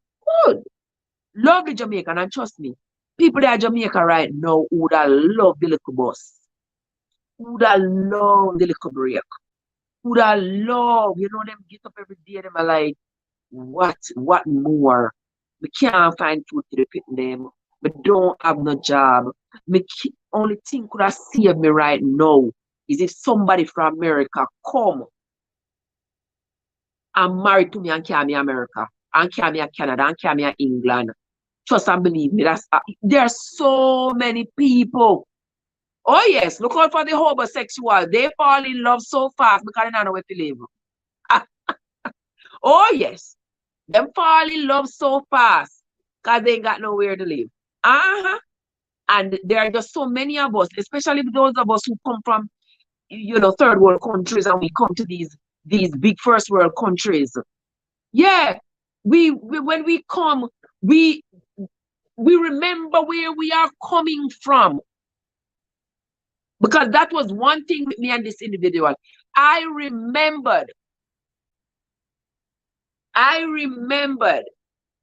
Speaker 1: good, lovely Jamaican, and trust me, people that are Jamaica right now would have loved the little bus. Would have loved the little break. Would have loved, them get up every day, them are like, what more? We can't find food to repeat them. We don't have no job. Only thing could have saved me right now is if somebody from America come and marry to me and carry me America, and carry me Canada, and carry me England. Trust and believe me, there are so many people. Oh yes, look out for the homosexual. They fall in love so fast because they don't know where to live. Oh yes. Them fall in love so fast because they ain't got nowhere to live. Uh-huh. And there are just so many of us, especially those of us who come from, third world countries and we come to these big first world countries. Yeah. We when we come, we remember where we are coming from. Because that was one thing with me and this individual. I remembered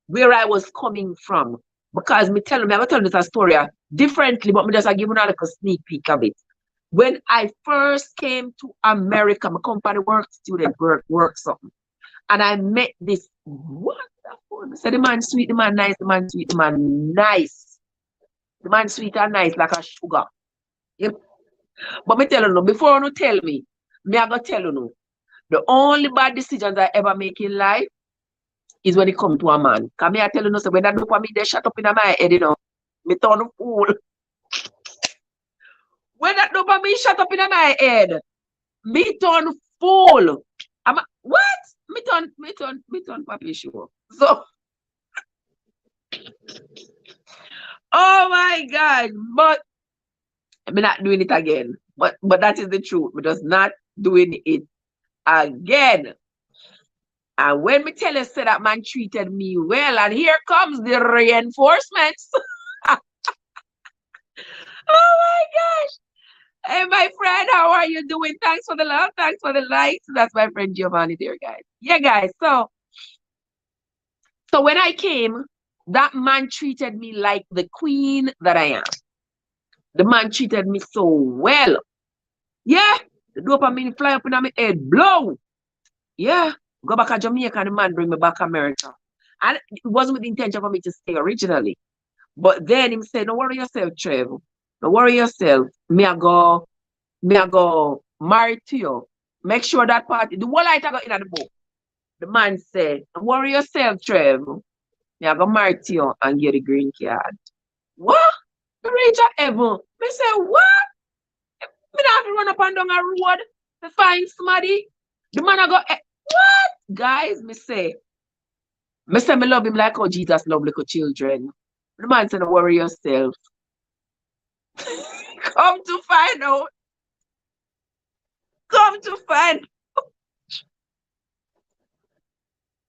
Speaker 1: where I was coming from. Because I'm going to tell this a story differently, but I'm just giving a little sneak peek of it. When I first came to America, my company work something. And I met this wonderful. So the man sweet, the man nice, the man sweet, the man nice. The man sweet and nice like a sugar. Yep. But me tell you, before you tell me, I go tell you, the only bad decisions I ever make in life is when it comes to a man. Because I tell you, so when that dopamine they shut up in my head, me turn fool. When that dopamine shut up in my head, me turn fool. What? Me turn papi sure. So Oh my God. But I'm not doing it again. But that is the truth. We're just not doing it again. And when me tell you say that man treated me well, and here comes the reinforcements. Oh my gosh. Hey, my friend, how are you doing? Thanks for the love. Thanks for the likes. That's my friend Giovanni there, guys. Yeah, guys. So when I came, that man treated me like the queen that I am. The man treated me so well. Yeah. The dopamine fly up in my head, blow. Yeah. Go back to Jamaica and the man bring me back America. And it wasn't with the intention for me to stay originally. But then him said, don't worry yourself, Trev. Don't worry yourself. Me I go marry to you. Make sure that party, the whole light I got in the book. The man said, don't worry yourself, Trev. Me I go marry to you and get a green card. What? The reach of heaven. Me say, what? Me not have to run up and down a road to find somebody. The man I go, what? Guys, me say me love him like how Jesus love little children. The man said, don't worry yourself. Come to find out. Come to find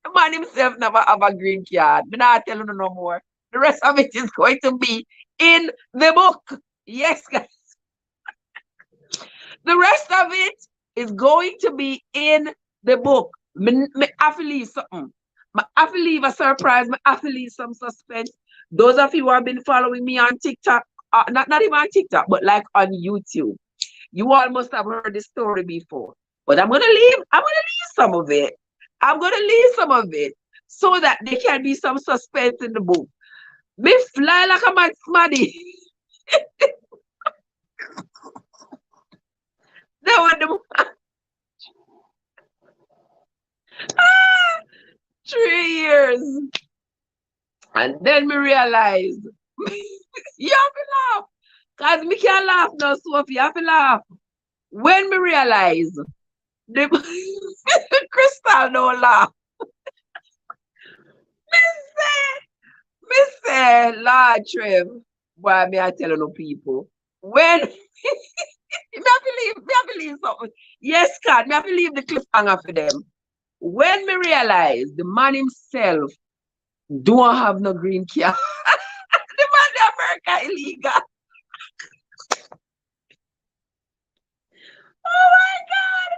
Speaker 1: the man himself never have a green card. Me not tell you no more. The rest of it is going to be in the book. Yes, guys. The rest of it is going to be in the book. Me have to leave something. I have to leave a surprise. I have to leave some suspense. Those of you who have been following me on TikTok, not even on TikTok, but like on YouTube, you all must have heard this story before. But I'm gonna leave some of it. I'm gonna leave some of it so that there can be some suspense in the book. Me fly like a man smaddy. That was the 3 years. And then me realize you have to laugh. Because me can't laugh now, Sophie. You have to laugh. When me realize the Crystal don't laugh. Me say, Lord Trev, why me I telling no people. When me have to leave something. Yes, God, me have to leave the cliffhanger for them. When me realize the man himself don't have no green card. The man in America illegal. Oh my God.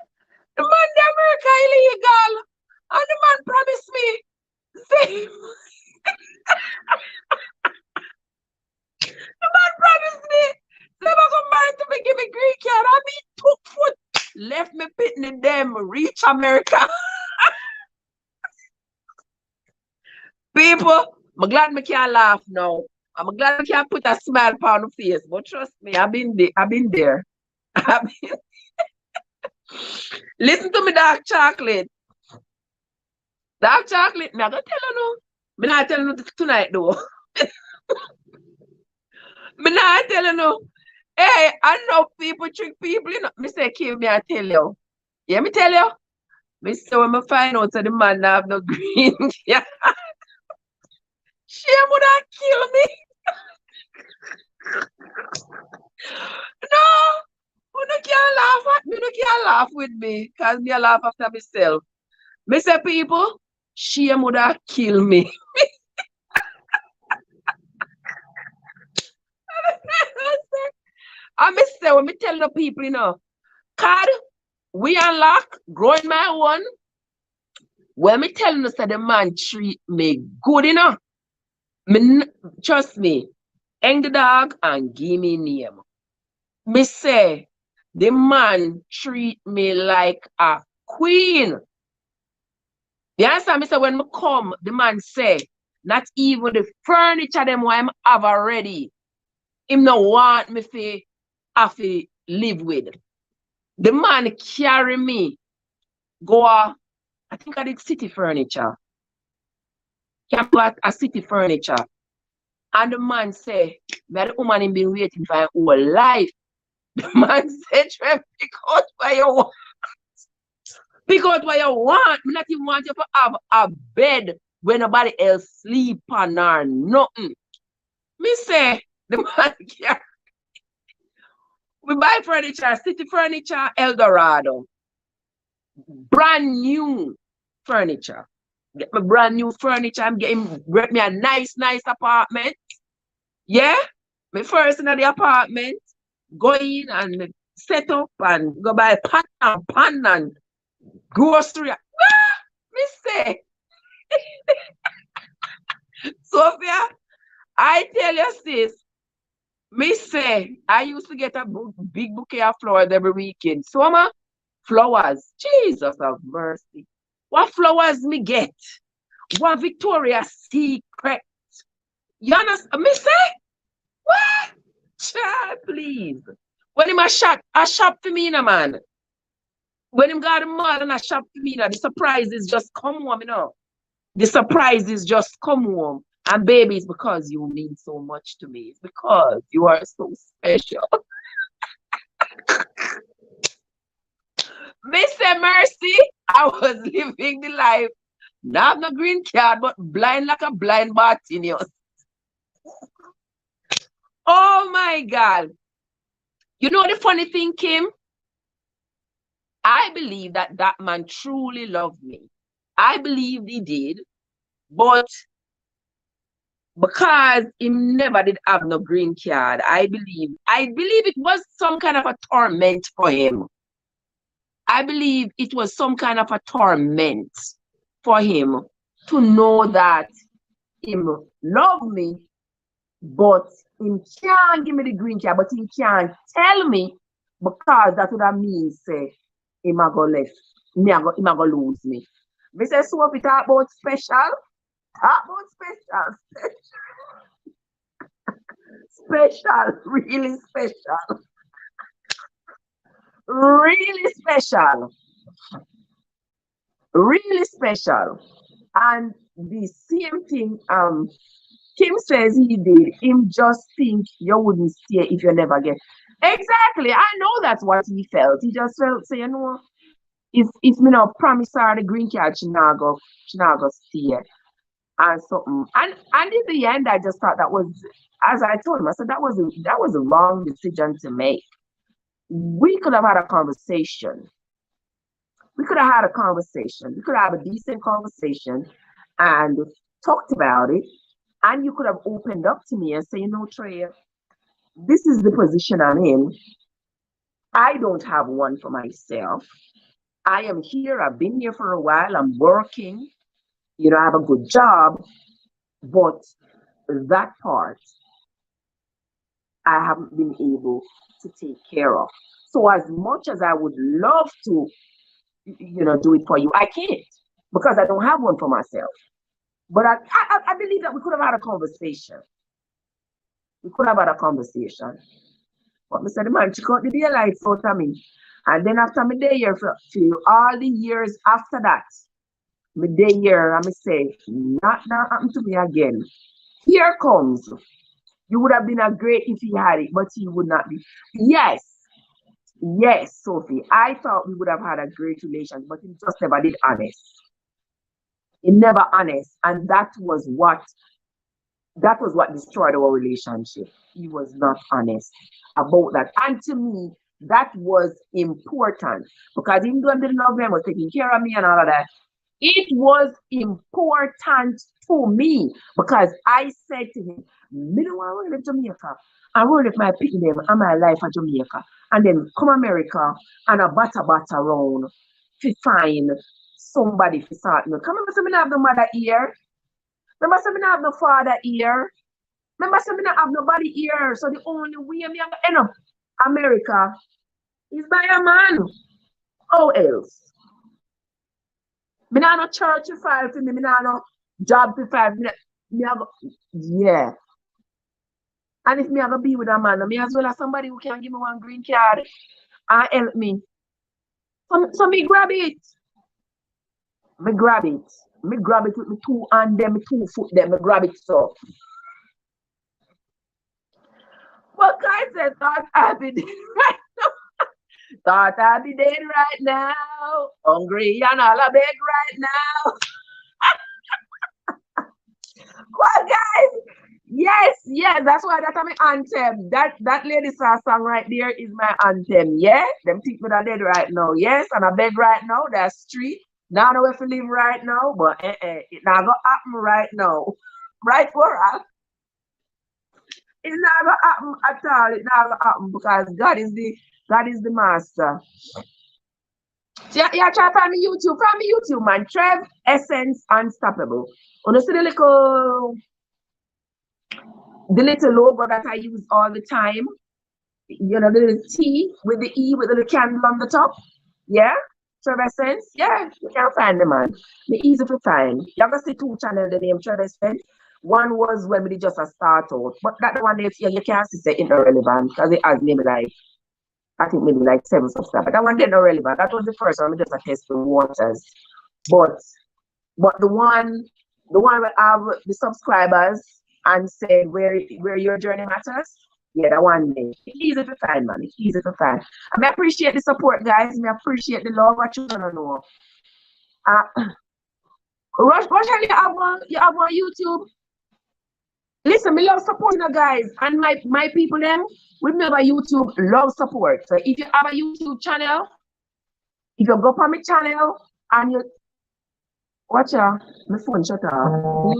Speaker 1: The man in America illegal. And the man promised me. Say, the man promised me. Say, I'm going to marry to me, give me green card. I mean, took foot. Left me pitting in them. Reach America. People, I'm glad me can't laugh now. I'm glad I can't put a smile on the face. But trust me, I've been there. Listen to me, dark chocolate. Dark chocolate, me I gonna tell you no. Me not telling you tonight though. Me not telling you no. Hey, I know people trick people, you know. Me say, Kim, me I tell you. Yeah, me tell you. Me say when me find out that the man have no green. Yeah. She would have killed me. No, you can't laugh at me. You can't laugh with me. Because me I laugh after myself. Me say, people, she would have killed me. I say, when me tell the people, you know, card, we unlock, growing my one. When me telling you that the man treat me good enough, trust me, hang the dog and give me name. Me say, the man treat me like a queen. You understand? Me say, when me come, the man say, not even the furniture them what I have already. Him no want me to have to live with. The man carry me, go, I think I did city furniture. Can go at a city furniture. And the man say, that the woman him been waiting for her whole life. The man said, Trev, pick out what you want. Pick out what you want. Me not even want you to have a bed where nobody else sleep on or nothing. Me say, the man here, we buy furniture, City Furniture, Eldorado. Brand new furniture. Get me brand new furniture. I'm get me a nice apartment. Yeah? Me first in the apartment, go in and set up and go buy pan and grocery. Me say, Sophia, I tell you, sis, me say, I used to get a big bouquet of flowers every weekend. Summer, flowers. Jesus of mercy. What flowers me get? What Victoria's Secret? You understand? Me say, what? Child, please. When him a shop for me, man. When him got the mall and a shop for me, the surprises just come home, The surprises just come home. And baby, it's because you mean so much to me. It's because you are so special. Mr. Mercy, I was living the life. Not no green card, but blind like a blind Bartimaeus. Oh my God. You know the funny thing, Kim? I believe that that man truly loved me. I believe he did, but because he never did have no green card, I believe it was some kind of a torment for him. I believe it was some kind of a torment for him to know that him love me, but him can't give me the green card, but he can't tell me because that would have mean say him a go left, him a go lose me. Me say so if we talk about special, special, really special, really special, really special. And the same thing Kim says he did, him just think you wouldn't stay if you never get. Exactly. I know that's what he felt. He just felt say, if me not promise her the green card, she not go stay and something. And in the end I just thought that was, as I told him, I said that was a wrong decision to make. We could have had a conversation. We could have had a conversation. We could have a decent conversation and talked about it. And you could have opened up to me and say, Trey, this is the position I'm in. I don't have one for myself. I am here. I've been here for a while. I'm working. I have a good job. But that part, I haven't been able to take care of. So as much as I would love to, do it for you, I can't because I don't have one for myself. But I believe that we could have had a conversation. We could have had a conversation. But Mr. The man, she cut the daylights out of me. And then after me day here for all the years after that, me day here, I me say, not happen to me again. Here comes. You would have been a great if he had it, but he would not be. Yes, yes, Sophie. I thought we would have had a great relation, but he just never did honest. He never honest, and that was what destroyed our relationship. He was not honest about that. And to me, that was important because even though I didn't love him, was taking care of me and all of that, it was important to me because I said to him, me don't want to live Jamaica. I want to live my picking them and my life at Jamaica. And then come America and a batter around to find somebody to start me. Come on, I have no mother here. Remember, say me not have no father here. Remember, say me not have nobody here. So the only way me end up America is by a man. How else? Me not no church to file for me. Me not no job to file. Yeah. And if me have to be with a man, me as well as somebody who can give me one green card and help me. So me grab it. Me grab it. Me grab it with me 2 hand, them 2 foot, them me grab it so. But guys said, thought I'd be dead right now. Thought I'd be dead right now. Hungry and all a beg right now. Well, guys, Yes, yes, that's why that's my anthem. That lady saw song right there is my anthem. Yeah, them think me that dead right now. Yes, and I beg right now. That's street. Now I know if you live right now, but it not gonna happen right now. Right for us, it's not gonna happen at all. It not gonna happen because God is the master. So yeah, try to find me YouTube, man. Trev Essence Unstoppable. Wanna see the little logo that I use all the time? You know, the little T with the E with the little candle on the top. Yeah, Trevor Sense. Yeah, you can find the man. The easy to find. You ever see two channels the name Trevor Sense? One was when we just a start out, but that one if you can't see say it's not relevant because it has maybe like I think maybe like 7 subscribers. That one didn't not relevant. That was the first one we just a test the waters. But the one where have the subscribers and said where your journey matters. Yeah, that one day. It's easy to find, man. It's easy to find. I appreciate the support, guys. I appreciate the love. What you gonna know? Uh, Russian, you have one YouTube. Listen, me love supporting the guys and my people them. Remember YouTube love support. So if you have a YouTube channel, if you go on my channel and you watch my phone shut off.